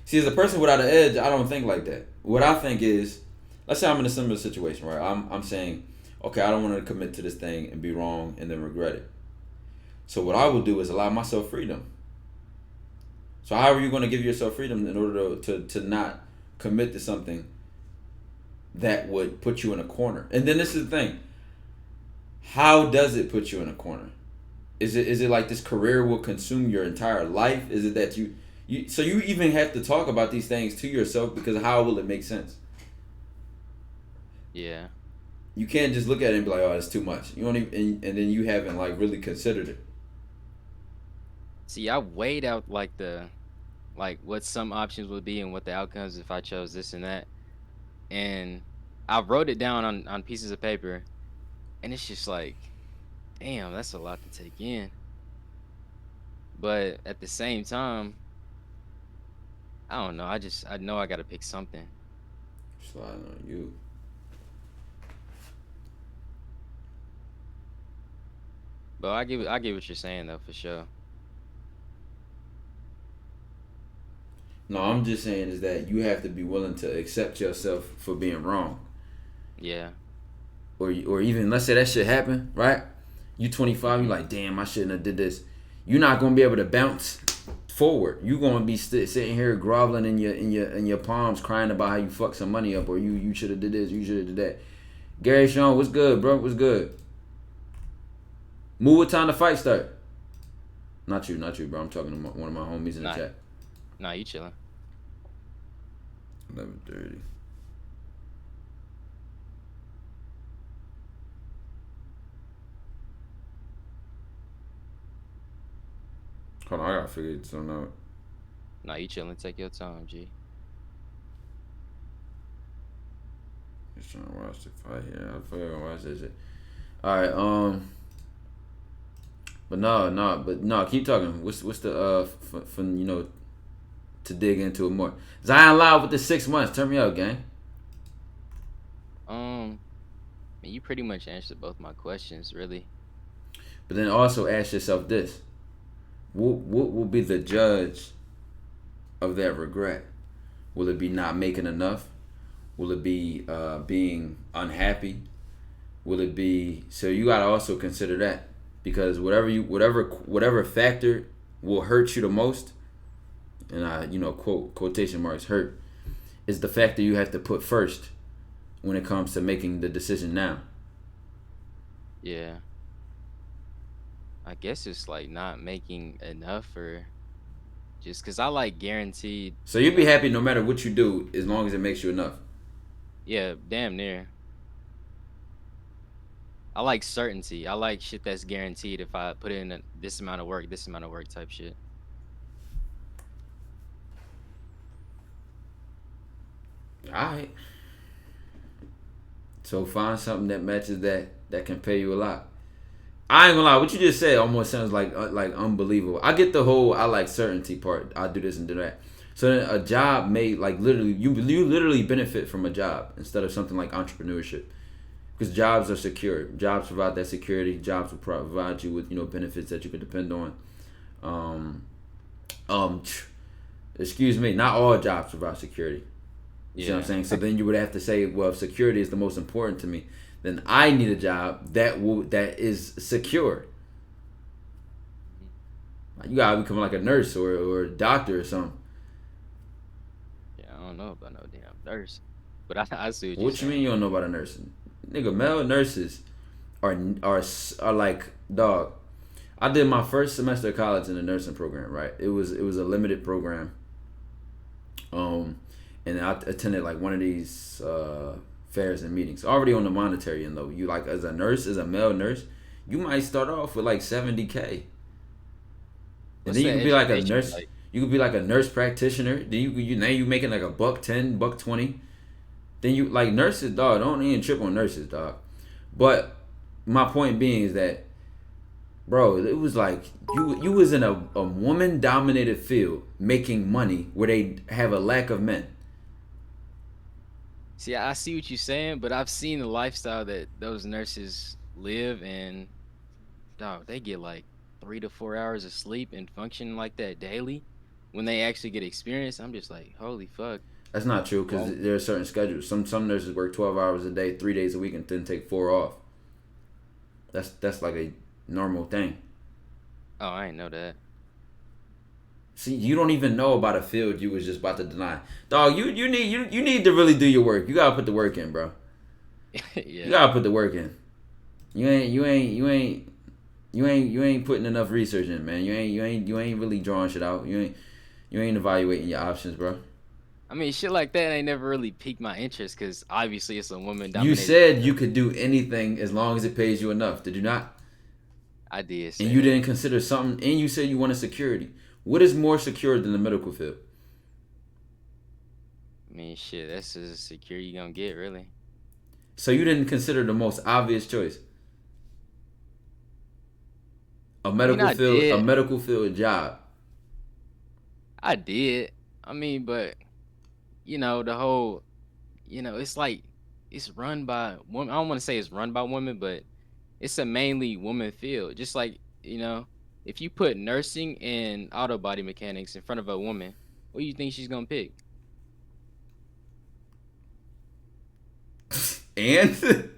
See, as a person without an edge, I don't think like that. What I think is, let's say I'm in a similar situation, right? I'm saying, okay, I don't want to commit to this thing and be wrong and then regret it. So what I will do is allow myself freedom. So how are you going to give yourself freedom in order to not commit to something that would put you in a corner? And then this is the thing. How does it put you in a corner? Is it like this career will consume your entire life? Is it that you so you even have to talk about these things to yourself, because how will it make sense? Yeah. You can't just look at it and be like, oh, it's too much. You don't even, and then you haven't like really considered it. See, I weighed out like what some options would be and what the outcomes if I chose this and that. And I wrote it down on pieces of paper, and it's just like Damn, that's a lot to take in. But at the same time, I don't know. I know I gotta pick something. Sliding on you. But I get what you're saying though, for sure. No, I'm just saying is that you have to be willing to accept yourself for being wrong. Yeah. Or even let's say that shit happened, right? You 25, you like, damn, I shouldn't have did this. You're not gonna be able to bounce forward. You gonna be sitting here groveling in your palms, crying about how you fucked some money up, or you should have did this, you should have did that. Gary Sean, what's good, bro? What's good? Move, what time the fight start? Not you, bro. I'm talking to one of my homies in the chat. Nah, you chilling. 11:30. Hold on, I gotta figure something out. Nah, you chilling. Take your time, G. Just trying to watch the fight here. I feel like I watch this shit. All right, but no, keep talking. What's the for you know to dig into it more? Zion Live with the 6 months. Turn me up, gang. You pretty much answered both my questions, really. But then also ask yourself this: what will be the judge of that regret? Will it be not making enough? Will it be being unhappy? Will it be so? You gotta also consider that, because whatever factor will hurt you the most, and I quotation marks hurt, is the factor you have to put first when it comes to making the decision now. Yeah. I guess it's like not making enough, or just because I like guaranteed. So you'll be happy no matter what you do as long as it makes you enough. Yeah, damn near. I like certainty. I like shit that's guaranteed. If I put in this amount of work, type shit. Alright. So find something that matches that can pay you a lot. I ain't gonna lie, what you just said almost sounds like unbelievable. I get the whole I like certainty part. I do this and do that. So then a job may like literally you literally benefit from a job instead of something like entrepreneurship. Because jobs are secure. Jobs provide that security. Jobs will provide you with benefits that you can depend on. Excuse me, not all jobs provide security. You see what I'm saying? So then you would have to say, well, if security is the most important to me, then I need a job that is secure. You gotta become like a nurse or a doctor or something. Yeah, I don't know about no damn nurse, but I see what you're What you mean you don't know about a nurse? Nigga, male nurses are like, dog. I did my first semester of college in the nursing program, right? It was a limited program. And I attended like one of these fairs and meetings. Already on the monetary end though. You like as a nurse, as a male nurse, you might start off with like $70K. And then you could be like a nurse. Like? You could be like a nurse practitioner. Then you making like $110, $120. Then you like nurses, dog. Don't even trip on nurses, dog. But my point being is that, bro, it was like you was in a woman dominated field making money where they have a lack of men. See, I see what you're saying, but I've seen the lifestyle that those nurses live, and dog, they get like 3 to 4 hours of sleep and function like that daily. When they actually get experience, I'm just like, holy fuck. That's not true, because there are certain schedules. Some nurses work 12 hours a day, 3 days a week, and then take 4 off. That's like a normal thing. Oh, I didn't know that. See, you don't even know about a field you was just about to deny. Dog, you need to really do your work. You gotta put the work in, bro. Yeah. You gotta put the work in. You ain't putting enough research in, man. You ain't really drawing shit out. You ain't evaluating your options, bro. I mean, shit like that ain't never really piqued my interest, because obviously it's a woman dominated. You said you could do anything as long as it pays you enough. Did you not? I did. And you didn't consider something, and you said you wanted security. What is more secure than the medical field? I mean, shit, that's as secure you gonna get, really. So you didn't consider the most obvious choice? A I did. medical field job. I did. I mean, but the whole, it's like it's run by women. I don't want to say it's run by women, but it's a mainly woman field. Just like, if you put nursing and auto body mechanics in front of a woman, what do you think she's gonna pick? And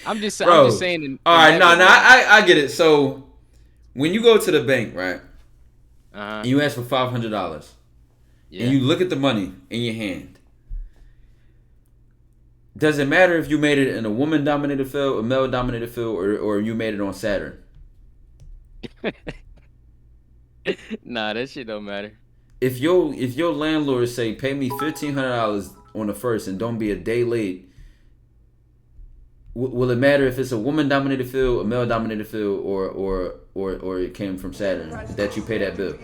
I'm just bro, saying. All right, no, I get it. So when you go to the bank, right, and you ask for $500, yeah. and you look at the money in your hand, does it matter if you made it in a woman-dominated field, a male-dominated field, or you made it on Saturn? Nah, that shit don't matter. If your landlord say pay me $1,500 on the first and don't be a day late, will it matter if it's a woman-dominated field, a male-dominated field, or it came from Saturn that you pay that bill?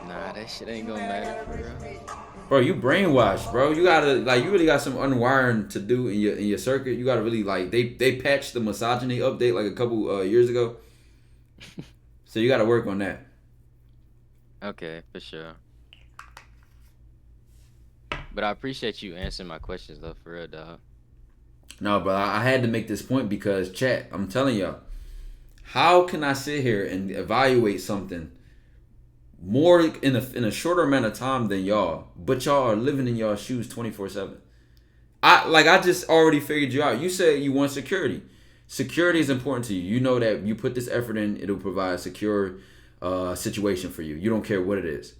Nah, that shit ain't gonna matter for real. Bro, you brainwashed, bro. You gotta you really got some unwiring to do in your circuit. You gotta really they patched the misogyny update like a couple years ago, so you gotta work on that. Okay, for sure. But I appreciate you answering my questions though, for real, dog. No, but I had to make this point because chat. I'm telling y'all, how can I sit here and evaluate something more in a shorter amount of time than y'all, but y'all are living in y'all shoes 24/7. I just already figured you out. You said you want security. Security is important to you. You know that you put this effort in, it'll provide a secure situation for you. You don't care what it is.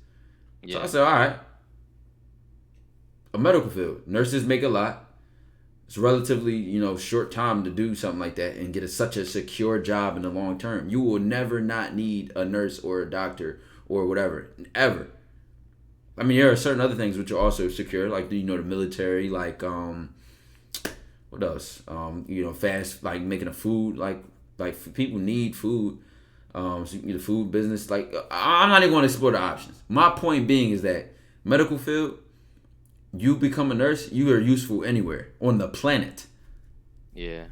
Yeah. So I said, all right. A medical field. Nurses make a lot. It's relatively, short time to do something like that and get such a secure job in the long term. You will never not need a nurse or a doctor or whatever, ever. I mean, there are certain other things which are also secure, like the military, like what else? Fast, like making a food, like people need food. So the food business, like I'm not even going to explore the options. My point being is that medical field, you become a nurse, you are useful anywhere on the planet. Yeah.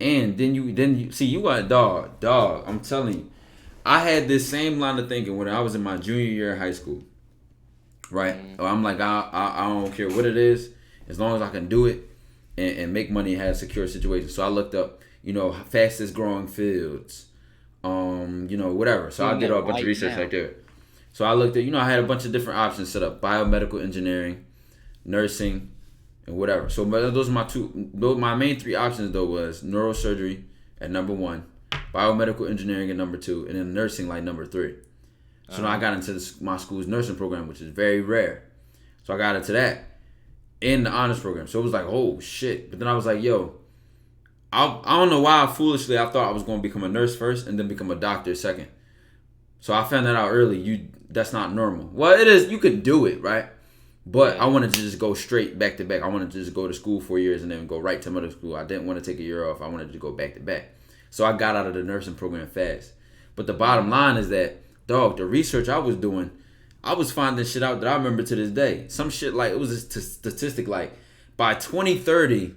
And then you see you got dog. I'm telling you. I had this same line of thinking when I was in my junior year of high school, right? I'm like, I don't care what it is, as long as I can do it and make money and have a secure situation. So I looked up, fastest growing fields, whatever. So I did a bunch of research right there. So I looked at, I had a bunch of different options set up: biomedical engineering, nursing, and whatever. So those are my main three options though was neurosurgery at number 1. Biomedical engineering at number 2, and then nursing like number 3. So now I got into my school's nursing program, which is very rare. So I got into that in the honors program. So it was like, oh shit. But then I was like, yo, I don't know why foolishly I thought I was going to become a nurse first and then become a doctor second. So I found that out early. That's not normal. Well, it is. You could do it, right? But I wanted to just go straight back to back. I wanted to just go to school 4 years and then go right to medical school. I didn't want to take a year off. I wanted to go back to back. So I got out of the nursing program fast. But the bottom line is that, dog, the research I was doing, I was finding shit out that I remember to this day. Some shit like, it was a statistic like, by 2030,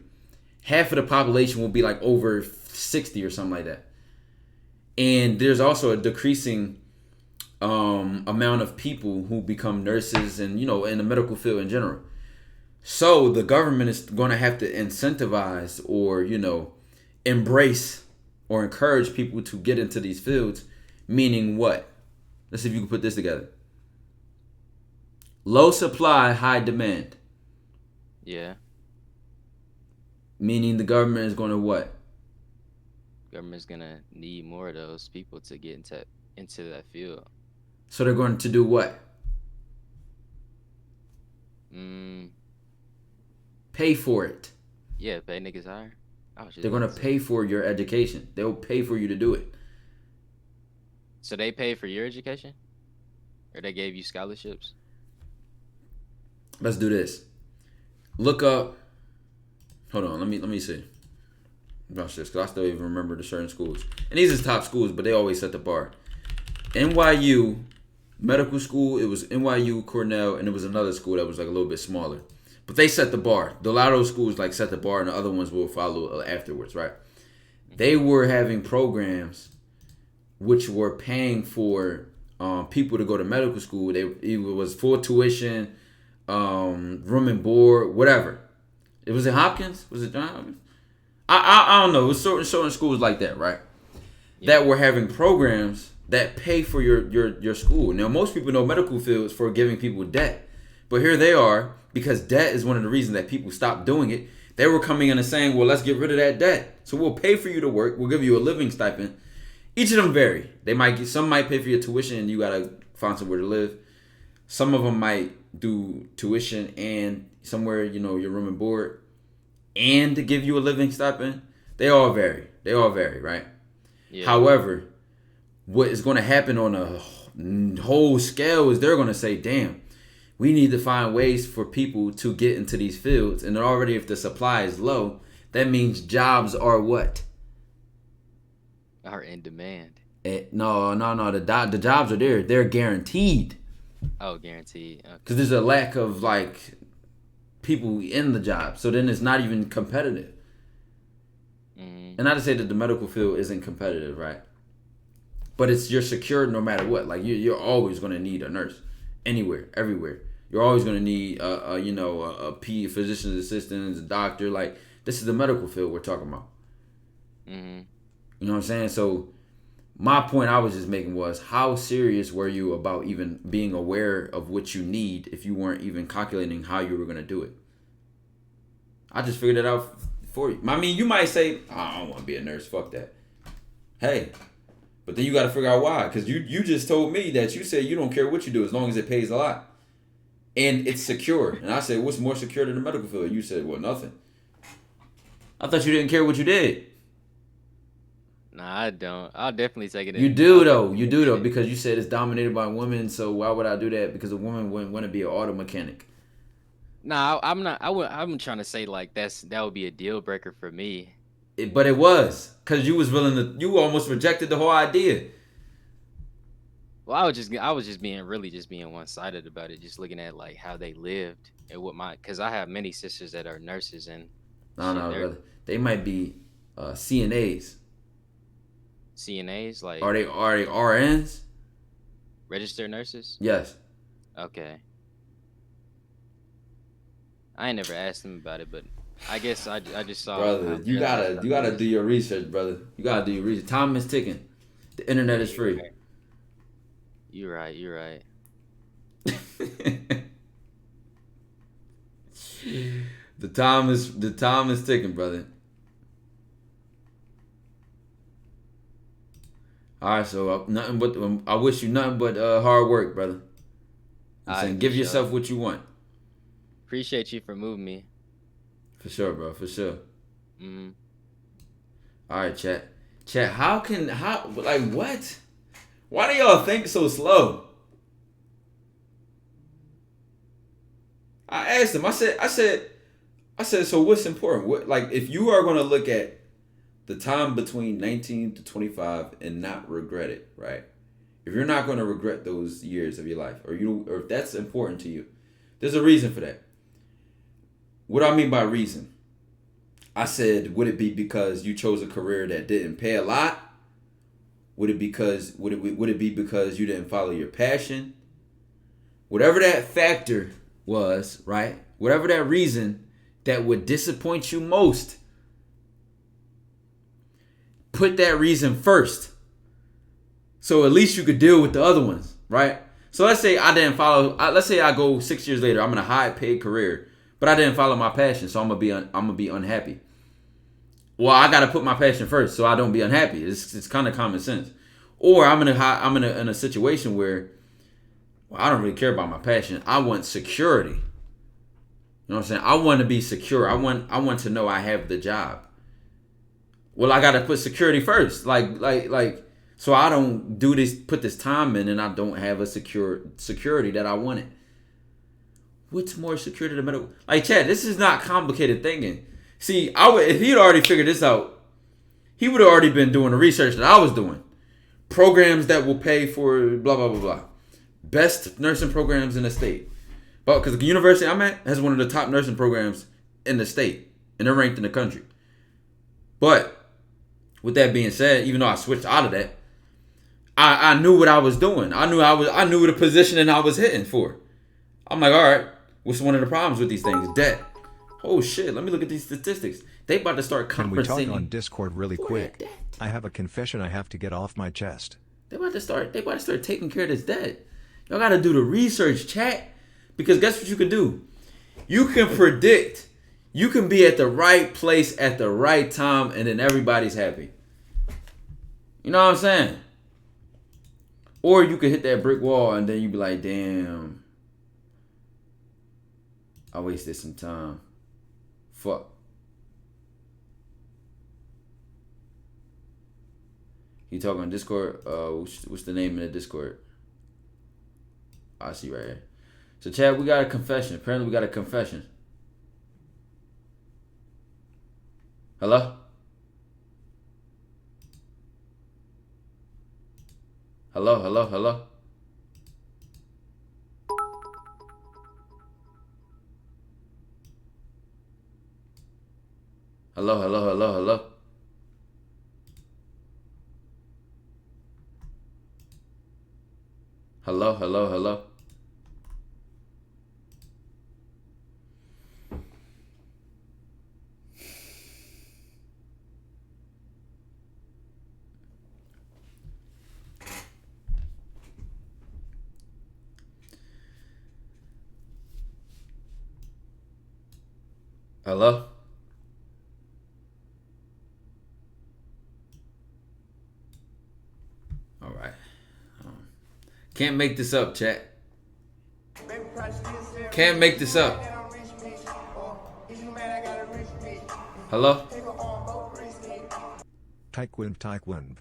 half of the population will be like over 60 or something like that. And there's also a decreasing amount of people who become nurses and, in the medical field in general. So the government is going to have to incentivize or, embrace or encourage people to get into these fields, meaning what? Let's see if you can put this together. Low supply, high demand. Yeah. Meaning the government is going to what? Government's going to need more of those people to get into that field. So they're going to do what? Pay for it. Yeah, pay niggas higher. They're going to pay for your education. They'll pay for you to do it. So they pay for your education? Or they gave you scholarships? Let's do this. Look up. Hold on. Let me see. About this, because I still even remember the certain schools. And these are top schools, but they always set the bar. NYU medical school. It was NYU, Cornell, and it was another school that was like a little bit smaller. But they set the bar. A lot of those schools like set the bar, and the other ones will follow afterwards, right? they were having programs which were paying for people to go to medical school. It was full tuition, room and board, whatever. It was in Hopkins. Was it John Hopkins? I don't know. It was certain schools like that, right? Yeah. That were having programs that pay for your school. Now, most people know medical fields for giving people debt, but here they are, because debt is one of the reasons that people stopped doing it. They were coming in and saying, well, let's get rid of that debt. So we'll pay for you to work. We'll give you a living stipend. Each of them vary. Some might pay for your tuition and you gotta find somewhere to live. Some of them might do tuition and somewhere, your room and board, and to give you a living stipend. They all vary, right? Yeah. However, what is going to happen on a whole scale is they're going to say, damn, we need to find ways for people to get into these fields. And already if the supply is low, that means jobs are what? Are in demand. No. The jobs are there. They're guaranteed. Oh, guaranteed. Because there's a lack of people in the job. So then it's not even competitive. Mm-hmm. And not to say that the medical field isn't competitive, right? But you're secured no matter what. You're always going to need a nurse anywhere, everywhere. You're always going to need a physician's assistant, a doctor. This is the medical field we're talking about. Mm-hmm. You know what I'm saying? So my point I was just making was, how serious were you about even being aware of what you need if you weren't even calculating how you were going to do it? I just figured it out for you. I mean, you might say, I don't want to be a nurse. Fuck that. Hey, but then you got to figure out why. Because you just told me that you said you don't care what you do as long as it pays a lot. And it's secure. And I said, what's more secure than the medical field? You said, well, nothing. I thought you didn't care what you did. Nah, I don't. I'll definitely take it. You do though, because you said it's dominated by women. So why would I do that? Because a woman wouldn't want to be an auto mechanic. Nah, I'm not. I'm trying to say that would be a deal breaker for me. But it was, because you was willing to. You almost rejected the whole idea. Well, I was just being one-sided about it, just looking at how they lived and because I have many sisters that are nurses and. No, brother. They might be CNAs. CNAs, are they RNs? Registered nurses? Yes. Okay. I ain't never asked them about it, but I guess I just saw. Brother, you gotta do your research, brother. You gotta do your research. Time is ticking. The internet is free. You're right. The time is ticking, brother. All right, so nothing but I wish you nothing but hard work, brother. Give yourself what you want. Appreciate you for moving me. For sure, bro. For sure. Mm-hmm. All right, chat. What? Why do y'all think so slow? I asked him. I said. So what's important? If you are gonna look at the time between 19 to 25 and not regret it, right? If you're not going to regret those years of your life, or if that's important to you, there's a reason for that. What do I mean by reason? I said, would it be because you chose a career that didn't pay a lot? Would it be because you didn't follow your passion? Whatever that factor was, right? Whatever that reason that would disappoint you most, put that reason first. So at least you could deal with the other ones, right? So let's say I didn't follow. Let's say I go 6 years later. I'm in a high paid career, but I didn't follow my passion, so I'm gonna be unhappy. Well, I gotta put my passion first, so I don't be unhappy. It's kind of common sense. Or I'm in a situation where, well, I don't really care about my passion. I want security. You know what I'm saying? I want to be secure. I want to know I have the job. Well, I gotta put security first, so I don't put this time in, and I don't have a security that I wanted. What's more secure than the middle? Chad, this is not complicated thinking. See, if he'd already figured this out, he would have already been doing the research that I was doing. Programs that will pay for blah blah blah blah. Best nursing programs in the state. But because the university I'm at has one of the top nursing programs in the state, and they're ranked in the country. But With that being said, even though I switched out of that, I knew what I was doing. I knew the positioning I was hitting for. I'm like, all right, what's one of the problems with these things? Debt. Oh shit, let me look at these statistics. They about to start Can we talk compensating. on Discord really quick? I have a confession I have to get off my chest. They about to start taking care of this debt. Y'all gotta do the research, chat. Because guess what you can do? You can predict. You can be at the right place at the right time, and then everybody's happy. You know what I'm saying? Or you could hit that brick wall and then you be like, damn, I wasted some time. Fuck. You talking on Discord? What's the name of the Discord? I see right here. So, Chad, we got a confession. Apparently, we got a confession. Hello? Hello, hello, hello? Hello, hello, hello, hello? Hello, hello, hello? Hello? All right. Can't make this up, chat. Can't make this up. Hello? Taekwondo.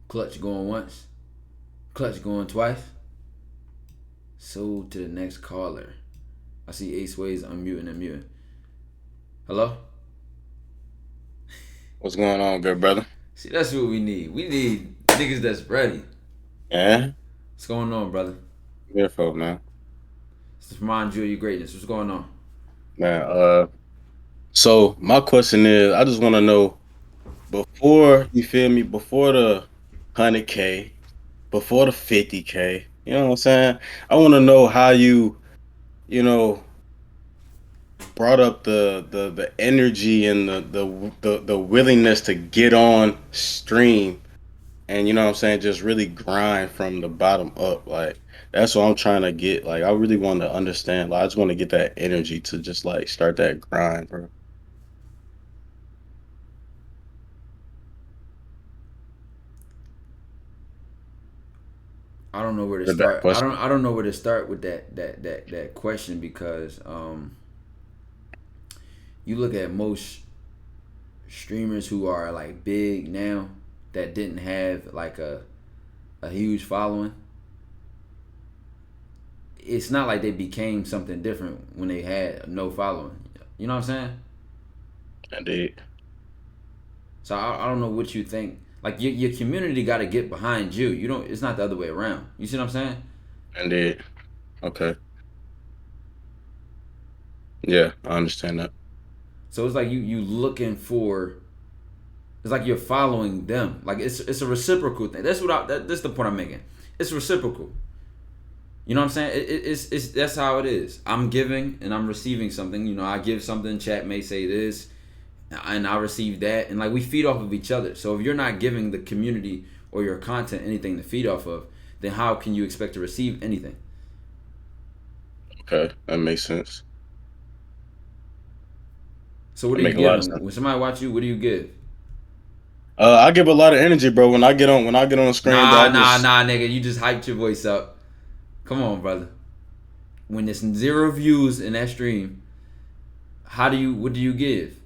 Clutch going once. Clutch going twice. Sold to the next caller. I see Ace Ways unmuting and muting. Hello? What's going on, good brother? See, that's what we need. We need niggas that's ready. Yeah? What's going on, brother? Beautiful, man. It's to remind you of your greatness. What's going on? Man, so my question is, I just want to know, before, you feel me, before the 100K, before the 50K, you know what I'm saying? I want to know how you brought up the energy and the willingness to get on stream and, you know what I'm saying, just really grind from the bottom up. Like, that's what I'm trying to get. Like, I really want to understand. Like, I just want to get that energy to just like start that grind, bro. I don't know where to With that start. question. I don't know where to start with that question because you look at most streamers who are like big now that didn't have like a huge following. It's not like they became something different when they had no following. You know what I'm saying? Indeed. So I don't know what you think. Like your community got to get behind you. You don't. It's not the other way around. You see what I'm saying? Indeed. Okay. Yeah, I understand that. So it's like you looking for. It's like you're following them. Like it's a reciprocal thing. That's that's the point I'm making. It's reciprocal. You know what I'm saying? It's that's how it is. I'm giving and I'm receiving something. You know, I give something. Chat may say this, and I receive that, and like we feed off of each other. So if you're not giving the community or your content anything to feed off of, then how can you expect to receive anything? Okay, that makes sense. So what That do you make a lot of give? sense. When somebody watch you, what do you give? I give a lot of energy, bro. When I get on the screen, bro, Nah, nigga. You just hyped your voice up. Come on, brother. When there's 0 views in that stream, what do you give?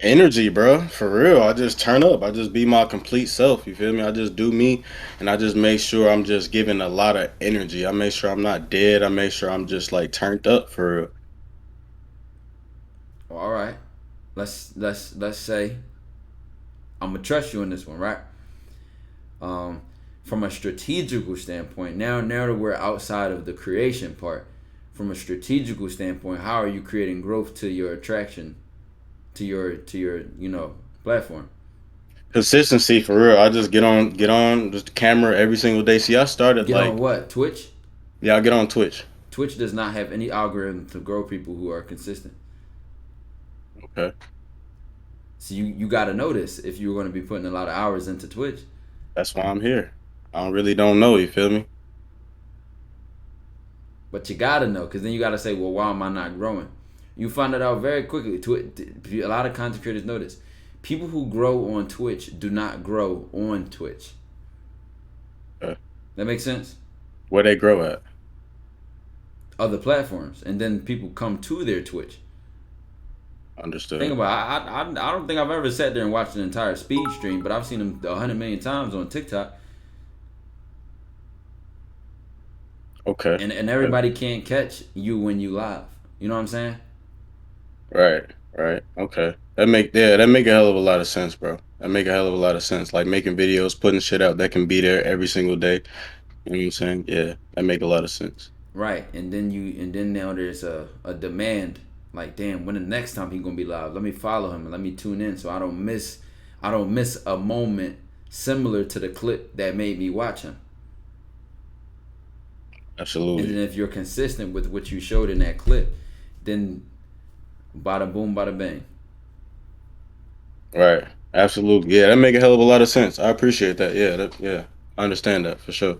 energy, bro. For real. I just turn up. I just be my complete self. You feel me? I just do me, and I just make sure I'm just giving a lot of energy. I make sure I'm not dead. I make sure I'm just like turned up for real. Well, all right. Let's say I'm gonna trust you in this one, right? From a strategical standpoint, now that we're outside of the creation part, from a strategical standpoint, how are you creating growth to your attraction, to your platform. Consistency for real. I just get on just the camera every single day. See, I started Get on like what? Twitch? yeah, I get on Twitch. Twitch does not have any algorithm to grow people who are consistent. Okay. So you got to know this if you're going to be putting a lot of hours into Twitch. That's why I'm here. I really don't know. You feel me? But you got to know, because then you got to say, well, why am I not growing? You find it out very quickly. A lot of content creators know this. People who grow on Twitch do not grow on Twitch. That makes sense? Where they grow at? Other platforms. And then people come to their Twitch. Understood. Think about it. I don't think I've ever sat there and watched an entire speed stream, but I've seen them 100 million times on TikTok. Okay. And everybody can't catch you when you live. You know what I'm saying? Right. Okay. That make a hell of a lot of sense, bro. That make a hell of a lot of sense. Like making videos, putting shit out that can be there every single day. You know what I'm saying? Yeah, that make a lot of sense. Right. And then now there's a demand. Like, damn, when the next time he gonna be live? Let me follow him and let me tune in so I don't miss a moment similar to the clip that made me watch him. Absolutely. And then if you're consistent with what you showed in that clip, then bada boom, bada bang. Right. Absolutely. Yeah, that make a hell of a lot of sense. I appreciate that. Yeah, I understand that for sure.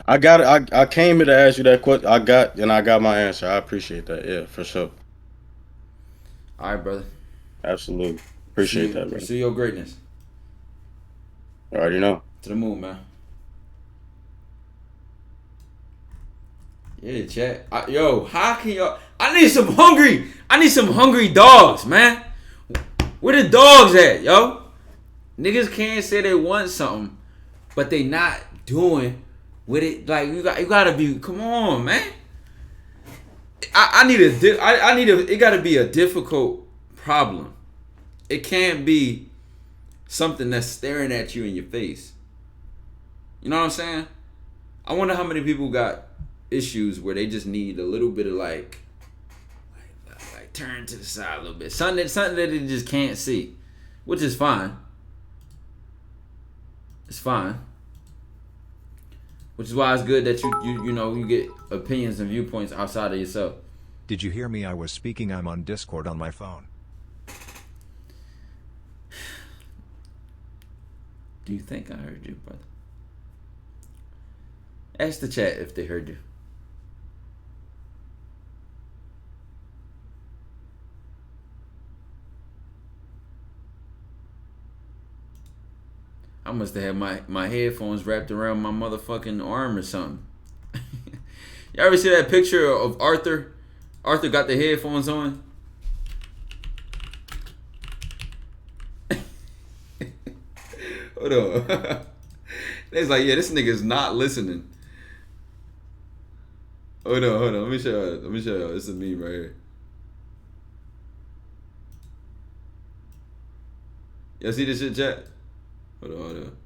I got it. I came here to ask you that question. I got my answer. I appreciate that. Yeah, for sure. All right, brother. Absolutely. Appreciate that, bro. Pursue your greatness. I already know. To the moon, man. Yeah, chat. Yo, how can y'all? I need some hungry dogs, man. Where the dogs at, yo? Niggas can't say they want something, but they not doing with it. Like you gotta be. Come on, man. It gotta be a difficult problem. It can't be something that's staring at you in your face. You know what I'm saying? I wonder how many people got issues where they just need a little bit of like turn to the side a little bit. Something that they just can't see. Which is fine. It's fine. Which is why it's good that you get opinions and viewpoints outside of yourself. Did you hear me? I was speaking. I'm on Discord on my phone. Do you think I heard you, brother? Ask the chat if they heard you. I must have had my headphones wrapped around my motherfucking arm or something. You ever see that picture of Arthur? Arthur got the headphones on. Hold on. It's like, yeah, this nigga's not listening. Hold on. Let me show you. This is me right here. Y'all see this shit, chat? Hold on.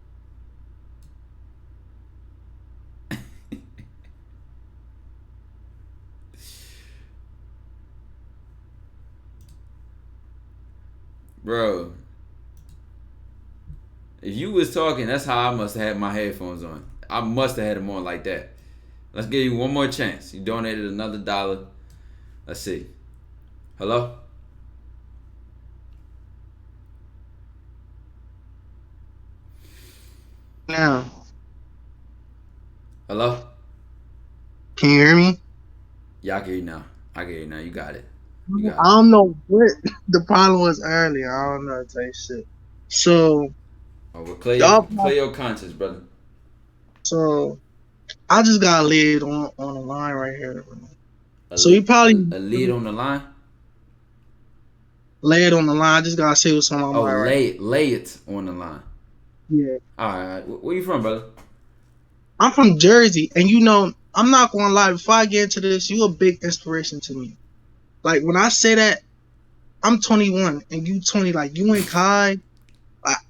Bro. If you was talking, that's how I must have had my headphones on. I must have had them on like that. Let's give you one more chance. You donated another $1. Let's see. Hello? Now. Hello? Can you hear me? Yeah, I can hear you now. You got it. I don't know what the problem was earlier. I don't know how to tell you shit. So, play your conscience, brother. So, I just got a lead on the line right here. So you probably a lead on the line. Lay it on the line. I just gotta say what's on my mind. Lay it on the line. Yeah. All right. Where you from, brother? I'm from Jersey, and I'm not gonna lie. Before I get into this, you a big inspiration to me. Like when I say that, I'm 21 and you 20. Like you and Kai.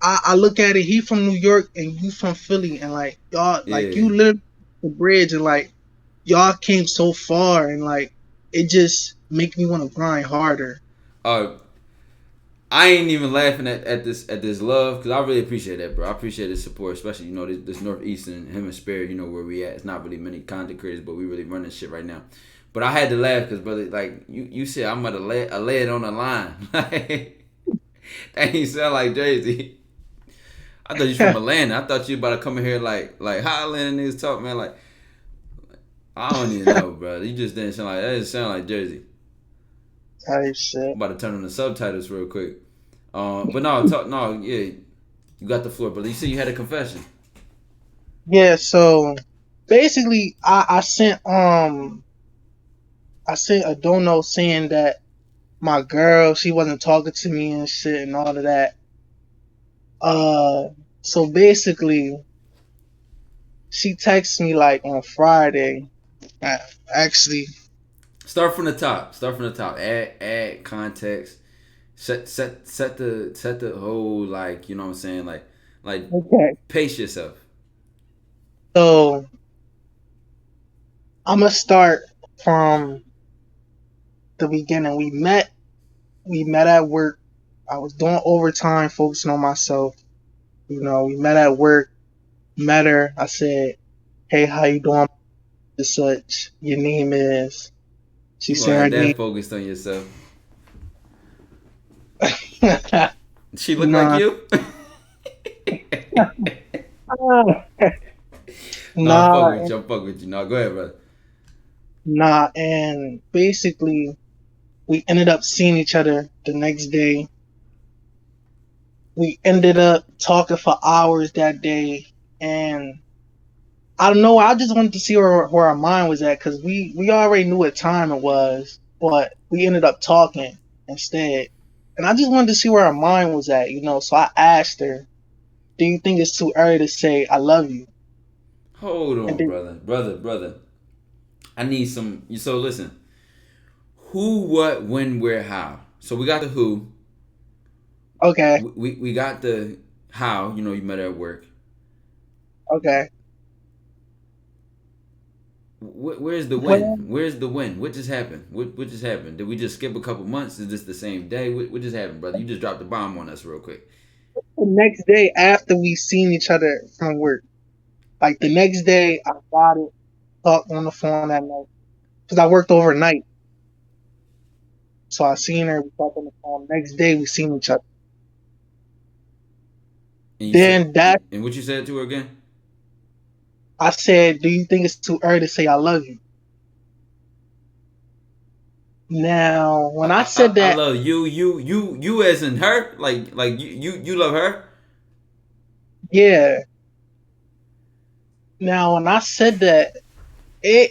I look at it. He from New York and you from Philly, and like y'all, like you live the bridge, and like y'all came so far, and like it just make me want to grind harder. I ain't even laughing at this love because I really appreciate that, bro. I appreciate the support, especially this northeastern hemisphere. Where we at. It's not really many content creators, but we really running shit right now. But I had to laugh because, brother, like you said, I'm gonna lay it on the line. Like, that ain't sound like Jersey. I thought you was from Atlanta. I thought you about to come in here like how Atlanta niggas talk, man. Like, I don't even know, bro. You just didn't sound like that. Didn't sound like Jersey. Type shit. I'm about to turn on the subtitles real quick. But no, yeah, you got the floor, brother. You said you had a confession. Yeah, so basically I sent a dono saying that my girl, she wasn't talking to me and shit and all of that. So basically she texted me like on Friday. Actually, Start from the top. Add context. Set the whole, like, you know what I'm saying, like okay. pace yourself. So I'm gonna start from the beginning. We met at work. I was doing overtime, focusing on myself. We met at work. Met her. I said, "Hey, how you doing? Such. Your name is." She You said are her that name. focused on yourself. She look like Nah. you? No, I'm Nah. fucking with you. I'm fucking with you. No, go ahead, brother. Nah. And basically, we ended up seeing each other the next day. We ended up talking for hours that day, and I don't know. I just wanted to see where our mind was at because we already knew what time it was, but we ended up talking instead. And I just wanted to see where our mind was at. So I asked her, "Do you think it's too early to say I love you?" Hold And on, then, brother. I need some. So listen. Who, what, when, where, how. So we got the who. okay, We got the how. You met her at work. okay. Where's the when? Well, Where's the when? What just happened? What just happened? Did we just skip a couple months? Is this the same day? What just happened, brother? You just dropped the bomb on us real quick. the next day after we seen each other from work, like the next day, I got it, talked on the phone that night because I worked overnight. So I seen her, we talked on the phone. Next day, we seen each other. And you said, Then that and what you said to her again? I said, "Do you think it's too early to say I love you?" Now, when I said I that, love you as in her, like you love her. yeah. Now, when I said that,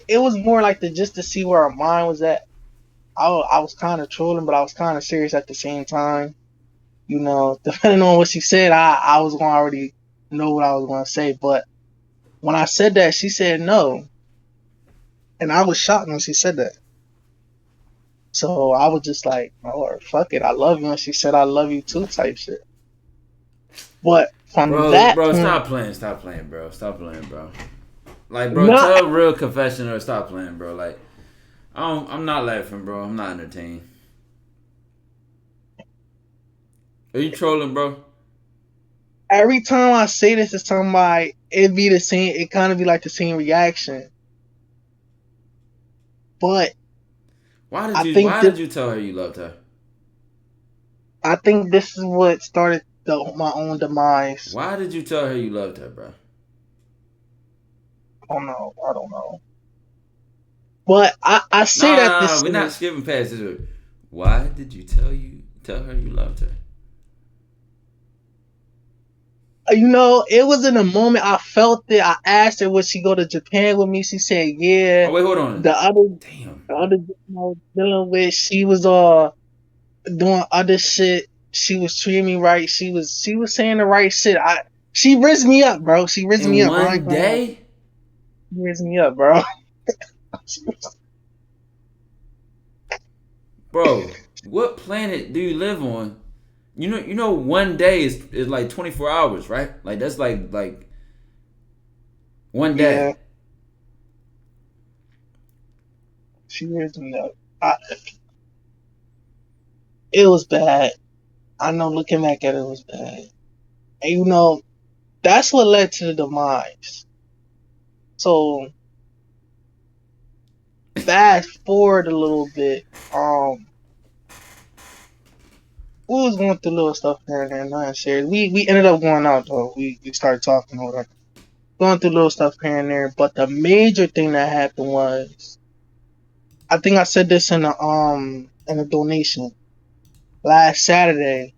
it was more like just to see where our mind was at. I was kind of trolling, but I was kind of serious at the same time. Depending on what she said, I was going to already know what I was going to say. But when I said that, she said no. And I was shocked when she said that. So I was just like, "Oh, fuck it. I love you." And she said, "I love you too," type shit. But from that Bro, point, stop playing, bro. Stop playing, bro. Like, bro, not tell a real confession or stop playing, bro. Like, I'm not laughing, bro. I'm not entertained. Are you trolling, bro? every time I say this to somebody, it be the same. It kind of be like the same reaction. But I think Why did you tell her you loved her? this is what started my own demise. Why did you tell her you loved her, bro? I don't know. But I say that No, this, we're not skipping past this. Why did you tell her you loved her? it was in a moment I felt it. I asked her would she go to Japan with me. She said yeah. Oh wait, hold on. Damn. The other dealing with, she was doing other shit. She was treating me right. She was saying the right shit. She rizzed me up, bro. She rizzed me In up. I one ain't gonna lie. day? She rizzed me up, bro. Bro, what planet do you live on? You know, one day is like 24 hours, right? Like that's like one Yeah, day. she rizzed me up. It was bad. I know looking back at it was bad. And you know, that's what led to the demise. So fast forward a little bit. We was going through little stuff here and there, nothing serious. We ended up going out though. We started talking or whatever. Going through little stuff here and there. But the major thing that happened was, I think I said this in a donation last Saturday.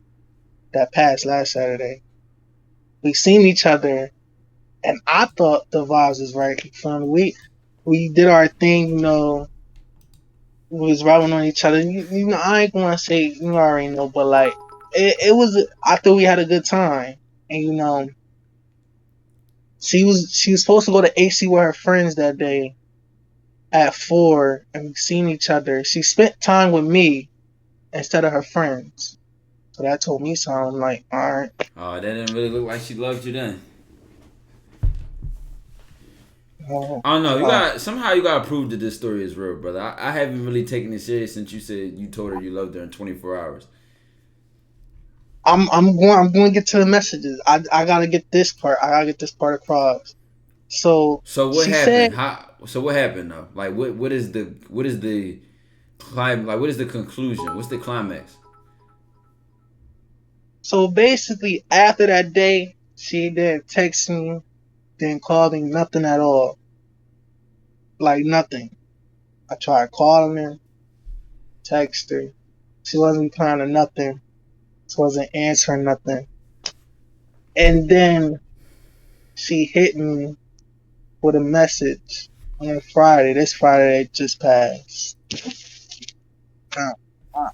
That passed last Saturday. We seen each other, and I thought the vibes was right. We did our thing, you know. We was rubbing on each other. You know, I ain't gonna say you already know, but like it was. I thought we had a good time, and you know, she was supposed to go to AC with her friends that day at 4, and we seen each other. She spent time with me instead of her friends, so that told me something. I'm like, all right. Oh, that didn't really look like she loved you then. I don't know. You gotta prove that this story is real, brother. I haven't really taken it serious since you said you told her you loved her in 24 hours. I'm going to get to the messages. I gotta get this part. I gotta get this part across. So what she happened? said, So what happened though? Like what is the like what is the conclusion? What's the climax? so basically after that day, she didn't text me, didn't call me, nothing at all. Like nothing. I tried calling her, text her. She wasn't replying to nothing. She wasn't answering nothing. And then she hit me with a message on Friday. This Friday that just passed.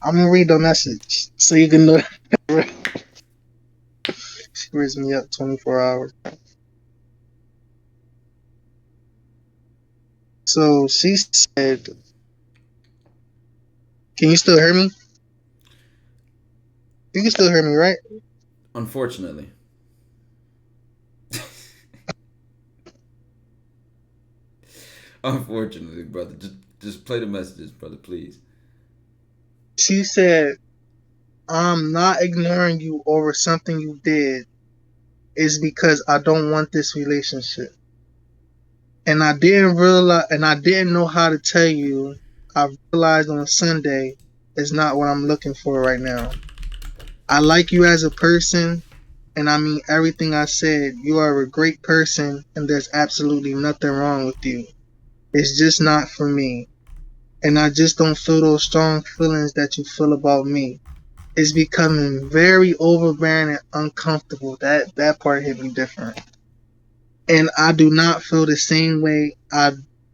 I'm gonna read the message so you can know. She raised me up 24 hours. So she said, "Can you still hear me? You can still hear me, right?" Unfortunately. Unfortunately, brother. Just play the messages, brother, please. She said, "I'm not ignoring you over something you did. It's because I don't want this relationship. And I didn't realize, and I didn't know how to tell you. I realized on Sunday is not what I'm looking for right now. I like you as a person, and I mean everything I said. You are a great person, and there's absolutely nothing wrong with you. It's just not for me. And I just don't feel those strong feelings that you feel about me. It's becoming very overbearing and uncomfortable. That part hit me different. And I do not feel the same way. I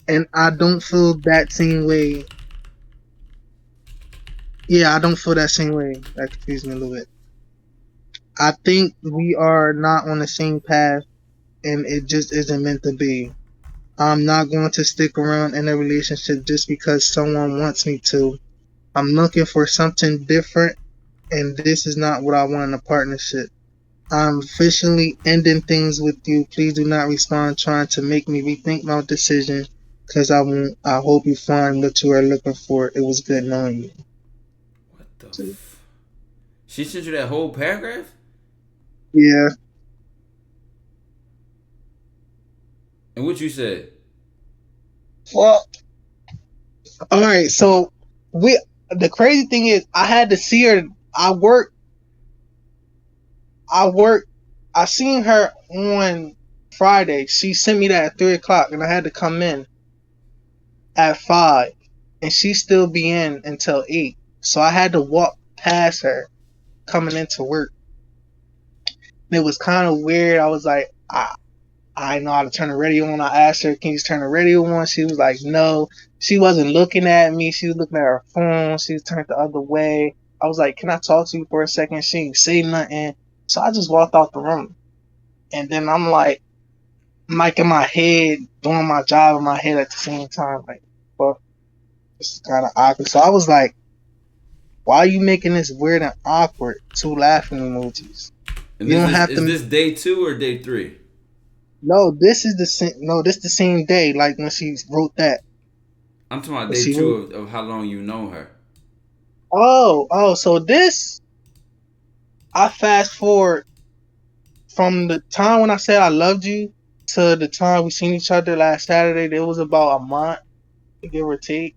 don't feel that same way. Yeah, I don't feel that same way. That confused me a little bit. I think we are not on the same path, and it just isn't meant to be. I'm not going to stick around in a relationship just because someone wants me to. I'm looking for something different, and this is not what I want in a partnership. I'm officially ending things with you. Please do not respond trying to make me rethink my decision, because I won't. I hope you find what you are looking for. It was good knowing you." What the She sent you that whole paragraph? Yeah. And what you said? Well, all right. So the crazy thing is, I had to see her. I work. I seen her on Friday. She sent me that at 3 o'clock, and I had to come in at 5, and she still be in until 8. So I had to walk past her coming into work. And it was kind of weird. I was like, I know how to turn the radio on. I asked her, "Can you turn the radio on?" She was like, "No." She wasn't looking at me. She was looking at her phone. She was turned the other way. I was like, "Can I talk to you for a second?" She didn't say nothing. So I just walked out the room. And then I'm like in my head, doing my job in my head at the same time. Like, well, this is kind of awkward. So I was like, "Why are you making this weird and awkward?" 2 laughing emojis. And You don't have is to. this day 2 or day 3? No, this is the same. No, this the same day. Like when she wrote that. I'm talking about When day she 2 wrote. of how long you know her. Oh, so this. I fast forward from the time when I said I loved you to the time we seen each other last Saturday. There was about a month, give or take.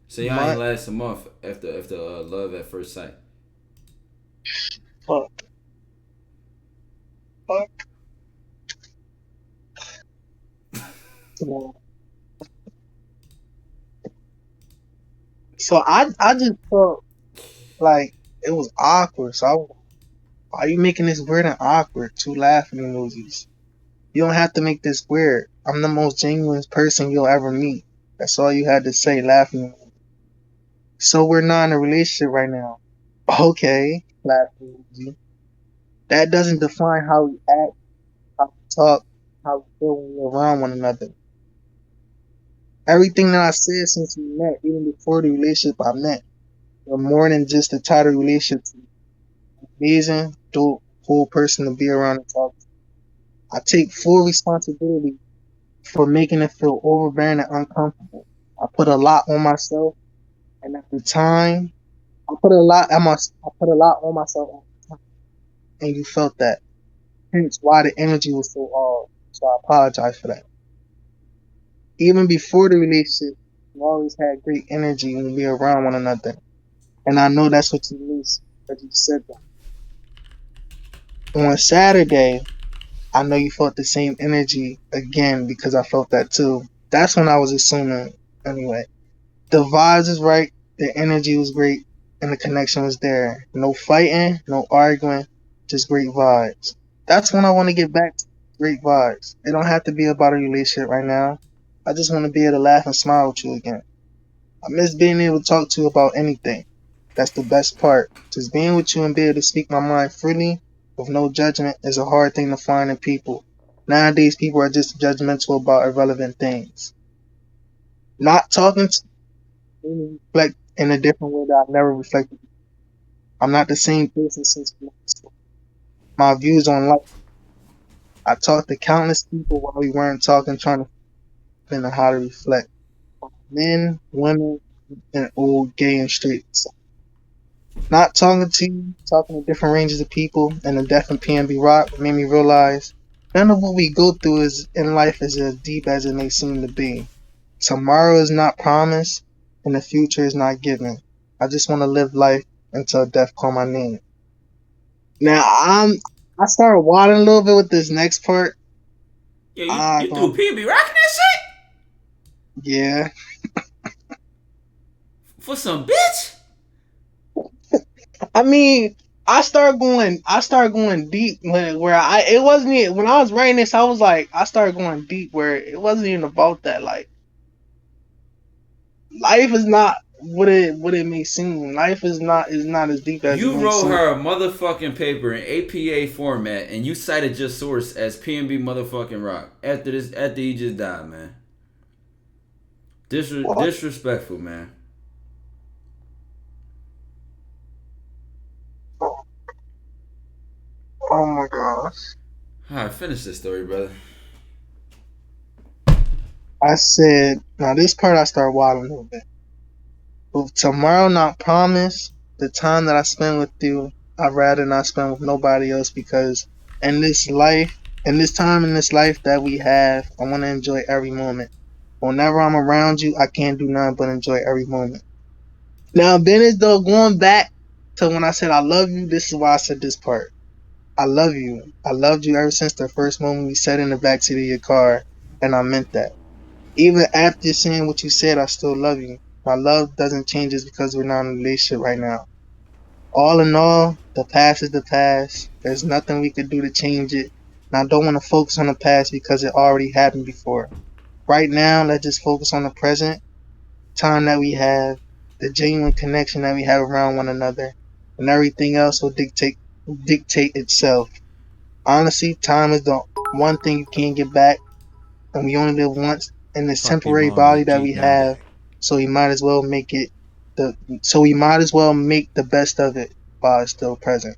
So y'all ain't Month. last a month after love at first sight. Fuck. Fuck. Yeah. So I just felt like it was awkward. So why are you making this weird and awkward? Two laughing emojis. You don't have to make this weird. I'm the most genuine person you'll ever meet. That's all you had to say, laughing. So we're not in a relationship right now. Okay, laughing emoji. That doesn't define how we act, how we talk, how we feel when we're around one another. Everything that I said since we met, even before the relationship I met, you're more than just a title relationship. Amazing, dope, cool person to be around and talk to. I take full responsibility for making it feel overbearing and uncomfortable. I put a lot on myself, and at the time, I put a lot on myself at the time, and you felt that. Hence, why the energy was so off. So I apologize for that. Even before the relationship, we always had great energy when we were around one another, and I know that's what you miss because you said that. On Saturday, I know you felt the same energy again because I felt that too. That's when I was assuming. Anyway, the vibes is right, the energy was great, and the connection was there. No fighting, no arguing, just great vibes. That's when I want to get back to great vibes. It don't have to be about a relationship right now. I just want to be able to laugh and smile with you again. I miss being able to talk to you about anything. That's the best part. Just being with you and be able to speak my mind freely with no judgment is a hard thing to find in people. Nowadays, people are just judgmental about irrelevant things. Not talking to me reflect in a different way that I've never reflected. I'm not the same person since my views on life. I talked to countless people while we weren't talking, trying to find out how to reflect. Men, women, and old, gay, and straight. Not talking to you, talking to different ranges of people, and the death and PNB rock made me realize none of what we go through is in life is as deep as it may seem to be. Tomorrow is not promised, and the future is not given. I just want to live life until death call my name. Now I started wadding a little bit with this next part. Yeah, I you threw gonna PB rocking that shit yeah. for some bitch. I mean, I started going deep where I it wasn't even, when I was writing this, I was like I started going deep where it wasn't even about that. Like life is not what it may seem. Life is not as deep as it You may wrote seem. her a motherfucking paper in APA format, and you cited your source as PNB motherfucking rock after he just died, man. Disrespectful, man. Oh my gosh. All right, finish this story, brother. I said now this part I started waddling a little bit. With tomorrow not promised, the time that I spend with you, I'd rather not spend with nobody else because in this life, in this time in this life that we have, I want to enjoy every moment. Whenever I'm around you, I can't do nothing but enjoy every moment. Now, Bennett, though, going back to when I said I love you, this is why I said this part. I love you. I loved you ever since the first moment we sat in the backseat of your car, and I meant that. Even after saying what you said, I still love you. My love doesn't change just because we're not in a relationship right now. All in all, the past is the past. There's nothing we could do to change it. And I don't want to focus on the past because it already happened before. Right now, let's just focus on the present time that we have, the genuine connection that we have around one another, and everything else will dictate itself. Honestly, time is the one thing you can't get back, and we only live once in this Fuck your temporary mom and body the that we Jeep down have. there. So we might as well make it the so we might as well make the best of it while it's still present.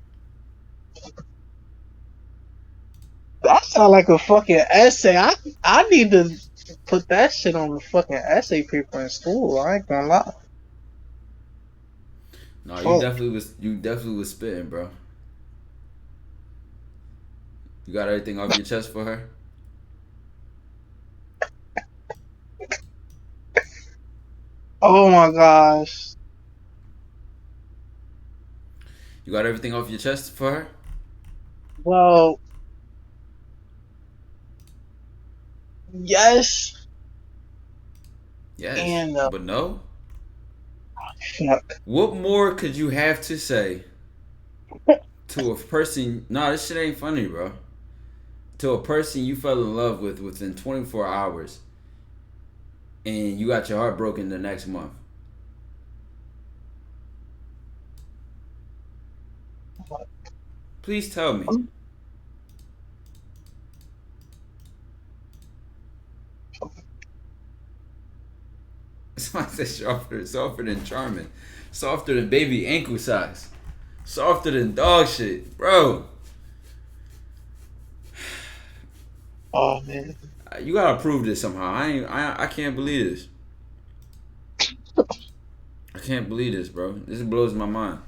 That sounds like a fucking essay. I need to put that shit on the fucking essay paper in school. I ain't gonna lie. No, Fuck. you definitely was spitting, bro. You got everything off your chest for her? Oh my gosh. You got everything off your chest for her? Well, yes Yes, and but no. fuck. What more could you have to say to a person? Nah, this shit ain't funny, bro. To a person you fell in love with within 24 hours, and you got your heart broken the next month. Please tell me. Somebody said softer than charming, softer than baby ankle size, softer than dog shit, bro. Oh man. You gotta prove this somehow. I can't believe this. I can't believe this, bro. This blows my mind.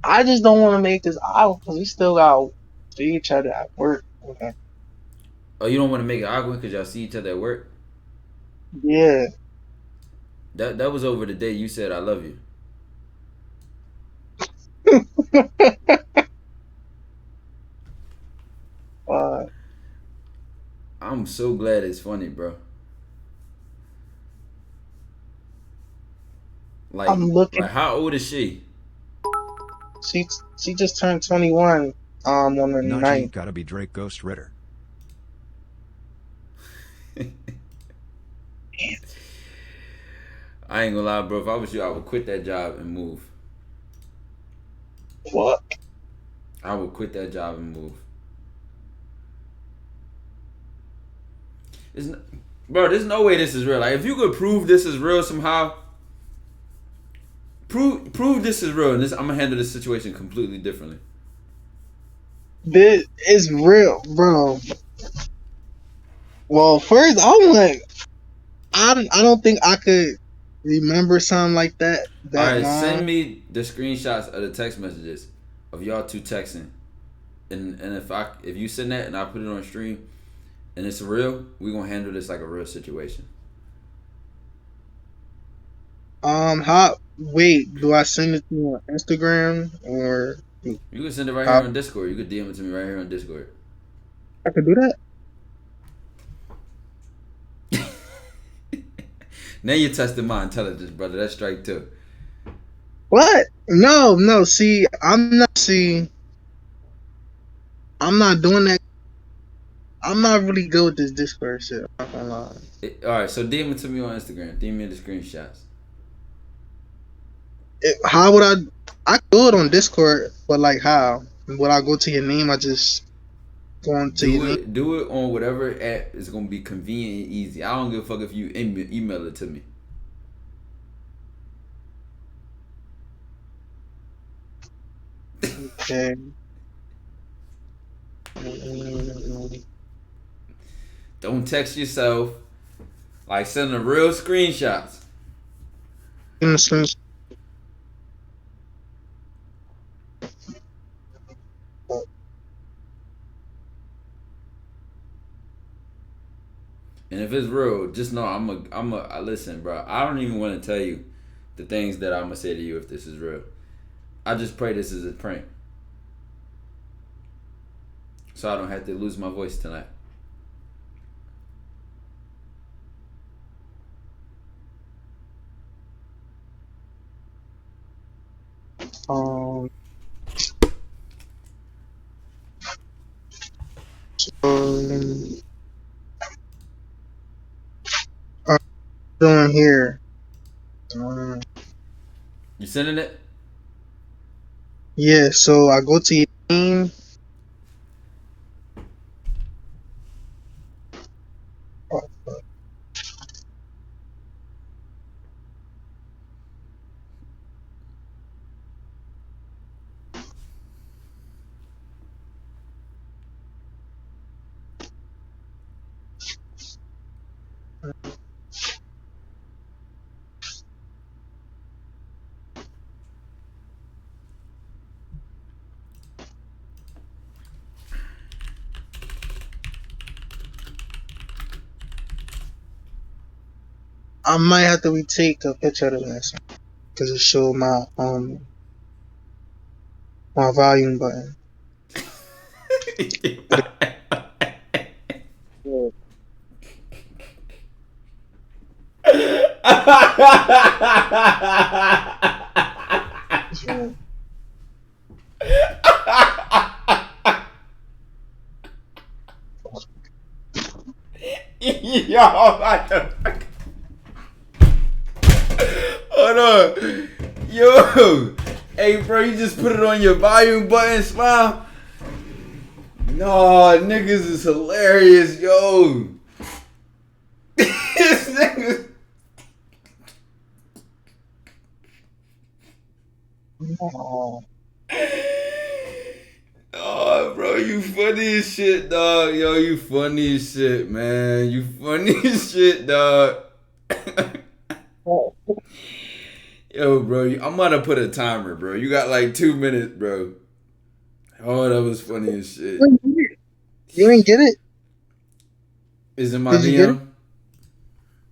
I just don't want to make this out because we still got to see each other at work. Okay. Oh, you don't want to make it awkward because y'all see each other at work? Yeah. That was over the day you said I love you. I'm so glad it's funny, bro. I'm looking. Like how old is she? She just turned 21 on the Najee 9th. gotta be Drake Ghost Ritter. I ain't gonna lie, bro. If I was you, I would quit that job and move. What? I would quit that job and move. Bro, there's no way this is real. Like, if you could prove this is real somehow, prove this is real, and I'm gonna handle this situation completely differently. This is real, bro. Well, first I don't think I could remember something like that All right, long. send me the screenshots of the text messages of y'all two texting, and if you send that and I put it on stream, and it's real, we gonna handle this like a real situation. Wait, do I send it to you on Instagram or you can send it right here on Discord. You could DM it to me right here on Discord. I could do that? Now you're testing my intelligence, brother. That's strike two. What? No. See, I'm not doing that. I'm not really good with this Discord shit. I'm not gonna lie. All right, so DM it to me on Instagram. DM me the screenshots. How would I do it on Discord, but like how? Would I go to your name? I just go into your name. Do it on whatever app is gonna be convenient and easy. I don't give a fuck if you email it to me. Okay. Don't text yourself. Like, send the real screenshots. And if it's real, just know listen, bro. I don't even want to tell you the things that I'm gonna say to you if this is real. I just pray this is a prank, so I don't have to lose my voice tonight. I'm doing here. You sending it? Yeah, so I go to your name. I might have to retake a picture of the answer because it showed my volume button. Yo, hold on. Yo. Hey, bro, you just put it on your volume button, smile. No, niggas is hilarious, yo. This nigga. Oh. Oh, bro, you funny as shit, dog. Yo, you funny as shit, man. You funny as shit, dog. Yo, bro, I'm about to put a timer, bro. You got like 2 minutes, bro. Oh, that was funny as shit. You didn't get it? Is it my Did you get it? DM?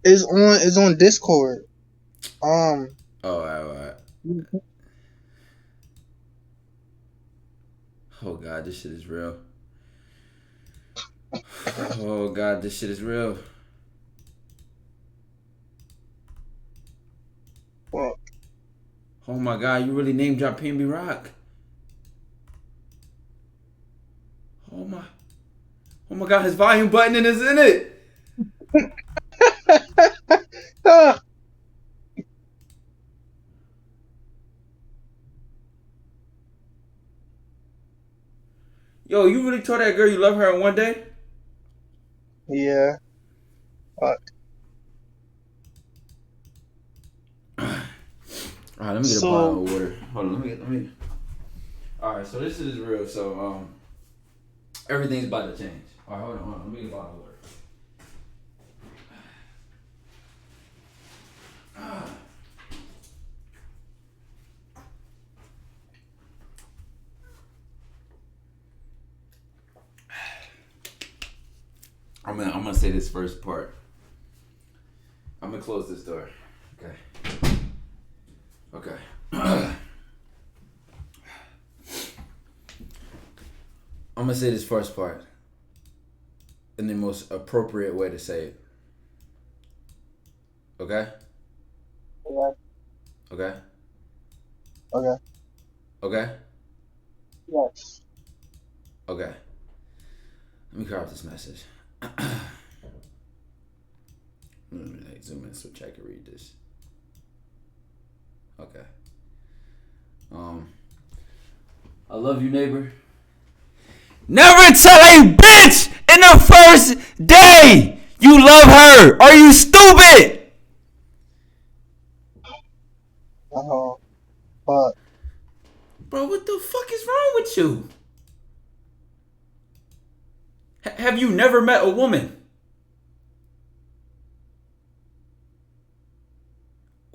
It's on Discord. Oh, alright. Oh god, this shit is real. Oh god, this shit is real. Well, Oh my god, you really name dropped PNB Rock. Oh my god, his volume button is in it. Yo, you really told that girl you love her in one day? yeah. Alright, let me get a bottle of water. Hold on, let me. Alright, so this is real. So everything's about to change. Alright, hold on. Let me get a bottle of water. I'm gonna say this first part. I'm gonna close this door. Okay. I'm gonna say this first part in the most appropriate way to say it. Okay? Yeah. Okay? Okay. Okay? Yes. Okay. Let me crop this message. Let me zoom in so I can read this. Okay. I love you, neighbor. Never tell a bitch in the first day you love her. Are you stupid? But bro, what the fuck is wrong with you? Have you never met a woman?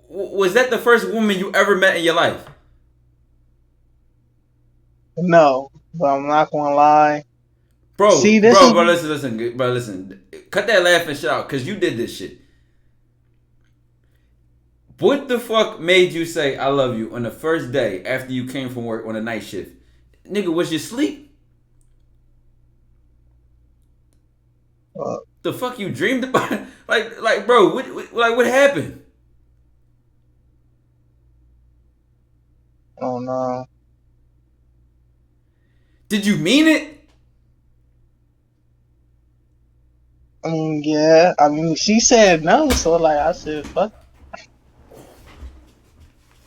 Was that the first woman you ever met in your life? no, but I'm not gonna lie. Bro, See, listen. Cut that laughing shit out, cause you did this shit. What the fuck made you say I love you on the first day after you came from work on a night shift? Nigga, was you asleep? The fuck you dreamed about? like, bro, what happened? Oh no. Did you mean it? I mean, yeah. I mean, she said no, so like I said, fuck.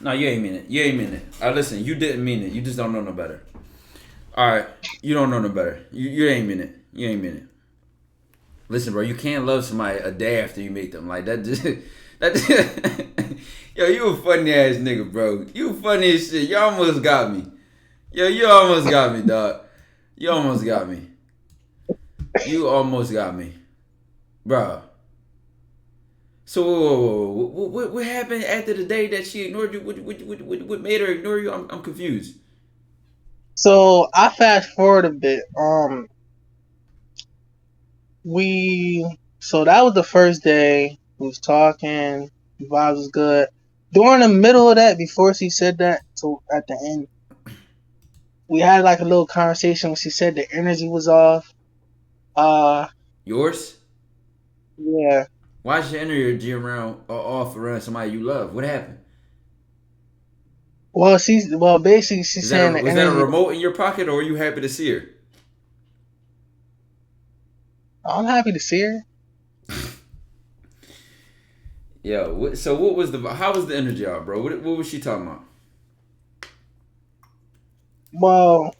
No, you ain't mean it. You ain't mean it. Listen, you didn't mean it. You just don't know no better. All right, you don't know no better. You ain't mean it. You ain't mean it. Listen, bro, you can't love somebody a day after you meet them. Like that just yo, you a funny ass nigga, bro. You funny as shit. You almost got me. Yo, you almost got me, dog. You almost got me. You almost got me. Bro. So what happened after the day that she ignored you? What made her ignore you? I'm confused. So I fast forward a bit. So that was the first day. We was talking. The vibes was good. During the middle of that, before she said that, so at the end, we had like a little conversation when she said the energy was off. Yours? Yeah. Why's your energy around off around somebody you love? What happened? Well, basically she's saying the Was that a energy. remote in your pocket, or were you happy to see her? I'm happy to see her. Yo, so what was how was the energy out, bro? What was she talking about? Well,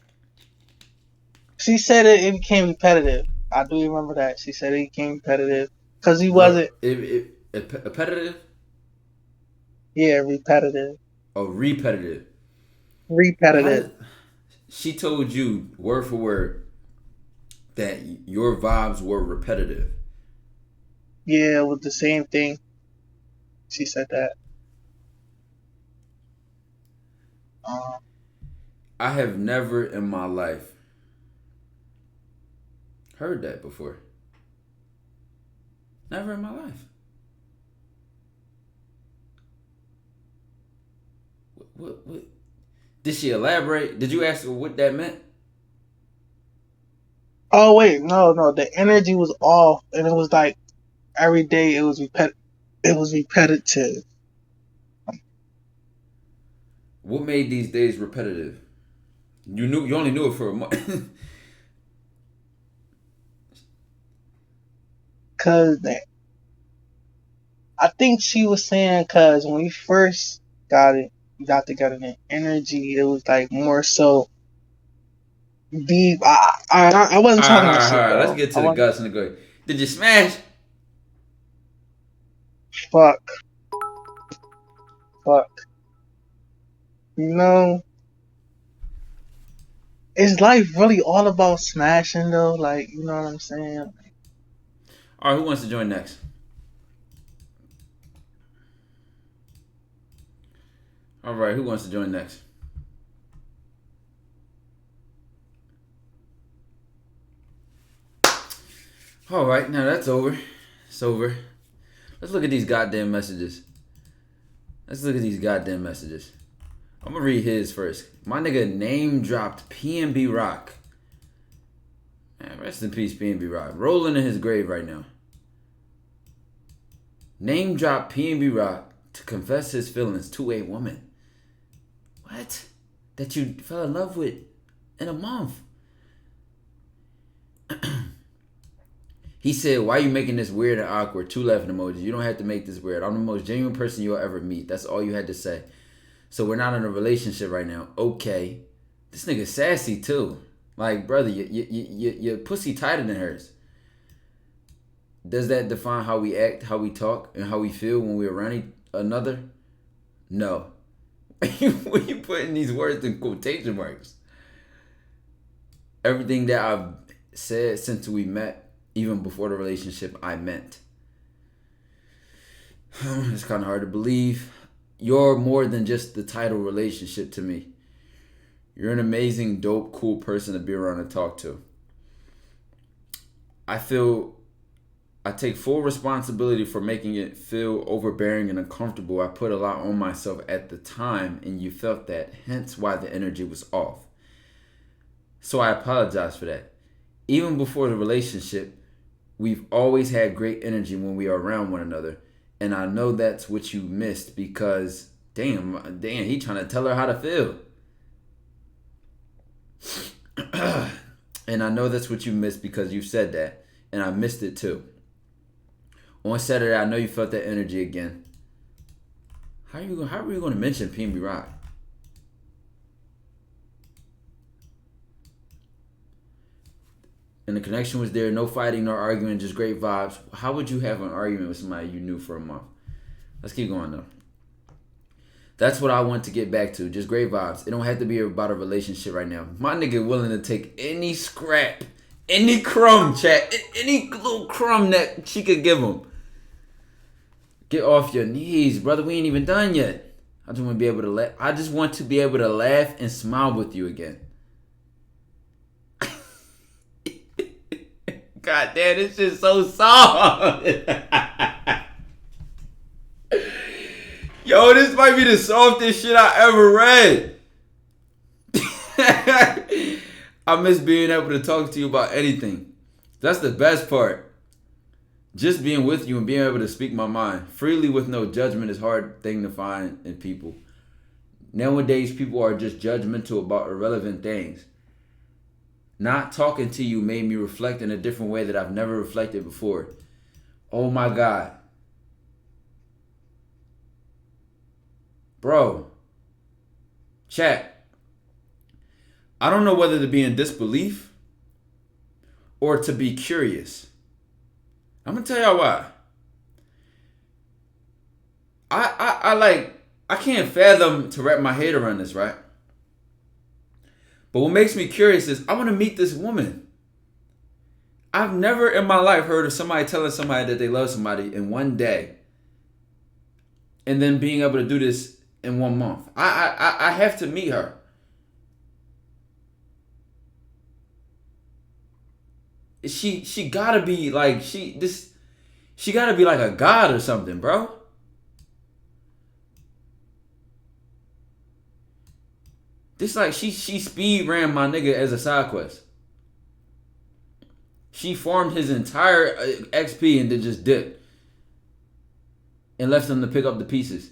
she said it became repetitive. I do remember that. She said it became repetitive because he wasn't. Repetitive? Yeah, repetitive. Oh, repetitive. Repetitive. She told you word for word that your vibes were repetitive. Yeah, it was the same thing. She said that. I have never in my life heard that before. Never in my life. What? Did she elaborate? Did you ask her what that meant? Oh wait, no. The energy was off, and it was like every day it was repetitive. What made these days repetitive? You only knew it for a month. Cause I think she was saying, cause when we first got together, the energy it was like more so deep. I wasn't talking that All shit right. Let's though. get to the guts and the good. Did you smash? Fuck. You know, is life really all about smashing though? Like, you know what I'm saying? All right, who wants to join next? All right, who wants to join next? All right, now that's over. It's over. Let's look at these goddamn messages. I'm gonna read his first. My nigga name dropped PNB Rock. Man, rest in peace, PNB Rock. Rolling in his grave right now. Name dropped PNB Rock to confess his feelings to a woman. What? That you fell in love with in a month. He said, why you making this weird and awkward? 2 laughing emojis. You don't have to make this weird. I'm the most genuine person you'll ever meet. That's all you had to say. So we're not in a relationship right now. Okay. This nigga sassy too. Like, brother, your pussy tighter than hers. Does that define how we act, how we talk, and how we feel when we're around another? No. Why you putting these words in quotation marks? Everything that I've said since we met, even before the relationship, I meant. It's kind of hard to believe. You're more than just the title relationship to me. You're an amazing, dope, cool person to be around and talk to. I take full responsibility for making it feel overbearing and uncomfortable. I put a lot on myself at the time, and you felt that, hence why the energy was off. So I apologize for that. Even before the relationship, we've always had great energy when we are around one another. And I know that's what you missed because, damn, he trying to tell her how to feel. And I know that's what you missed because you said that. And I missed it too. On Saturday, I know you felt that energy again. How are you going to mention PNB Rock? And the connection was there, no fighting, no arguing, just great vibes. How would you have an argument with somebody you knew for a month? Let's keep going though. That's what I want to get back to, just great vibes. It don't have to be about a relationship right now. My nigga willing to take any scrap, any crumb, chat, any little crumb that she could give him. Get off your knees, brother. We ain't even done yet. I just want to be able to laugh and smile with you again. God damn, this shit's so soft. Yo, this might be the softest shit I ever read. I miss being able to talk to you about anything. That's the best part. Just being with you and being able to speak my mind freely with no judgment is a hard thing to find in people. Nowadays, people are just judgmental about irrelevant things. Not talking to you made me reflect in a different way that I've never reflected before. Oh my God. Bro. Chat. I don't know whether to be in disbelief or to be curious. I'm gonna tell y'all why. I can't fathom to wrap my head around this, right? But what makes me curious is I want to meet this woman. I've never in my life heard of somebody telling somebody that they love somebody in one day and then being able to do this in 1 month. I have to meet her. She gotta be like she gotta be like a god or something, bro. This like she speed ran my nigga as a side quest. She farmed his entire XP and then just dipped and left him to pick up the pieces.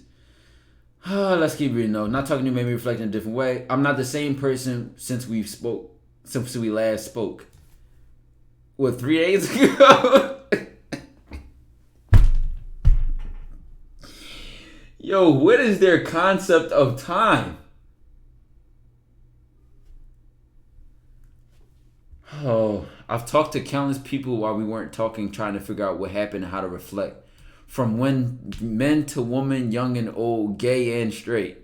Let's keep reading though. Not talking to you made me reflect in a different way. I'm not the same person since we last spoke. What, 3 days ago? Yo, what is their concept of time? Oh, I've talked to countless people while we weren't talking, trying to figure out what happened and how to reflect. From when men to women, young and old, gay and straight.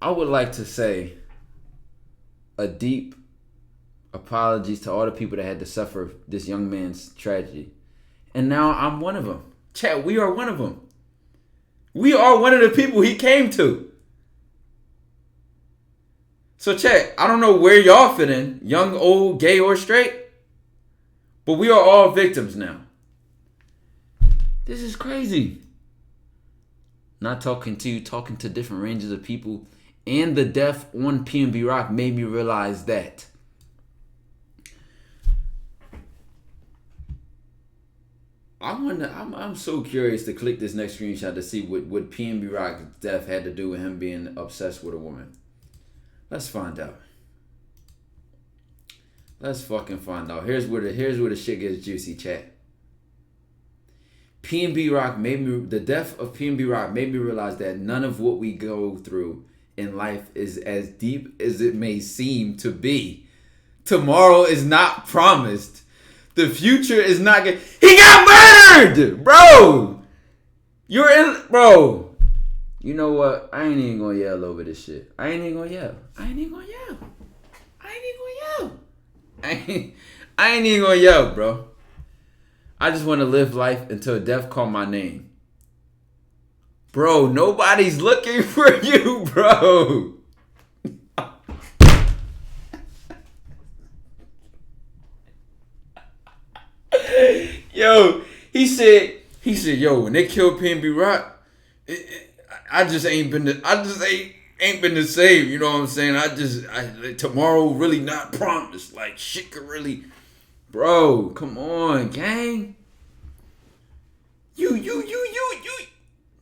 I would like to say a deep apologies to all the people that had to suffer this young man's tragedy. And now I'm one of them. Chat, we are one of them. We are one of the people he came to. So chat, I don't know where y'all fit in, young, old, gay, or straight, but we are all victims now. This is crazy. Not talking to you, talking to different ranges of people, and the death on PNB Rock made me realize that. I'm so curious to click this next screenshot to see what PNB Rock's death had to do with him being obsessed with a woman. Let's find out. Let's fucking find out. Here's where the shit gets juicy, chat. The death of PNB Rock made me realize that none of what we go through in life is as deep as it may seem to be. Tomorrow is not promised. The future is not good. He got murdered, bro. Bro. You know what? I ain't even gonna yell over this shit. I ain't even gonna yell. I ain't even gonna yell, bro. I just want to live life until death call my name. Bro, nobody's looking for you, bro. Yo, he said, yo, when they killed PNB Rock, I just ain't been the same. You know what I'm saying? Tomorrow really not promised. Like shit could really, bro. Come on, gang. You.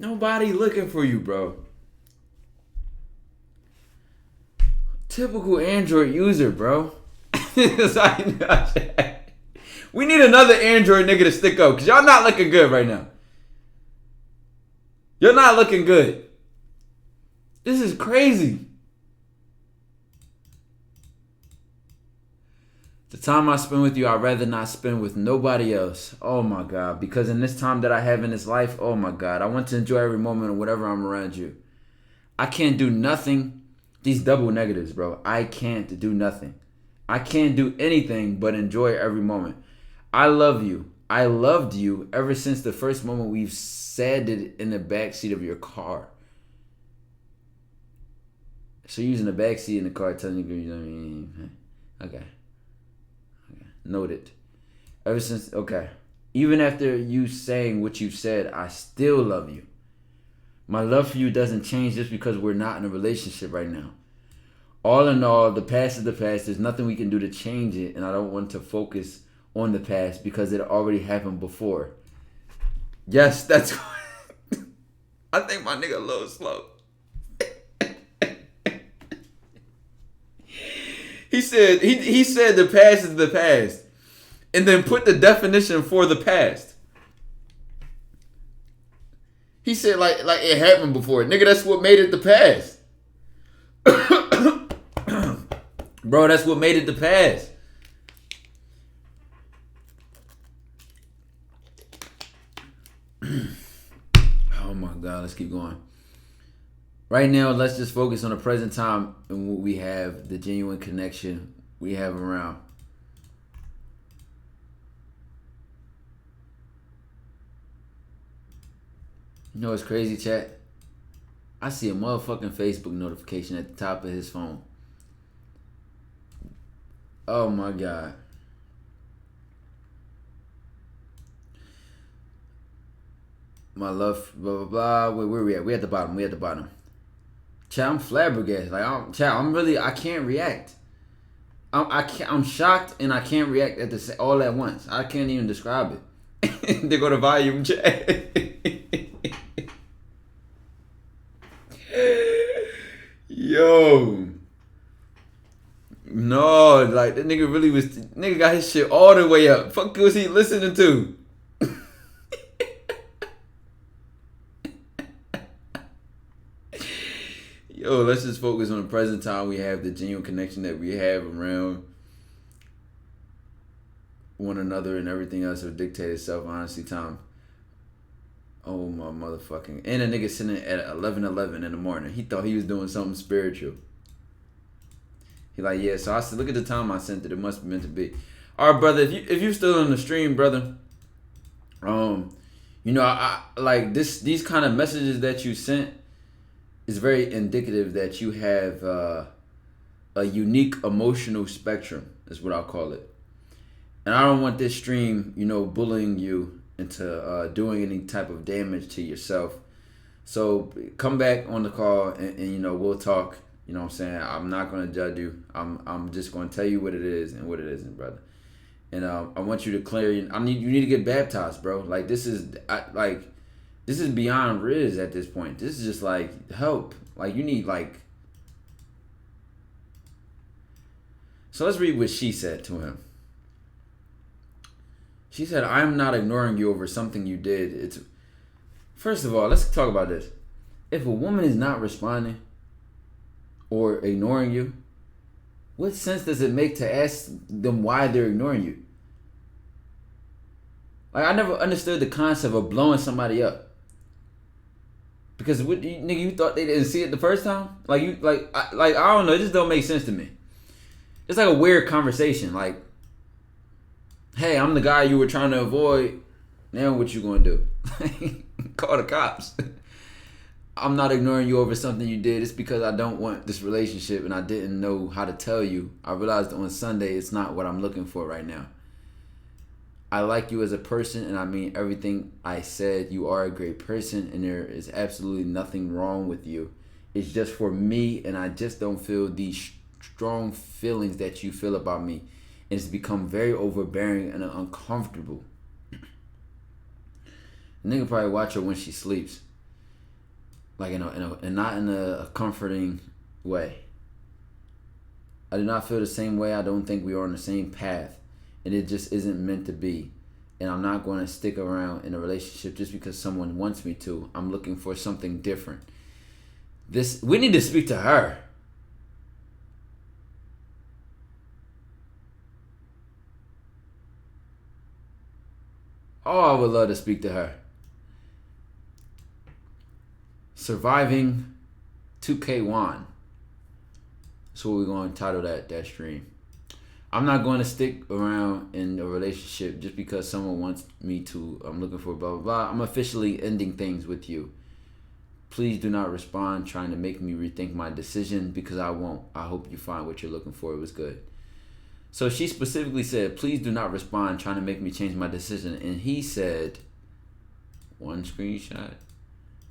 Nobody looking for you, bro. Typical Android user, bro. We need another Android nigga to stick up, because y'all not looking good right now. You're not looking good. This is crazy. The time I spend with you, I'd rather not spend with nobody else. Oh my God. Because in this time that I have in this life, oh my God, I want to enjoy every moment of whatever I'm around you. I can't do nothing. These double negatives, bro. I can't do nothing. I can't do anything but enjoy every moment. I love you. I loved you ever since the first moment we've said it in the backseat of your car. So you're using the backseat in the car telling you, okay. Noted. Ever since, okay. Even after you saying what you said, I still love you. My love for you doesn't change just because we're not in a relationship right now. All in all, the past is the past. There's nothing we can do to change it, and I don't want to focus on the past because it already happened before. Yes, that's I think my nigga a little slow. He said the past is the past, and then put the definition for the past. He said like it happened before. Nigga, that's what made it the past. Bro, that's what made it the past. Oh my God, let's keep going. Right now, let's just focus on the present time and what we have, the genuine connection we have around. You know what's crazy, chat? I see a motherfucking Facebook notification at the top of his phone. Oh my God. My love, blah, blah, blah. Where we at? We at the bottom. Chat, I'm flabbergasted. Like, I can't react. I'm shocked and I can't react all at once. I can't even describe it. They go to volume chat. Yo. No, like that nigga really nigga got his shit all the way up. Fuck was he listening to? Yo, let's just focus on the present time we have, the genuine connection that we have around one another, and everything else will dictate itself. Honestly, Tom. Oh my motherfucking. And a nigga sitting at 11:11 in the morning. He thought he was doing something spiritual. He like, yeah, so I said, look at the time I sent it. It must be meant to be. All right, brother, if you still on the stream, brother, you know, I like these kind of messages that you sent is very indicative that you have a unique emotional spectrum, is what I'll call it. And I don't want this stream, you know, bullying you into doing any type of damage to yourself. So come back on the call and you know, we'll talk. You know what I'm saying? I'm not going to judge you. I'm just going to tell you what it is and what it isn't, brother. And I want you to clear. You need to get baptized, bro. Like this is beyond Riz at this point. This is just like help. Like you need like. So let's read what she said to him. She said, "I'm not ignoring you over something you did." First of all, let's talk about this. If a woman is not responding or ignoring you, what sense does it make to ask them why they're ignoring you? Like, I never understood the concept of blowing somebody up. Because nigga, you thought they didn't see it the first time? Like I don't know, it just don't make sense to me. It's like a weird conversation. Like, hey, I'm the guy you were trying to avoid. Now what you gonna do? Call the cops. I'm not ignoring you over something you did. It's because I don't want this relationship and I didn't know how to tell you. I realized on Sunday it's not what I'm looking for right now. I like you as a person and I mean everything I said. You are a great person and there is absolutely nothing wrong with you. It's just for me and I just don't feel these strong feelings that you feel about me. And it's become very overbearing and uncomfortable. The nigga probably watch her when she sleeps. Like, and not in a comforting way. I do not feel the same way. I don't think we are on the same path. And it just isn't meant to be. And I'm not going to stick around in a relationship just because someone wants me to. I'm looking for something different. We need to speak to her. Oh, I would love to speak to her. Surviving 2K1. That's what we're going to title that stream. I'm not going to stick around in a relationship just because someone wants me to. I'm looking for blah, blah, blah. I'm officially ending things with you. Please do not respond trying to make me rethink my decision because I won't. I hope you find what you're looking for. It was good. So she specifically said, please do not respond trying to make me change my decision. And he said, one screenshot.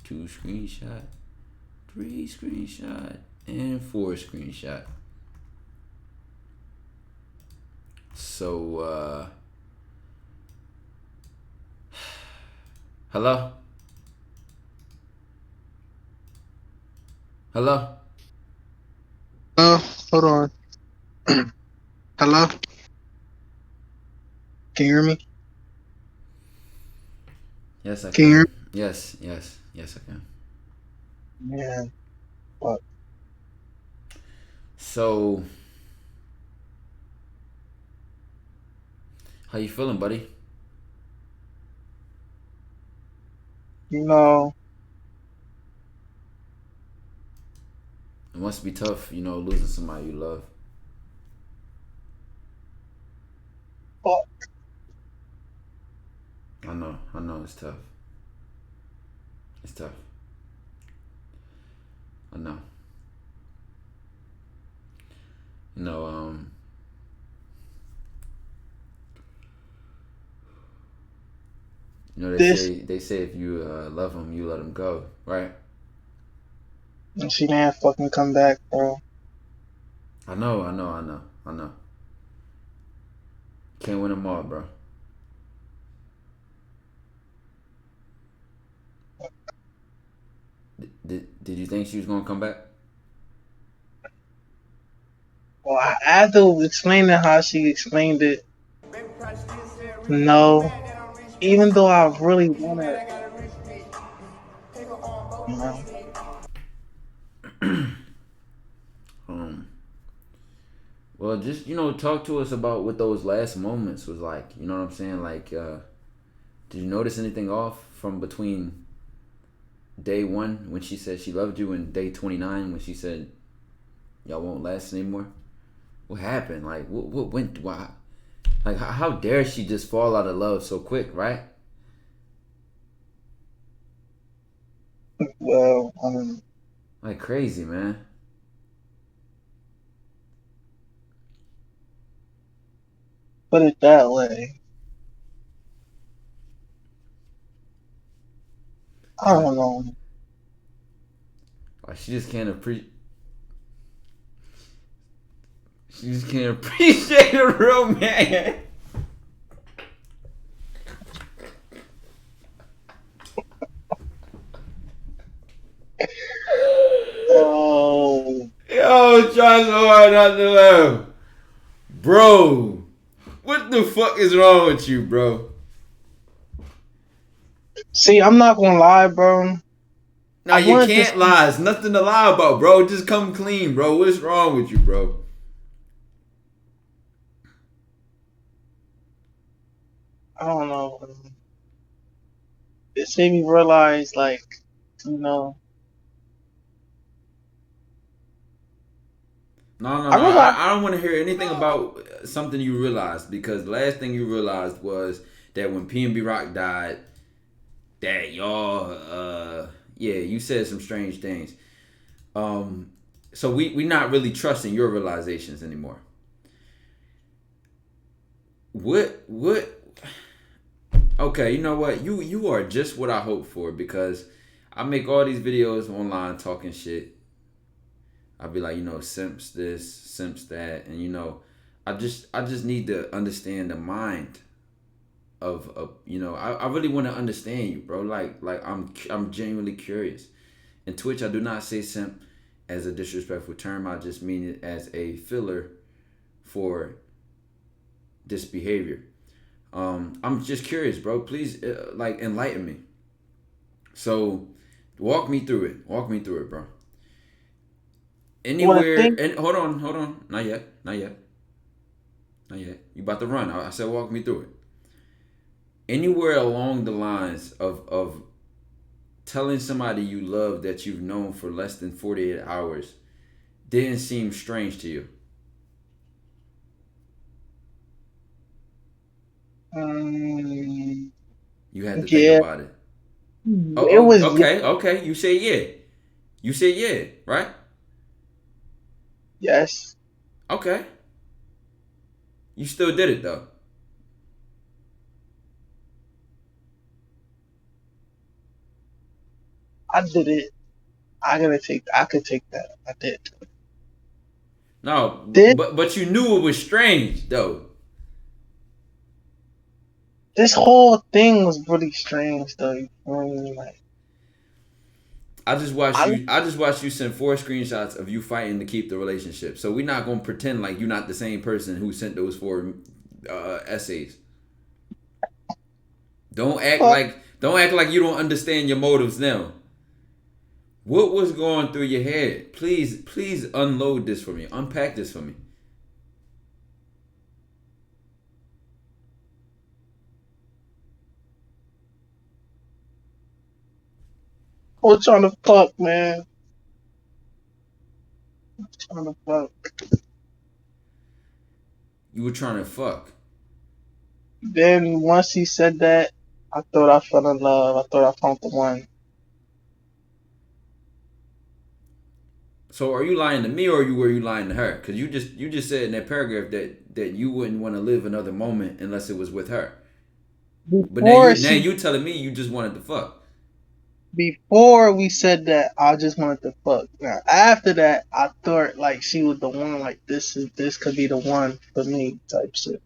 2 screenshot, 3 screenshot, and 4 screenshot. So, hello? Hello? Hold on. Hello? Can you hear me? Yes, I Can you hear can. Yes, I can. me? Man, fuck. So, how you feeling, buddy? You know, It must be tough, losing somebody you love. fuck. I know it's tough. It's tough. I know. You know, This, they say if you love them, you let them go, right? and she didn't fucking come back, bro. I know. Can't win them all, bro. Did you think she was gonna come back? Well, after explaining how she explained it, no. Even though I really wanna, you know. Well, just talk to us about what those last moments was like. You know what I'm saying? Like, did you notice anything off from between day 1 when she said she loved you and day 29 when she said y'all won't last anymore? What happened? Like, what went? Why? Like, how dare she just fall out of love so quick, right? Well, Like crazy, man. put it that way. I don't know. Like she just can't appreciate. She just can't appreciate a real man. Oh, Yo, trying so hard not to laugh. Bro, what the fuck is wrong with you, bro? see, I'm not gonna lie, bro. Nah, I you wanted to. can't lie. It's nothing to lie about, bro. Just come clean, bro. What's wrong with you, bro? I don't know. This made me realize, like, you know, No. I realized. I don't want to hear anything about something you realized because the last thing you realized was that when P&B Rock died, that y'all, yeah, you said some strange things. So we not really trusting your realizations anymore. What? Okay, you know what? You are just what I hoped for because I make all these videos online talking shit. I'll be like, simps this, simps that, and I just need to understand the mind of I really want to understand you, bro. Like I'm genuinely curious. In Twitch, I do not say simp as a disrespectful term. I just mean it as a filler for this behavior. I'm just curious, bro. Please, enlighten me. So, walk me through it. Walk me through it, bro. Well, the Anywhere, thing, and hold on. Not yet. You about to run. I said walk me through it. Anywhere along the lines of telling somebody you love that you've known for less than 48 hours didn't seem strange to you. You had to think yeah, about it. it was, Okay. You say yeah. You say yeah, right? yes. Okay. You still did it though. I did it. I could take that. I did. No, Did but you knew it was strange though. this whole thing was really strange though. You feel me? Like I just watched I you. I just watched you send 4 screenshots of you fighting to keep the relationship. So we're not gonna pretend like you're not the same person who sent those 4 essays. fuck. Don't act like you don't understand your motives now. What was going through your head? Please unload this for me. Unpack this for me. I'm trying to fuck, man. I'm trying to fuck. You were trying to fuck. Then once he said that, I thought I fell in love. I thought I found the one. So are you lying to me or were you lying to her? Because you just said in that paragraph that you wouldn't want to live another moment unless it was with her. But Before now she, you telling me you just wanted to fuck. before we said that, I just wanted to fuck. Now after that, I thought like she was the one. Like this could be the one for me type shit.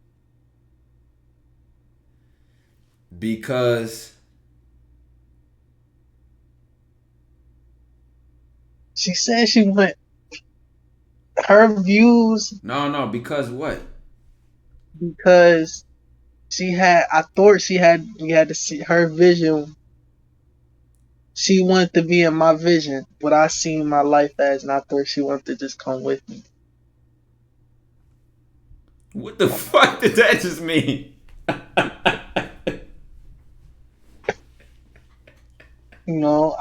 Because She said she went. Her views no, because what? because she had. I thought she had. We had to see her vision. She wanted to be in my vision, what I seen my life as, and I thought she wanted to just come with me. What the fuck did that just mean? You know,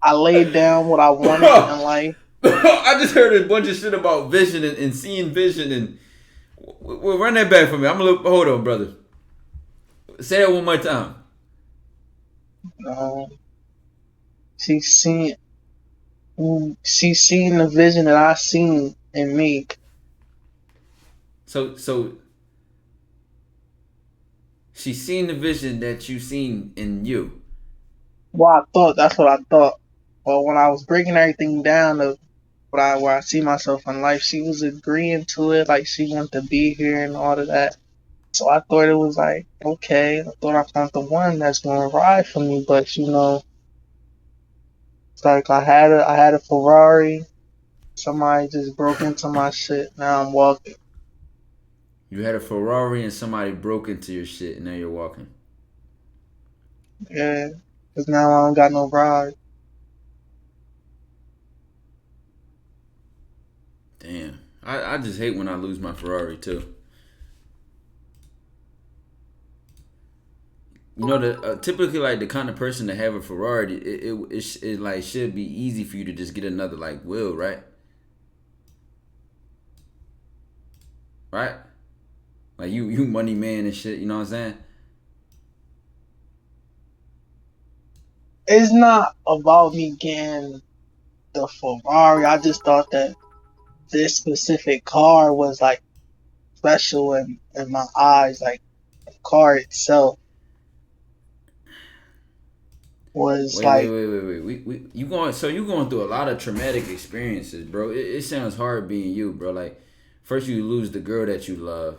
I laid down what I wanted in life. I just heard a bunch of shit about vision and seeing vision and well, run that back for me. Hold on, brother. Say that one more time. She seen the vision that I seen in me. So she seen the vision that you seen in you. Well, I thought that's what I thought. But when I was breaking everything down of where I see myself in life, she was agreeing to it. Like she wanted to be here and all of that. So I thought it was like, okay, I thought I found the one that's gonna ride for me. But you know, it's like I had a Ferrari. Somebody just broke into my shit. Now I'm walking. You had a Ferrari and somebody broke into your shit and now you're walking. Yeah, because now I don't got no ride. Damn. I just hate when I lose my Ferrari too. You know, typically like the kind of person to have a Ferrari, it like should be easy for you to just get another like wheel, right? Right? Like you money man and shit. You know what I'm saying? It's not about me getting the Ferrari. I just thought that this specific car was like special in my eyes. Like the car itself was Wait, wait, like, wait, wait, wait. You going? So you going through a lot of traumatic experiences, bro. It sounds hard being you, bro. Like first you lose the girl that you love,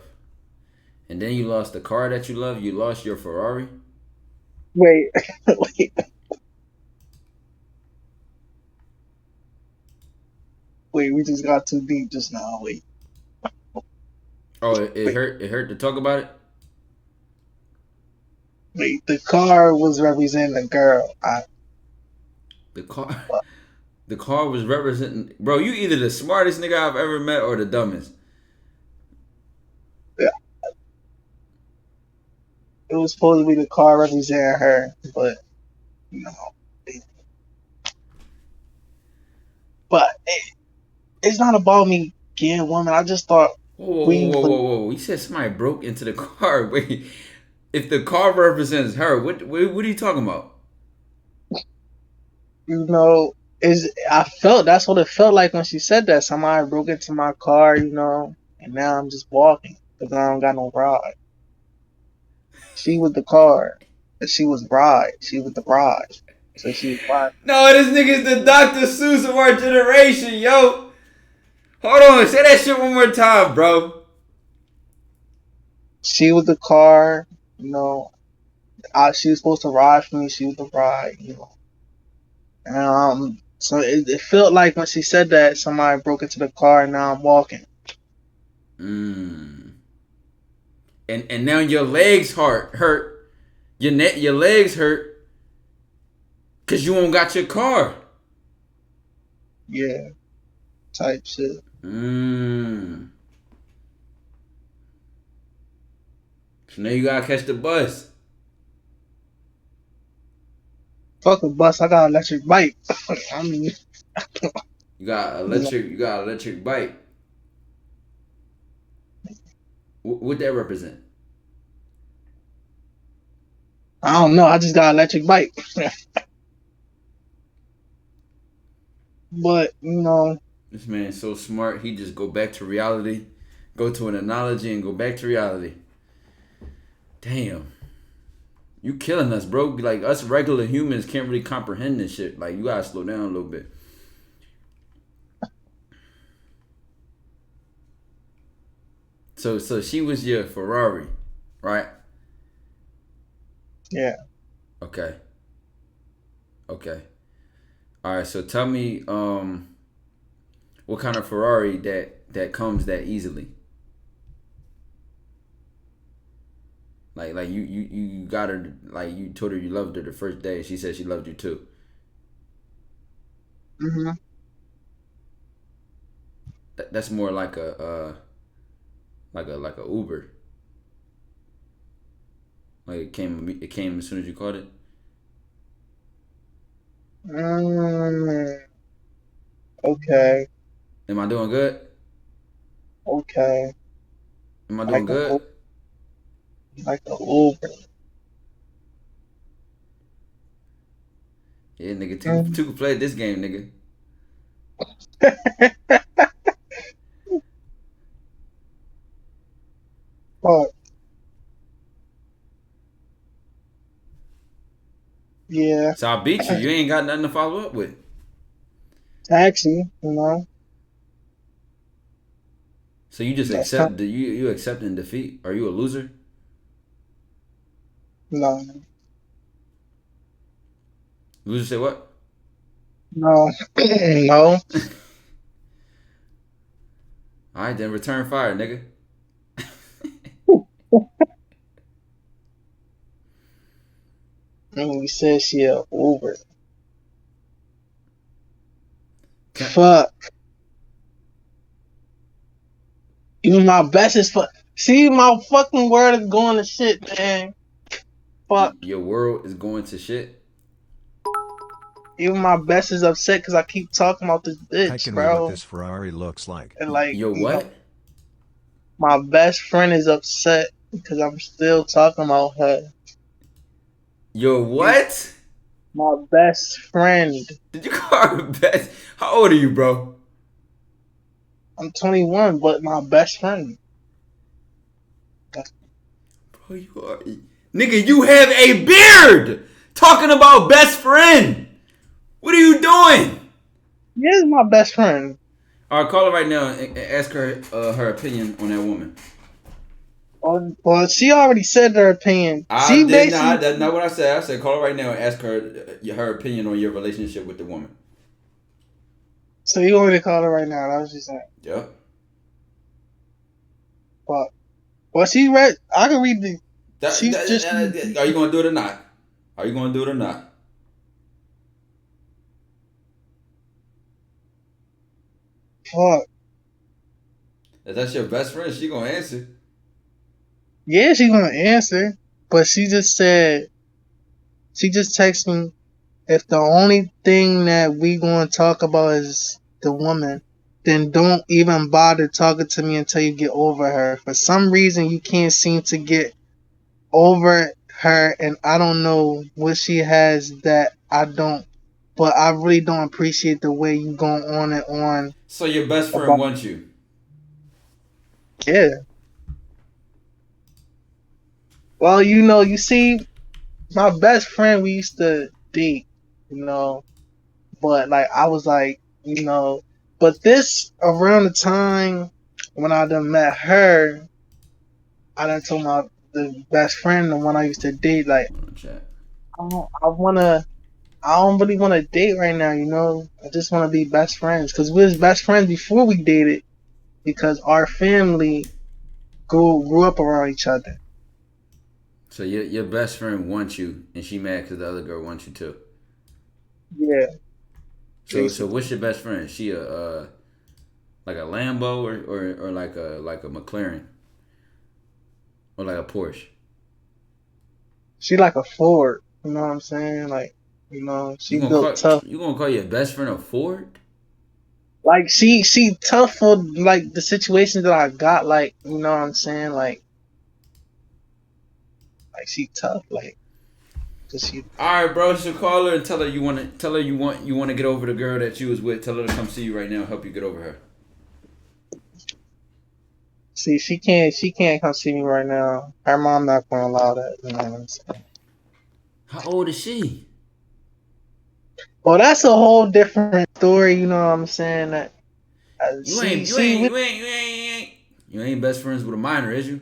and then you lost the car that you love. You lost your Ferrari. wait, wait, wait. We just got too deep just now. Wait, Oh, it hurt. It hurt to talk about it. wait. The car was representing a girl. The car. The car was representing. Bro, you either the smartest nigga I've ever met or the dumbest. It was supposed to be the car representing her, but you know. But it's not about me getting women. I just thought we would. Whoa! You said somebody broke into the car. Wait, if the car represents her, what are you talking about? You know, is I felt that's what it felt like when she said that. Somebody broke into my car, you know, and now I'm just walking because I don't got no ride. She with the car. She was bride. She was the bride. So she was bride. No, this nigga's the Dr. Seuss of our generation, yo. Hold on, say that shit one more time, bro. She was the car. You know, she was supposed to ride for me. She was the bride. You know, and so it felt like when she said that somebody broke into the car and now I'm walking. And now your legs hurt. Your legs hurt because you won't got your car. Yeah, type shit. So now you gotta catch the bus. Fuck a bus. I got an electric bike. I mean, You got electric bike. What that represent? I don't know. I just got an electric bike. But you know, This man's so smart. He just go back to reality, go to an analogy, and go back to reality. Damn, you killing us, bro. Like us regular humans can't really comprehend this shit. Like you gotta slow down a little bit. So she was your Ferrari, right? Yeah. Okay. All right. So tell me, what kind of Ferrari that comes that easily? Like you got her, like you told her you loved her the first day. She said she loved you too. Mhm. That's more like a Uber. Like it came as soon as you called it. Okay. Am I doing good? Okay. Am I doing good? Like a Uber. Yeah, nigga. Two could play this game, nigga. Fuck. Yeah. So I beat you. You ain't got nothing to follow up with. Taxi, you know. So you just That's accept you accepting defeat? Are you a loser? No. Loser say what? No. No. All right, then return fire, nigga. And we said she a Uber. Fuck. Even my best is fuck. See, my fucking word is going to shit, man. Fuck. Your world is going to shit. Even my best is upset because I keep talking about this bitch, I can read bro. what this Ferrari looks like. And like, Yo, what? My best friend is upset because I'm still talking about her. Yo, what? My best friend. Did you call her best? How old are you, bro? I'm 21, but my best friend. Bro, you are... Nigga, you have a beard! Talking about best friend! What are you doing? Here's my best friend. Alright, call her right now and ask her her opinion on that woman. Well, she already said her opinion. That's not what I said. I said call her right now and ask her her opinion on your relationship with the woman. So you want me to call her right now? That was just saying. Yep. Well, she read. I can read the. Are you gonna do it or not? Are you gonna do it or not? Fuck. If that's your best friend, she gonna answer. Yeah, she's gonna answer, but she just said. She just texted me. If the only thing that we gonna talk about is the woman, then don't even bother talking to me until you get over her. For some reason, you can't seem to get over her, and I don't know what she has that I don't. But I really don't appreciate the way you go on and on. So your best friend wants you. Yeah. Well, you see, my best friend, we used to date, you know, but like I was like, you know, but this around the time when I done met her, I done told my the best friend, the one I used to date, like Chat. I don't really want to date right now, you know. I just want to be best friends because we was best friends before we dated because our family grew up around each other. So your best friend wants you, and she mad because the other girl wants you too. Yeah, So basically. what's your best friend? She a like a Lambo or like a McLaren or like a Porsche? She like a Ford, you know what I'm saying? Like, you know, You she gonna built call tough. you gonna call your best friend a Ford? Like she tough for like the situations that I got. Like, you know what I'm saying? Like she tough. Like, cause she All right, bro. So call her and tell her you want to get over the girl that you was with. Tell her to come see you right now and help you get over her. see she can't come see me right now. Her mom not gonna allow that. You know what I'm saying? How old is she? Well, that's a whole different story. You know what I'm saying? That You she ain't you she ain't we, you ain't you ain't you ain't you ain't best friends with a minor, is you?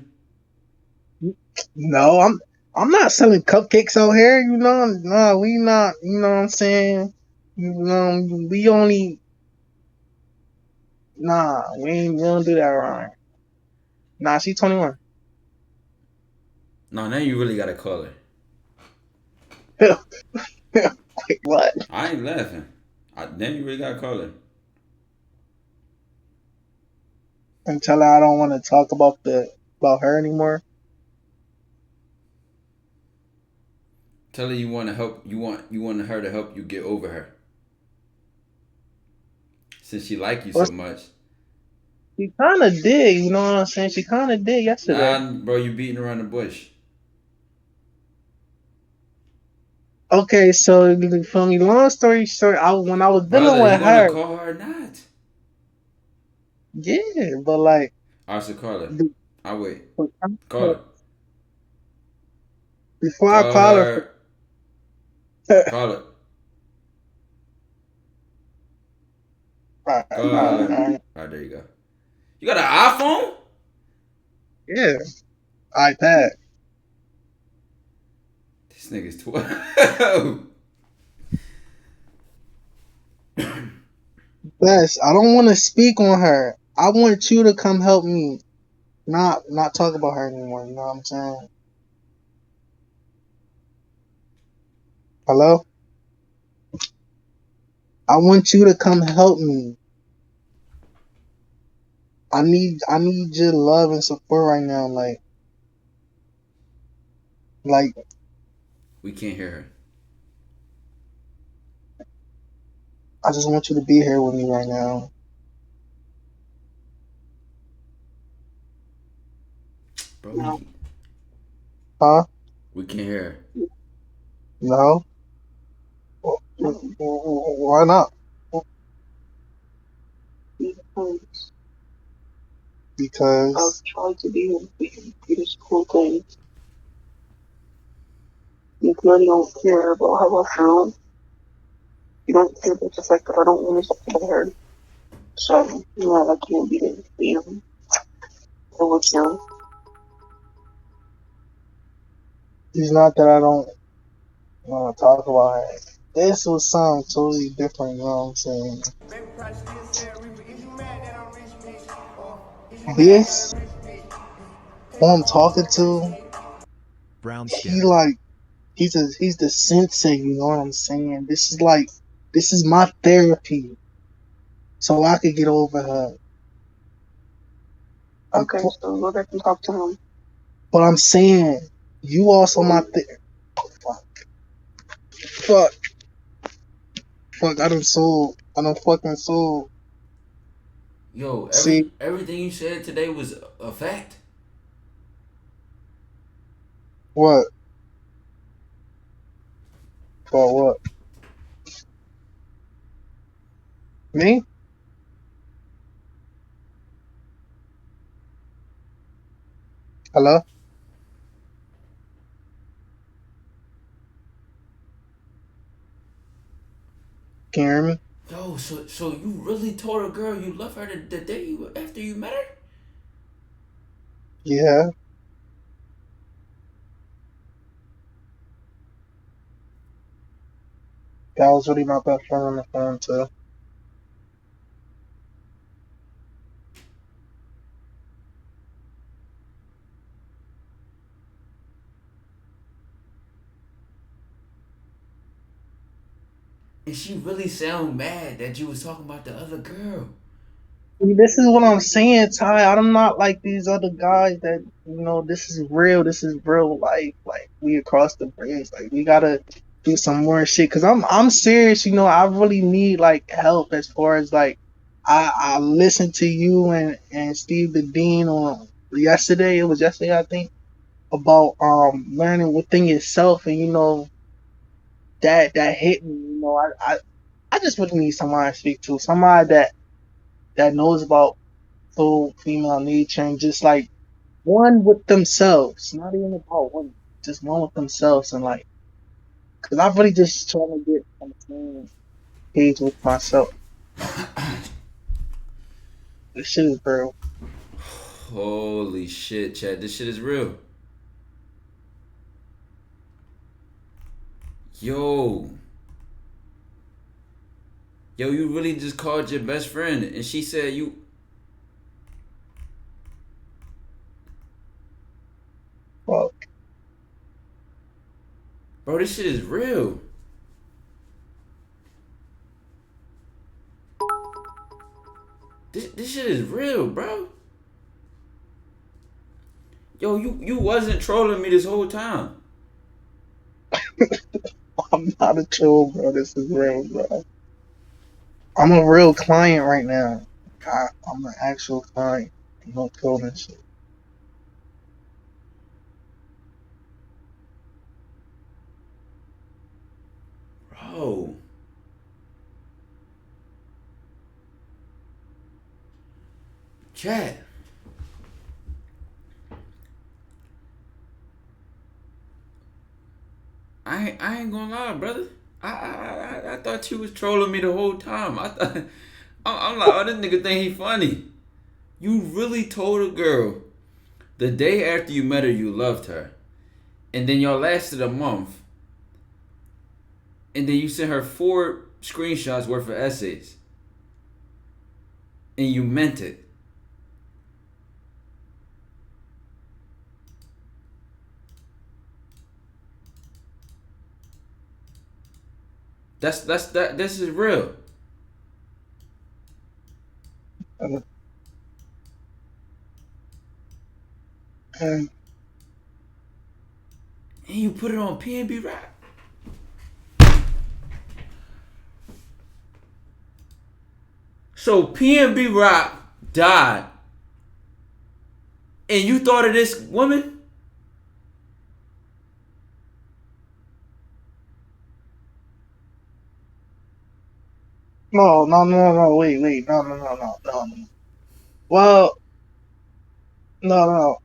no, I'm not selling cupcakes out here. You know, no, we not. You know what I'm saying? You know, we only nah. We don't do that around. Nah, she 21. No, now you really gotta call her. Wait, what? I ain't laughing. Now you really gotta call her. And tell her I don't want to talk about her anymore. Tell her you want to help. You want her to help you get over her. Since she like you Well, so much. she kind of did. You know what I'm saying? She kind of did yesterday. Nah, bro, you beating around the bush. Okay, so for me, long story short, when I was dealing Brother, you with gonna her, call her or not? yeah, but like, Alright, so call her. I'll wait. Call her. before I Call call her, her. Call her. alright, Call alright, her. alright. Alright, there you go. You got an iPhone? Yeah, iPad. This nigga's 12. Bess, I don't want to speak on her. I want you to come help me, not talk about her anymore. You know what I'm saying? Hello? I want you to come help me. I need your love and support right now. Like We can't hear her. I just want you to be here with me right now. Bro, Huh? we can't hear her. No? Why not? Because I've tried to be with cool things. You clearly don't care about how I feel. You don't care about the fact that I don't want to be heard. So, you know, I can't be there for you. It would sound. It's not that I don't want to talk about her. This will sound totally different, you know what I'm saying? This, who I'm talking to, Brown he skin. like, he's the sensei, you know what I'm saying? This is my therapy, so I could get over her. Okay, so go back and talk to him. But I'm saying, you also my fuck, fuck, I done fucking sold. Yo, See, everything you said today was a fact. what? For what? Me? Hello? Can you hear me? Yo, so you really told a girl you love her the day after you met her? Yeah. That was really my best friend on the phone too. And she really sound mad that you was talking about the other girl. This is what I'm saying, Ty. I'm not like these other guys that this is real. This is real life. Like we across the bridge. Like we gotta do some more shit. Cause I'm serious. I really need like help as far as like I listened to you and Steve the Dean on yesterday. It was yesterday, I think, about learning within yourself, and that hit me. I just really need somebody to speak to. Somebody that knows about full female nature and just like one with themselves, not even about women, just one with themselves and like, cause I'm really just trying to get on the same page with myself. This shit is real. Holy shit, Chad. This shit is real. Yo. Yo, you really just called your best friend and she said you. Fuck. Bro, this shit is real. This shit is real, bro. Yo, you wasn't trolling me this whole time. I'm not a troll, bro. This is real, bro. I'm a real client right now. I'm an actual client. I'm not trolling shit. Bro. Chad. I ain't gonna lie, brother. I thought you was trolling me the whole time. I'm like, oh, this nigga think he funny. You really told a girl the day after you met her you loved her, and then y'all lasted a month, and then you sent her 4 screenshots worth of essays, and you meant it. This is real. And And you put it on PNB Rap. So PNB Rap died, and you thought of this woman? no, wait, no. Well, no.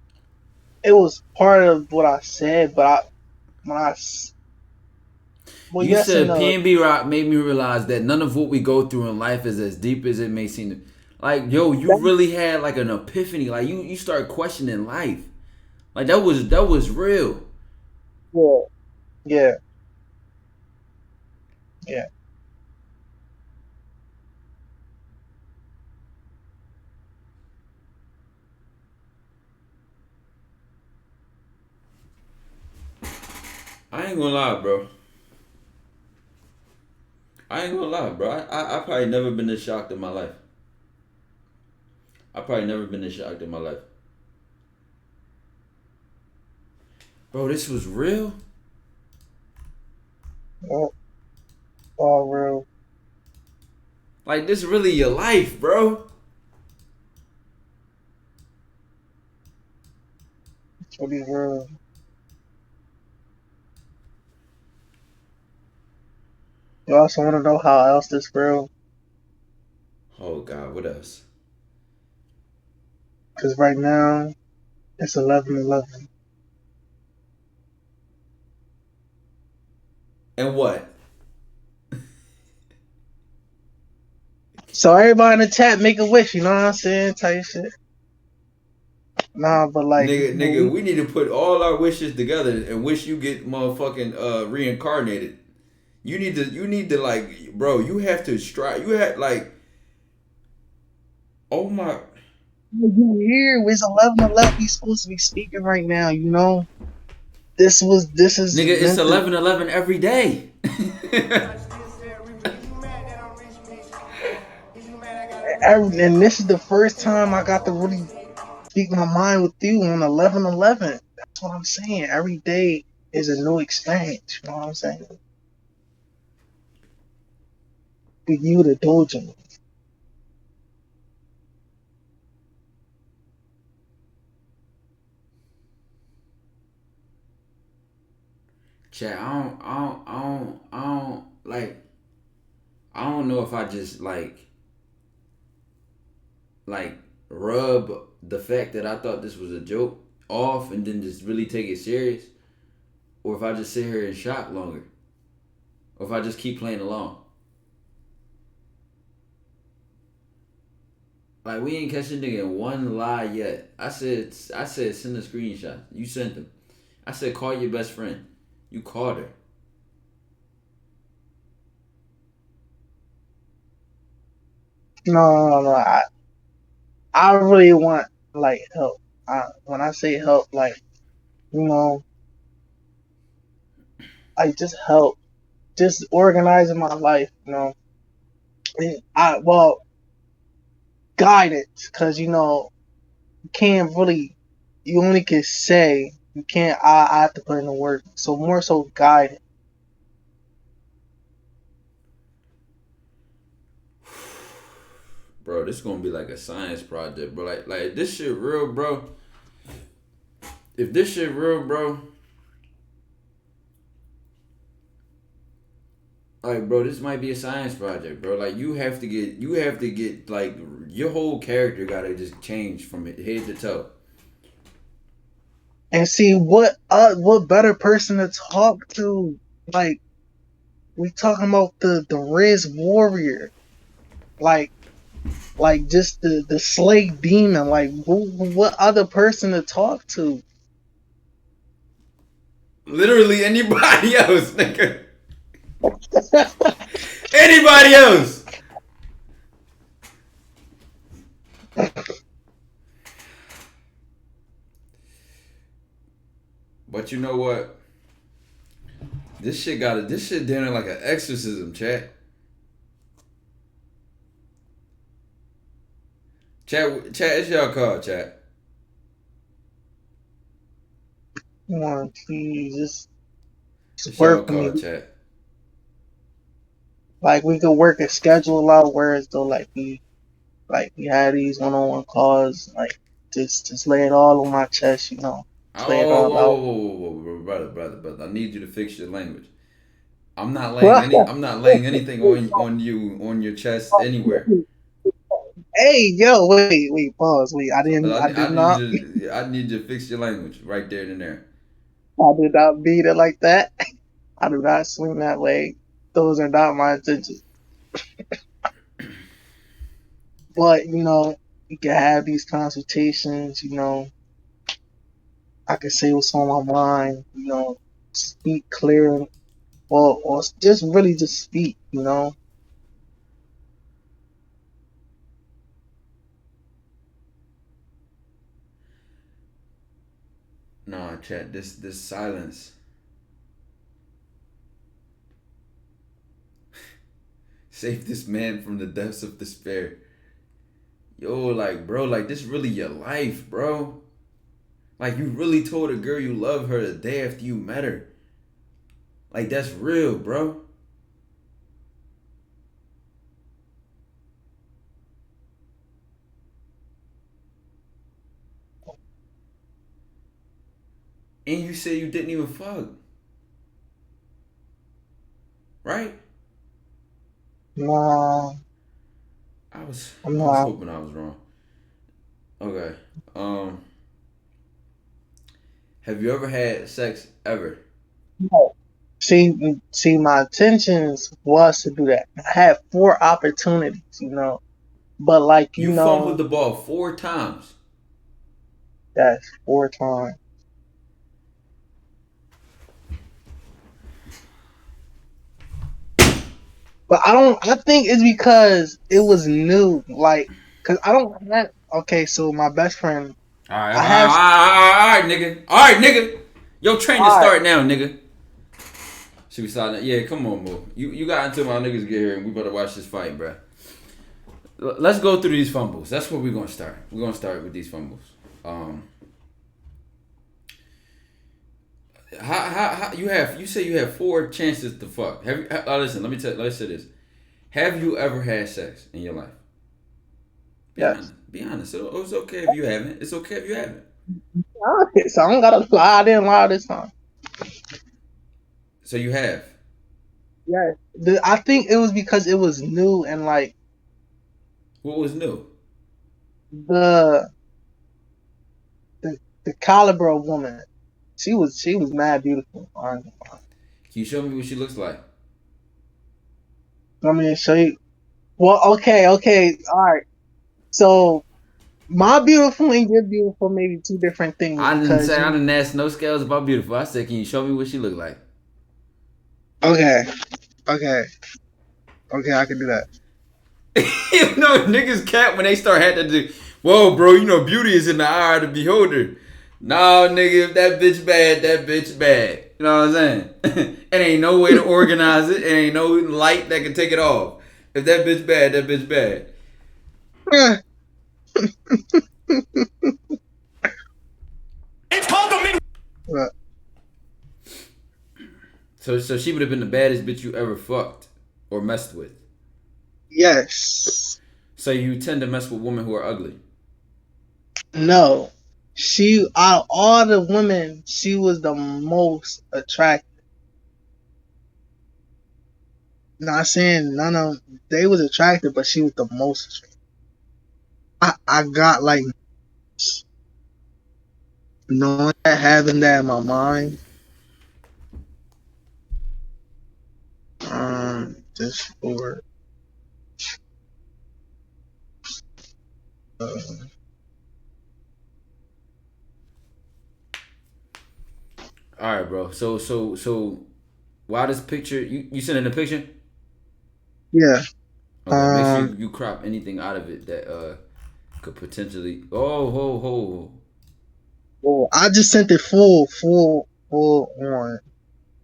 It was part of what I said, but when I well, You yes and said no. PNB Rock made me realize that none of what we go through in life is as deep as it may seem to. Like, yo, you really had like an epiphany. Like you start questioning life. Like that was real. Yeah. I ain't gonna lie, bro. I ain't gonna lie, bro. I probably never been this shocked in my life. I probably never been this shocked in my life. Bro, this was real? All real. Like this really your life, bro. It's really real. You also want to know how else this real? Oh God, what else? Because right now it's 11:11. And what? So everybody in the chat make a wish, you know what I'm saying? Type shit. Nah, but like, Nigga, we need to put all our wishes together and wish you get motherfucking reincarnated. You need to like, bro. You have to strive. You have like, oh my. you here? It's 11:11. We supposed to be speaking right now. You know, this is Nigga, it's meant to. 11:11 every day. And this is the first time I got to really speak my mind with you on 11:11. That's what I'm saying. Every day is a new experience. You know what I'm saying? For you, the dojo. Chat, I don't like. I don't know if I just like rub the fact that I thought this was a joke off and then just really take it serious, or if I just sit here in shock longer, or if I just keep playing along. Like we ain't catching nigga in one lie yet. I said send a screenshot. You sent them. I said call your best friend. You called her. No. I really want like help. When I say help, like you know, like just help, just organizing my life. You know, and guidance, because you know you can't really. You only can say you can't. I have to put in the work. So more so guidance. Bro, this is gonna be like a science project, bro. Like this shit real, bro. If this shit real, bro. Like, bro, this might be a science project, bro. Like, you have to get, like, your whole character gotta just change from head to toe. And see what better person to talk to? Like we talking about the Riz Warrior, like just the Slay Demon. Like what other person to talk to? Literally anybody else, nigga. Anybody else. But you know what? This shit down like an exorcism, chat. Chat, it's y'all call, chat. Come on, please, just It's y'all work with call, me. chat. Like we could work a schedule out, whereas though we had these one-on-one calls, like just lay it all on my chest, you know. Just lay it Oh, all out. whoa, brother. I need you to fix your language. I'm not laying anything on you on your chest anywhere. Hey, yo, wait, pause, wait. I did not, I need you to fix your language right there and there. I did not beat it like that. I do not swing that way. Those are not my intentions. But you know, you can have these consultations. You know, I can say what's on my mind. You know, speak clear, or just really just speak. You know. Nah, chat. This silence. Save this man from the depths of despair. Yo, like, bro, like, this really your life, bro. Like, you really told a girl you love her the day after you met her. Like, that's real, bro. And you said you didn't even fuck. Right? No. I was No. hoping I was wrong. Okay. Have you ever had sex ever? No. See, my intentions was to do that. I had 4 opportunities. You know, But like You fumbled the ball 4 times. that's 4 times. But I think it's because it was new. Like, cause I don't have. Okay, so my best friend, All right, all I right, have. all right, nigga. All right, nigga. Your training All right, start now, nigga. Should we start now? Yeah, come on, Mo. You got until my niggas get here, and we better watch this fight, bro. Let's go through these fumbles. That's where we're gonna start. We're gonna start with these fumbles. How you say you have 4 chances to fuck? Have you? Listen, let's say this. Have you ever had sex in your life? Be yes. honest. Be honest. It's okay if you haven't. It's okay if you haven't. So I don't gotta lie. I didn't lie this time. So you have. Yes. I think it was because it was new and like What was new? the the caliber of woman. She was mad beautiful. Can you show me what she looks like? Want me to show you? Well, okay, all right. So my beautiful and your beautiful may be two different things I didn't because say I you. didn't ask no scales about beautiful. I said, can you show me what she look like? Okay, okay, I can do that. You know, niggas cap when they start having to do. Whoa, bro, you know beauty is in the eye of the beholder. No, nigga, if that bitch bad, that bitch bad. You know what I'm saying? It ain't no way to organize it. It ain't no light that can take it off. If that bitch bad, that bitch bad. But, So she would have been the baddest bitch you ever fucked or messed with. yes. So you tend to mess with women who are ugly. No. She out of all the women, she was the most attractive. Not saying none of they was attractive, but she was the most attractive. I got like knowing that, having that in my mind. Just for uh, All right, bro. So why this picture? You sending the picture? yeah. Okay, make sure you crop anything out of it that could potentially. Oh, ho, ho. Well, I just sent it full on.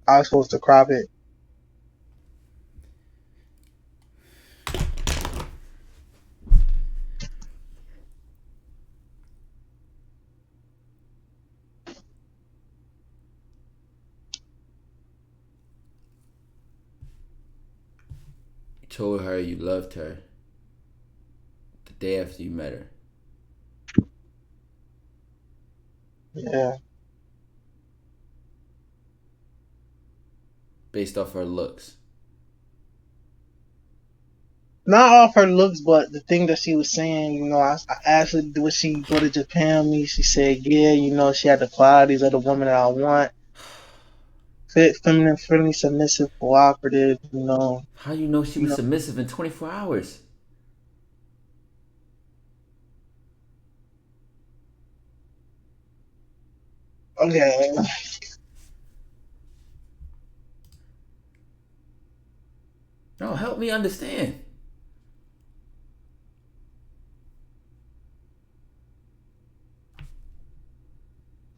I was supposed to crop it. You told her you loved her the day after you met her. Yeah. Based off her looks. Not off her looks, but the thing that she was saying, I asked her, would she go to Japan with me? She said, yeah, she had the qualities of the woman that I want. Fit, feminine, friendly, submissive, cooperative, How you know she was submissive in 24 hours? Okay. No, help me understand.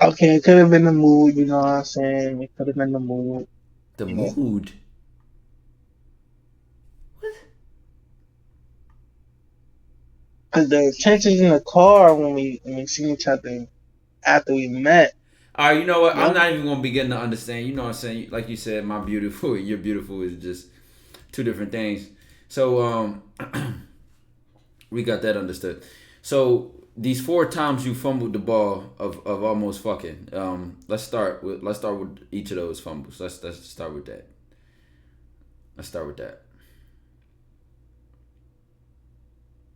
Okay, it could have been the mood, you know what I'm saying? It could have been the mood. The mood? Because the tensions in the car when we seen each other after we met. All right, you know what? I'm not even gonna begin to understand. You know what I'm saying? Like you said, my beautiful and your beautiful is just two different things. So we got that understood. So these 4 times you fumbled the ball of almost fucking. Let's start with each of those fumbles. Let's start with that. Let's start with that.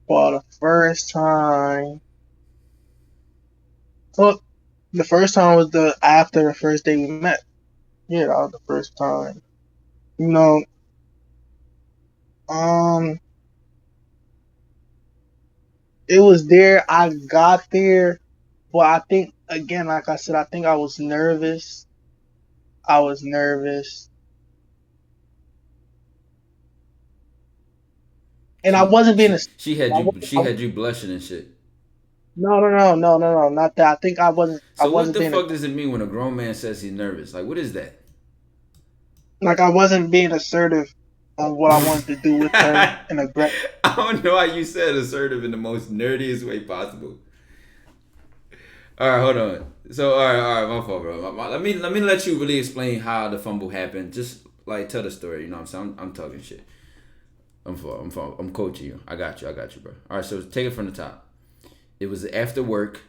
Well, the first time. Well, the first time was after the first day we met. Yeah, that was the first time. You know, it was there. I got there, but I think again, like I said, I think I was nervous. I was nervous, and I She wasn't being a. she she had you blushing and shit. No, not that. I think I wasn't. I So what wasn't the being a, fuck does it mean when a grown man says he's nervous? Like what is that? like I wasn't being assertive on what I wanted to do with her and aggressive. I don't know how you said assertive in the most nerdiest way possible. All right, hold on. So, all right, my fault, bro. Let me let you really explain how the fumble happened. Just like tell the story. You know what I'm saying? I'm talking shit. I'm coaching you. I got you, bro. All right, so take it from the top. It was after work.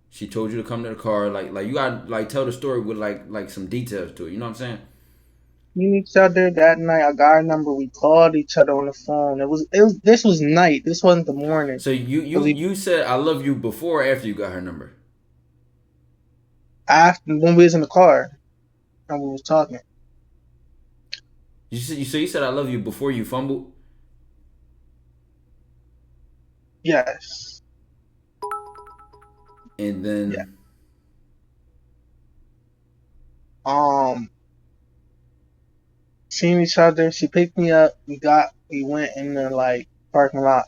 She told you to come to the car. Like you got like tell the story with like some details to it. You know what I'm saying? Seen each other that night. I got her number. We called each other on the phone. It was. This was night. This wasn't the morning. So you said I love you before or after you got her number? After when we was in the car and we was talking. You said I love you before you fumbled. Yes. And then Yeah. Um. Seen each other. She picked me up. We went in the like parking lot.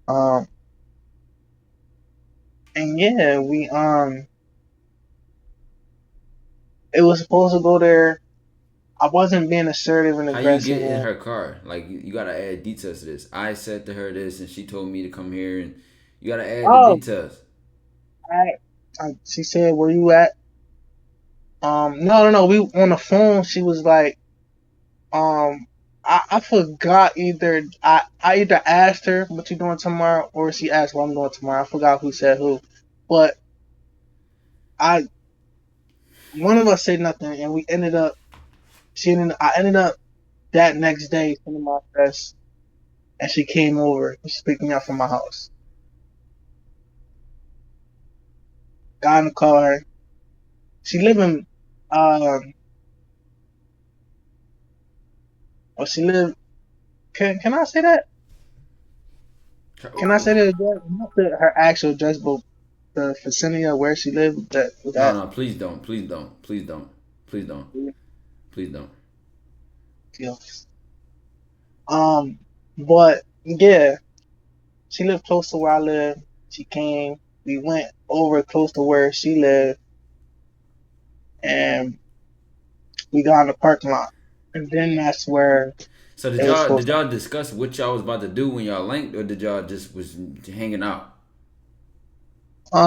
Um. And yeah, it was supposed to go there. I wasn't being assertive and how you aggressive. get in her car? Like you gotta add details to this. I said to her this, and she told me to come here, and you gotta add the Oh, details. she said, "Where you at?" No. We on the phone. She was like, I forgot I either asked her what you doing tomorrow or she asked what I'm doing tomorrow. I forgot who said who, but I one of us said nothing, and we ended up. I ended up that next day sending my address, and she came over. She picked me up from my house. Got in the car. She live in um. Well, she live. Can I say that? Can I say the address? Not her actual address, but the vicinity of where she lived. No, please don't, please don't, please don't, please don't, please don't. Yeah. But yeah, she lived close to where I live. She came. We went over close to where she lived, and we got in the parking lot. And then that's where So it was did supposed y'all discuss what y'all was about to do when y'all linked, or did y'all just was hanging out? to.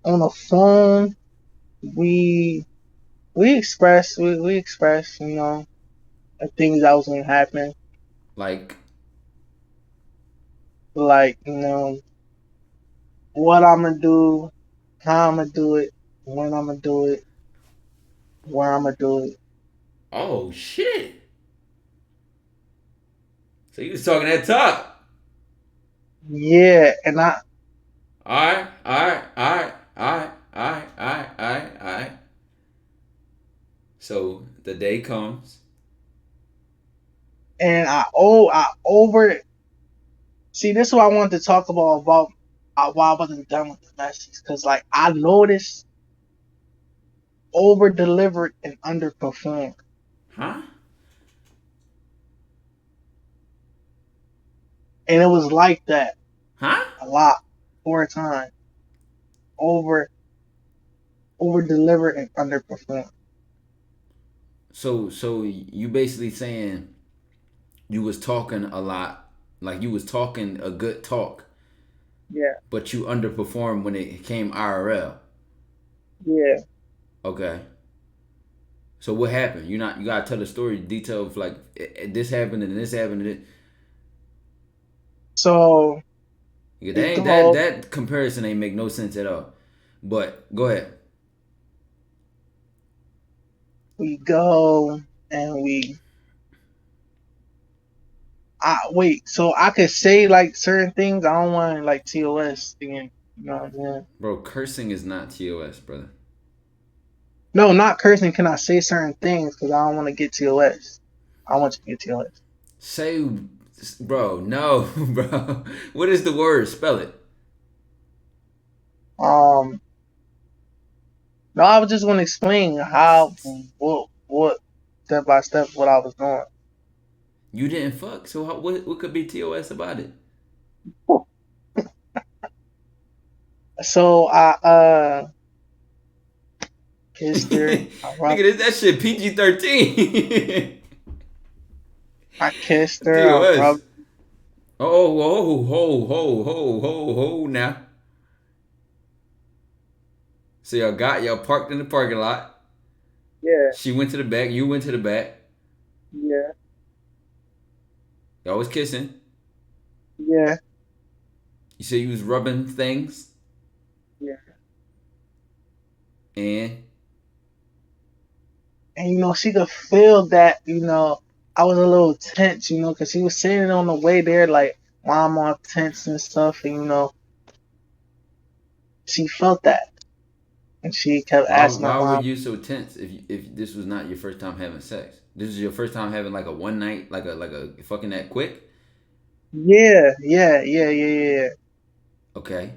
On the phone, we we expressed, the things that was gonna happen, Like like what I'm gonna do, how I'm gonna do it, when I'm gonna do it, where I'm gonna do it. oh shit. So you was talking that talk. Yeah, and Alright, alright, alright, alright, alright, alright, alright, alright. So the day comes. I over. See, this is what I wanted to talk about why I wasn't done with the message, because like I noticed over delivered and underperformed, Huh? and it was like that Huh? a lot, 4 times over delivered and underperformed. So you basically saying you was talking a lot, like you was talking a good talk, Yeah, but you underperformed when it came IRL. yeah. Okay. So what happened? You gotta tell the story detail of like this happened and this happened and it. So Yeah, we that go, that comparison ain't make no sense at all. But go ahead. we go, and I wait. So I could say like certain things. I don't want like TOS again. You know what I'm saying? Bro, cursing is not TOS, brother. No, not cursing. Can I say certain things? Because I don't want to get TOS. I want you to get TOS. Say, bro, no, bro. What is the word? Spell it. Um, no, I was just gonna explain how what step by step what I was doing. You didn't fuck, so what could be TOS about it? So I kissed her. Nigga, that shit PG-13. I kissed her. I TOS. rubbed. Oh, whoa, ho, now. So y'all parked in the parking lot. Yeah, She went to the back. You went to the back. yeah, Y'all was kissing. yeah, You said you was rubbing things. yeah. And And she could feel that. I was a little tense. Because she was saying it on the way there, like, "Why I'm all tense and stuff," and she felt that, and she kept asking her why were why. you so tense if this was not your first time having sex? This is your first time having like a one night, like a fucking that quick? Yeah, yeah, yeah, yeah, yeah. Okay.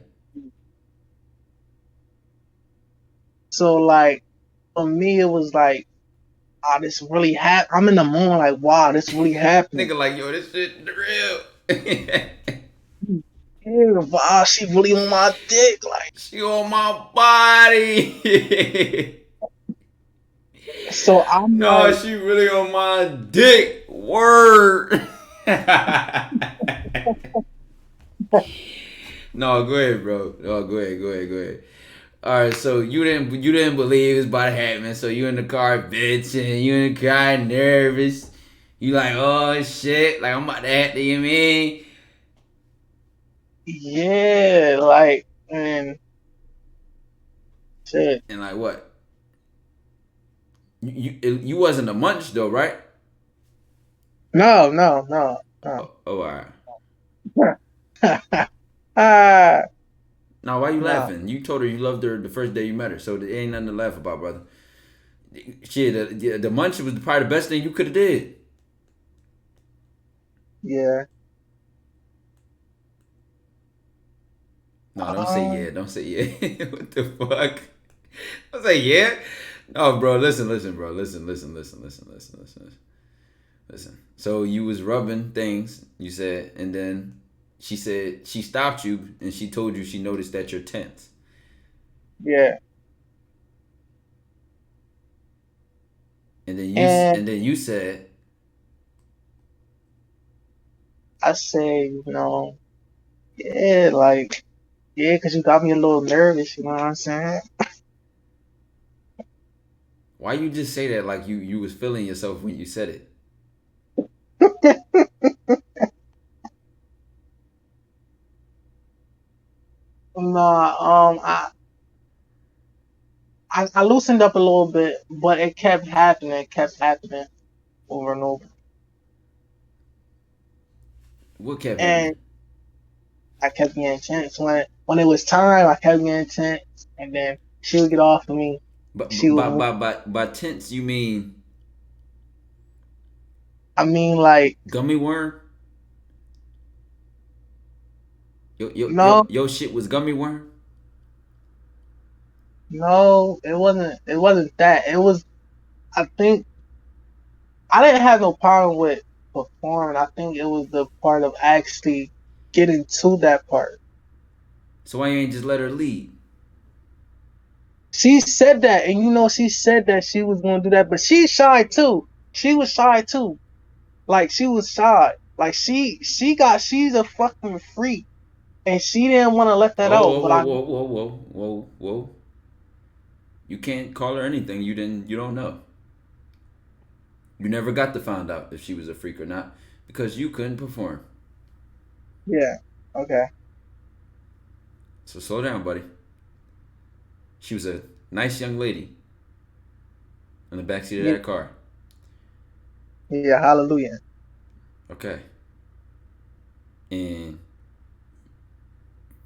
So like for me, it was like, "Oh, this really happened." I'm in the moment, like, "Wow, this really happened." Nigga like, yo, this shit real. Yeah, wow, she really on my dick, like. She on my body. So I'm No, like, she really on my dick. Word. No, go ahead, bro. No, go ahead. All right, so you didn't believe it was about to happen. So you in the car bitching, you in the car nervous. You like, oh shit, like I'm about to have to, you mean? yeah, like, and shit. And like what? You wasn't a munch though, right? No, no, no, no. Oh, all right. Ah, Now, why you no. laughing? You told her you loved her the first day you met her, so there ain't nothing to laugh about, brother. Shit, the munch was probably the best thing you could have did. Yeah. No, don't say yeah. Don't say yeah. What the fuck? Don't say yeah. No, bro. Listen, bro. Listen. So you was rubbing things, you said, and then she said she stopped you and she told you she noticed that you're tense. Yeah. And then And you said, I say, yeah, like, yeah, because you got me a little nervous, you know what I'm saying? why you just say that like you was feeling yourself when you said it? Nah, I loosened up a little bit, but it kept happening. It kept happening over and over. What kept happening? And I kept getting tense. When it was time, I kept getting tense. And then she would get off of me. But She would move. by tense you mean I mean, like, gummy worm? no, Your shit was gummy worm? no, it wasn't. It wasn't that. It was. I think I didn't have no problem with performing. I think it was the part of actually getting to that part. So why you ain't just let her lead? She said that, and she said that she was gonna do that, but she's shy too. She was shy too. Like, she was shy. Like, she's a fucking freak, and she didn't want to let that out. Oh, But I, whoa. You can't call her anything you don't know. You never got to find out if she was a freak or not because you couldn't perform. yeah, okay, So slow down, buddy. She was a nice young lady in the backseat of yeah, that car. yeah, hallelujah. Okay. And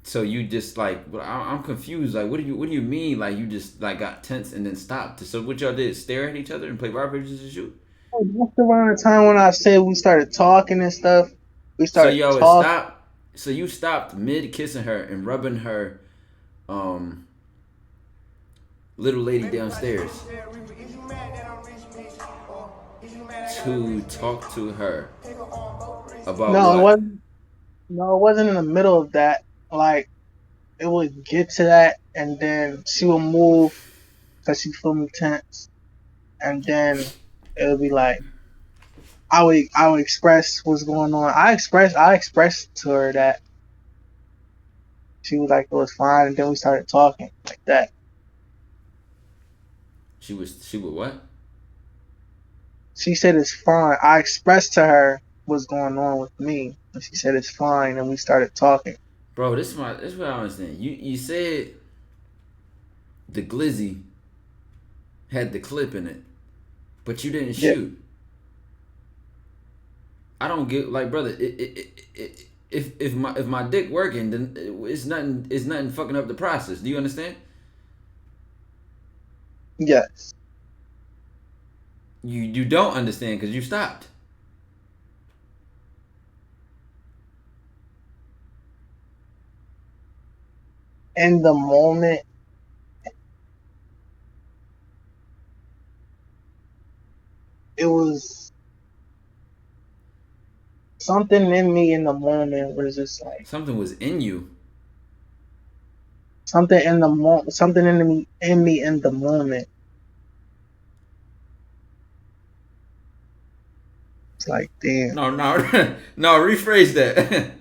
so you just like, but I'm confused. Like, what do you mean? Like, you just like got tense and then stopped. So what y'all did? Stare at each other and play rock paper scissors shoot? Just around the time when I said we started talking and stuff, we So started y'all would talking. stop. So you stopped mid kissing her and rubbing her um little lady downstairs to talk to her about No, it what? wasn't. No, it wasn't in the middle of that. Like it would get to that, and then she would move because she feel me tense, and then it would be like I would express what's going on. I expressed to her that she was like it was fine, and then we started talking like that. She would what? She said it's fine. I expressed to her what's going on with me, and she said it's fine, and we started talking. Bro, this is what I understand. You said the glizzy had the clip in it, but you didn't Yeah. shoot. I don't get like, brother. If my dick working, then it's nothing fucking up the process. Do you understand? Yes. You don't understand because you stopped. In the moment, it was something in me in the moment was just like Something was in you. something in the moment, something in me in the moment. It's like, damn. No, no, no. Rephrase that.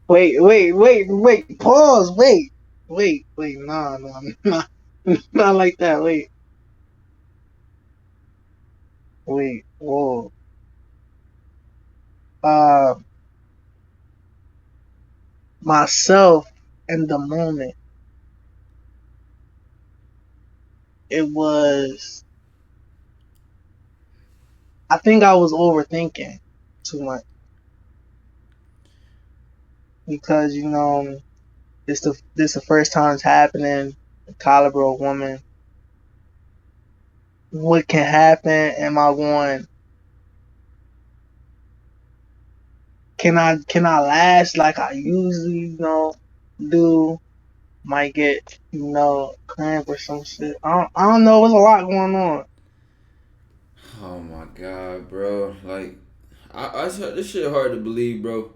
Wait. Pause. Wait. Nah, nah, not like that. Wait. Whoa. Uh, myself in the moment. It was. I think I was overthinking too much because this the first time it's happening. The caliber of woman. What can happen? Am I going? Can I last like I usually do? Might get cramp or some shit. I don't know. There's a lot going on. Oh my god, bro. Like, this shit hard to believe, bro.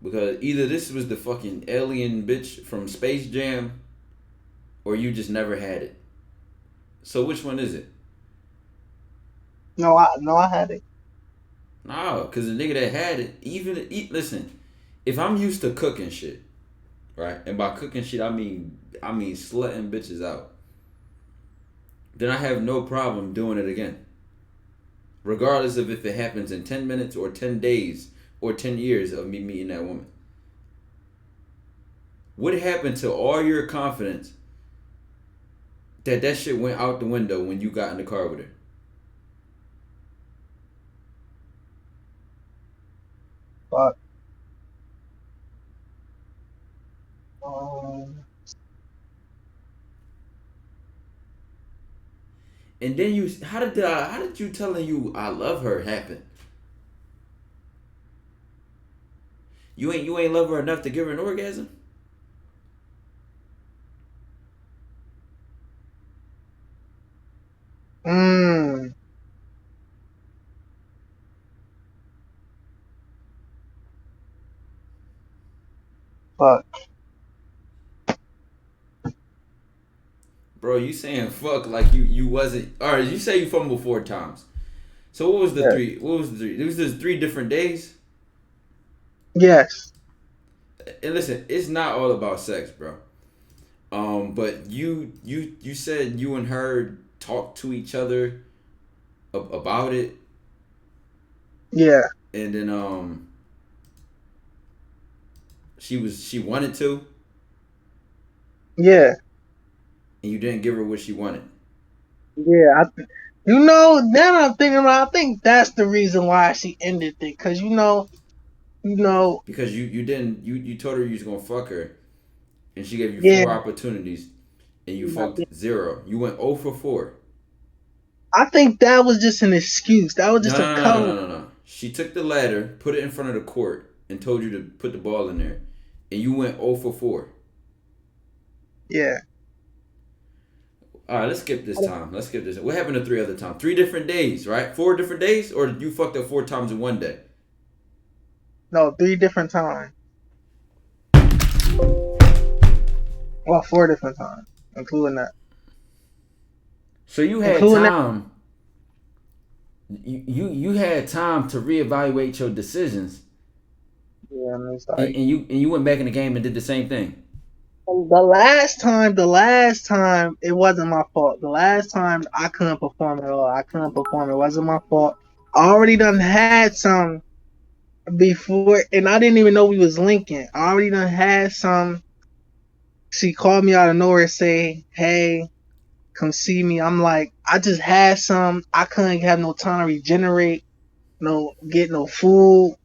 Because either this was the fucking alien bitch from Space Jam, or you just never had it. So which one is it? No, I had it. Nah, cause the nigga that had it, listen, if I'm used to cooking shit, right, and by cooking shit I mean slutting bitches out, then I have no problem doing it again, regardless of if it happens in 10 minutes or 10 days or 10 years of me meeting that woman. What happened to all your confidence that shit went out the window when you got in the car with her? But um, And then how did you telling you I love her happen? You ain't love her enough to give her an orgasm? mm, fuck. Bro, you saying fuck like you wasn't. All right, you say you fumbled 4 times. So what was the Yeah. three? What was the three? It was just 3 different days. Yes. And listen, it's not all about sex, bro. But you said you and her talked to each other about it, Yeah. and then she wanted to, Yeah. and you didn't give her what she wanted. Yeah. Now that I'm thinking about it, I think that's the reason why she ended it. Cause you know, Because you didn't you told her you was gonna fuck her, and she gave you yeah. 4 opportunities, and you fucked 0. You went 0 for 4. I think that was just an excuse. That was No, just a no, no, no, cover. no, no, no. She took the ladder, put it in front of the court, and told you to put the ball in there, and you went 0 for 4. Yeah. All right, let's skip this time. Let's skip this. What happened to 3 other times? 3 different days, right? 4 different days, or you fucked up 4 times in one day? No, 3 different times. Well, 4 different times, including that. So you had Including that. time. You had time to reevaluate your decisions, Yeah, and it's and, like and you went back in the game and did the same thing. the last time, it wasn't my fault. The last time I couldn't perform at all. I couldn't perform. It wasn't my fault. I already done had some before, and I didn't even know we was linking. I already done had some. She called me out of nowhere, say, "Hey, come see me." I'm like, I just had some. I couldn't have no time to regenerate, no get no food,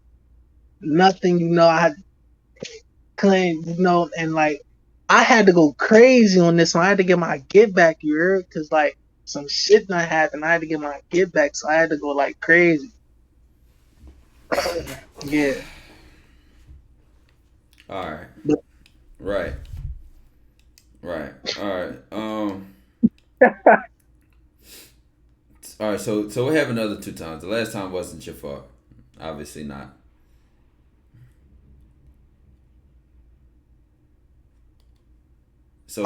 nothing. I couldn't, and like I had to go crazy on this one. I had to get my get back, you heard? Cause like some shit not happened. I had to get my get back, so I had to go like crazy. Yeah. All right. But Right. Right. All right. All right. So what happened the other 2 times? The last time wasn't your fault. Obviously not. So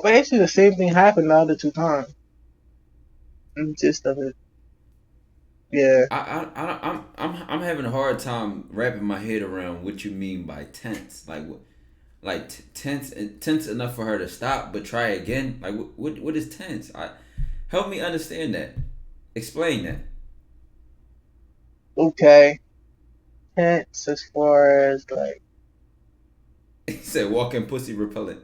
basically the same thing happened the other 2 times. Just of it. Yeah. I'm having a hard time wrapping my head around what you mean by tense. Like tense enough for her to stop but try again. Like what is tense? Help me understand that. Explain that. Okay. Hence, as far as like, He said walking pussy repellent.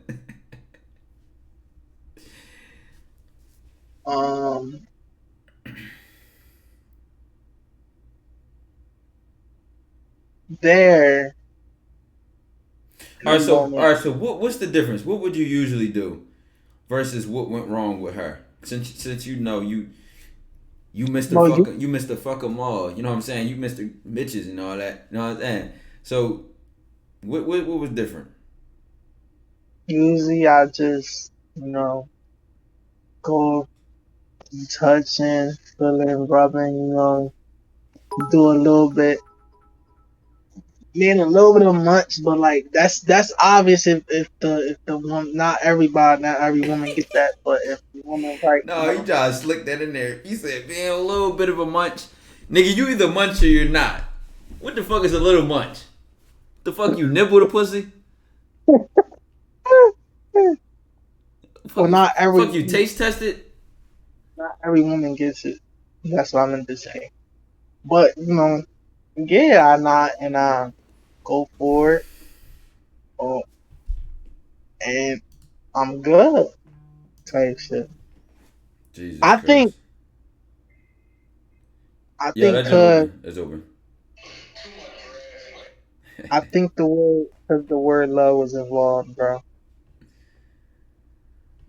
there. All right, so what's the difference? What would you usually do versus what went wrong with her? Since you know you missed the fuck 'em all. You know what I'm saying? You missed the bitches and all that. You know what I'm saying? So what was different? Usually I just, go touching, feeling, rubbing, do a little bit. Mean a little bit of much, but like that's obvious if the woman, not every woman get that, but if the woman right, No, you try to slick that in there. You said, man, a little bit of a munch. Nigga, you either munch or you're not. What the fuck is a little munch? The fuck you nibble the pussy? Well, not every. Fuck you taste test it? Not every woman gets it. That's what I meant to say. But yeah, I not and I go for it. Oh, and I'm good. Type shit. Jesus I Christ. think. Yeah, that's open. That's open. I think the word love was involved, bro.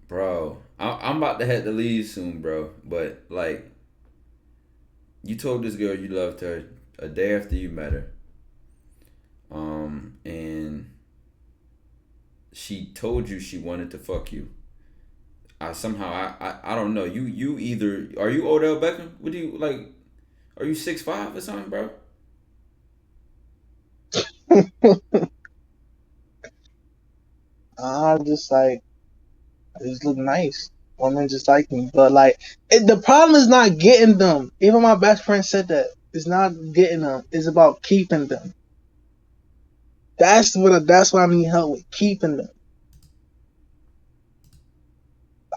Bro, I'm about to have to leave soon, bro. But like, you told this girl you loved her a day after you met her. And she told you she wanted to fuck you. I don't know. You either are you Odell Beckham? What do you like? Are you 6'5" or something, bro? I just like I just look nice. Women just like me, but like the problem is not getting them. Even my best friend said that it's not getting them. It's about keeping them. That's what I need help with, keeping them.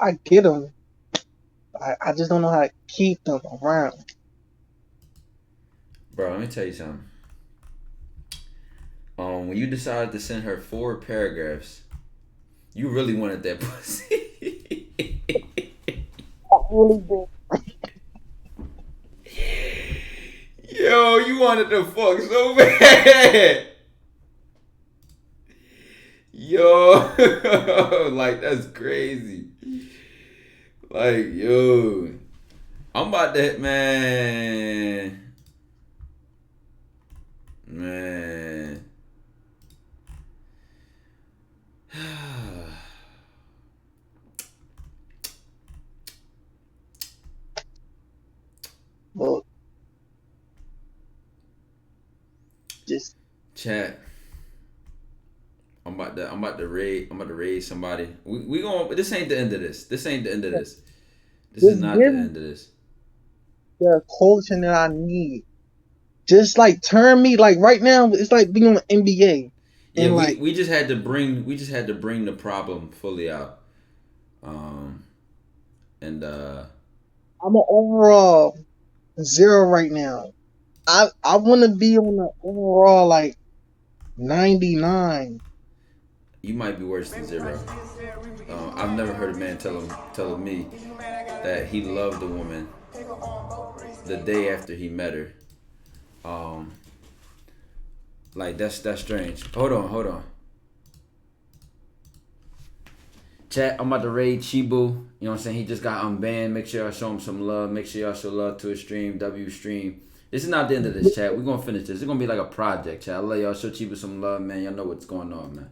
I get them. I just don't know how to keep them around. Bro, let me tell you something. When you decided to send her 4 paragraphs, you really wanted that pussy. I really do. Yo, you wanted to fuck so bad. Yo, like that's crazy. Like, yo, I'm about that, man. Well, just chat. I'm about to raid somebody. We going. This ain't the end of this. This ain't the end of this. This is just not the give end of this. the coaching that I need. Just like turn me like right now. It's like being on the NBA. Yeah, And like we just had to bring the problem fully out. And I'm an overall 0 right now. I want to be on the overall like 99. you might be worse than 0. I've never heard a man telling me that he loved a woman the day after he met her. Like that's strange. Hold on. Chat, I'm about to raid Chibu. You know what I'm saying? He just got unbanned. Make sure y'all show him some love. Make sure y'all show love to his stream, W stream. This is not the end of this, chat. We're gonna finish this. It's gonna be like a project, chat. I love y'all. Show Chibu some love, man. Y'all know what's going on, man.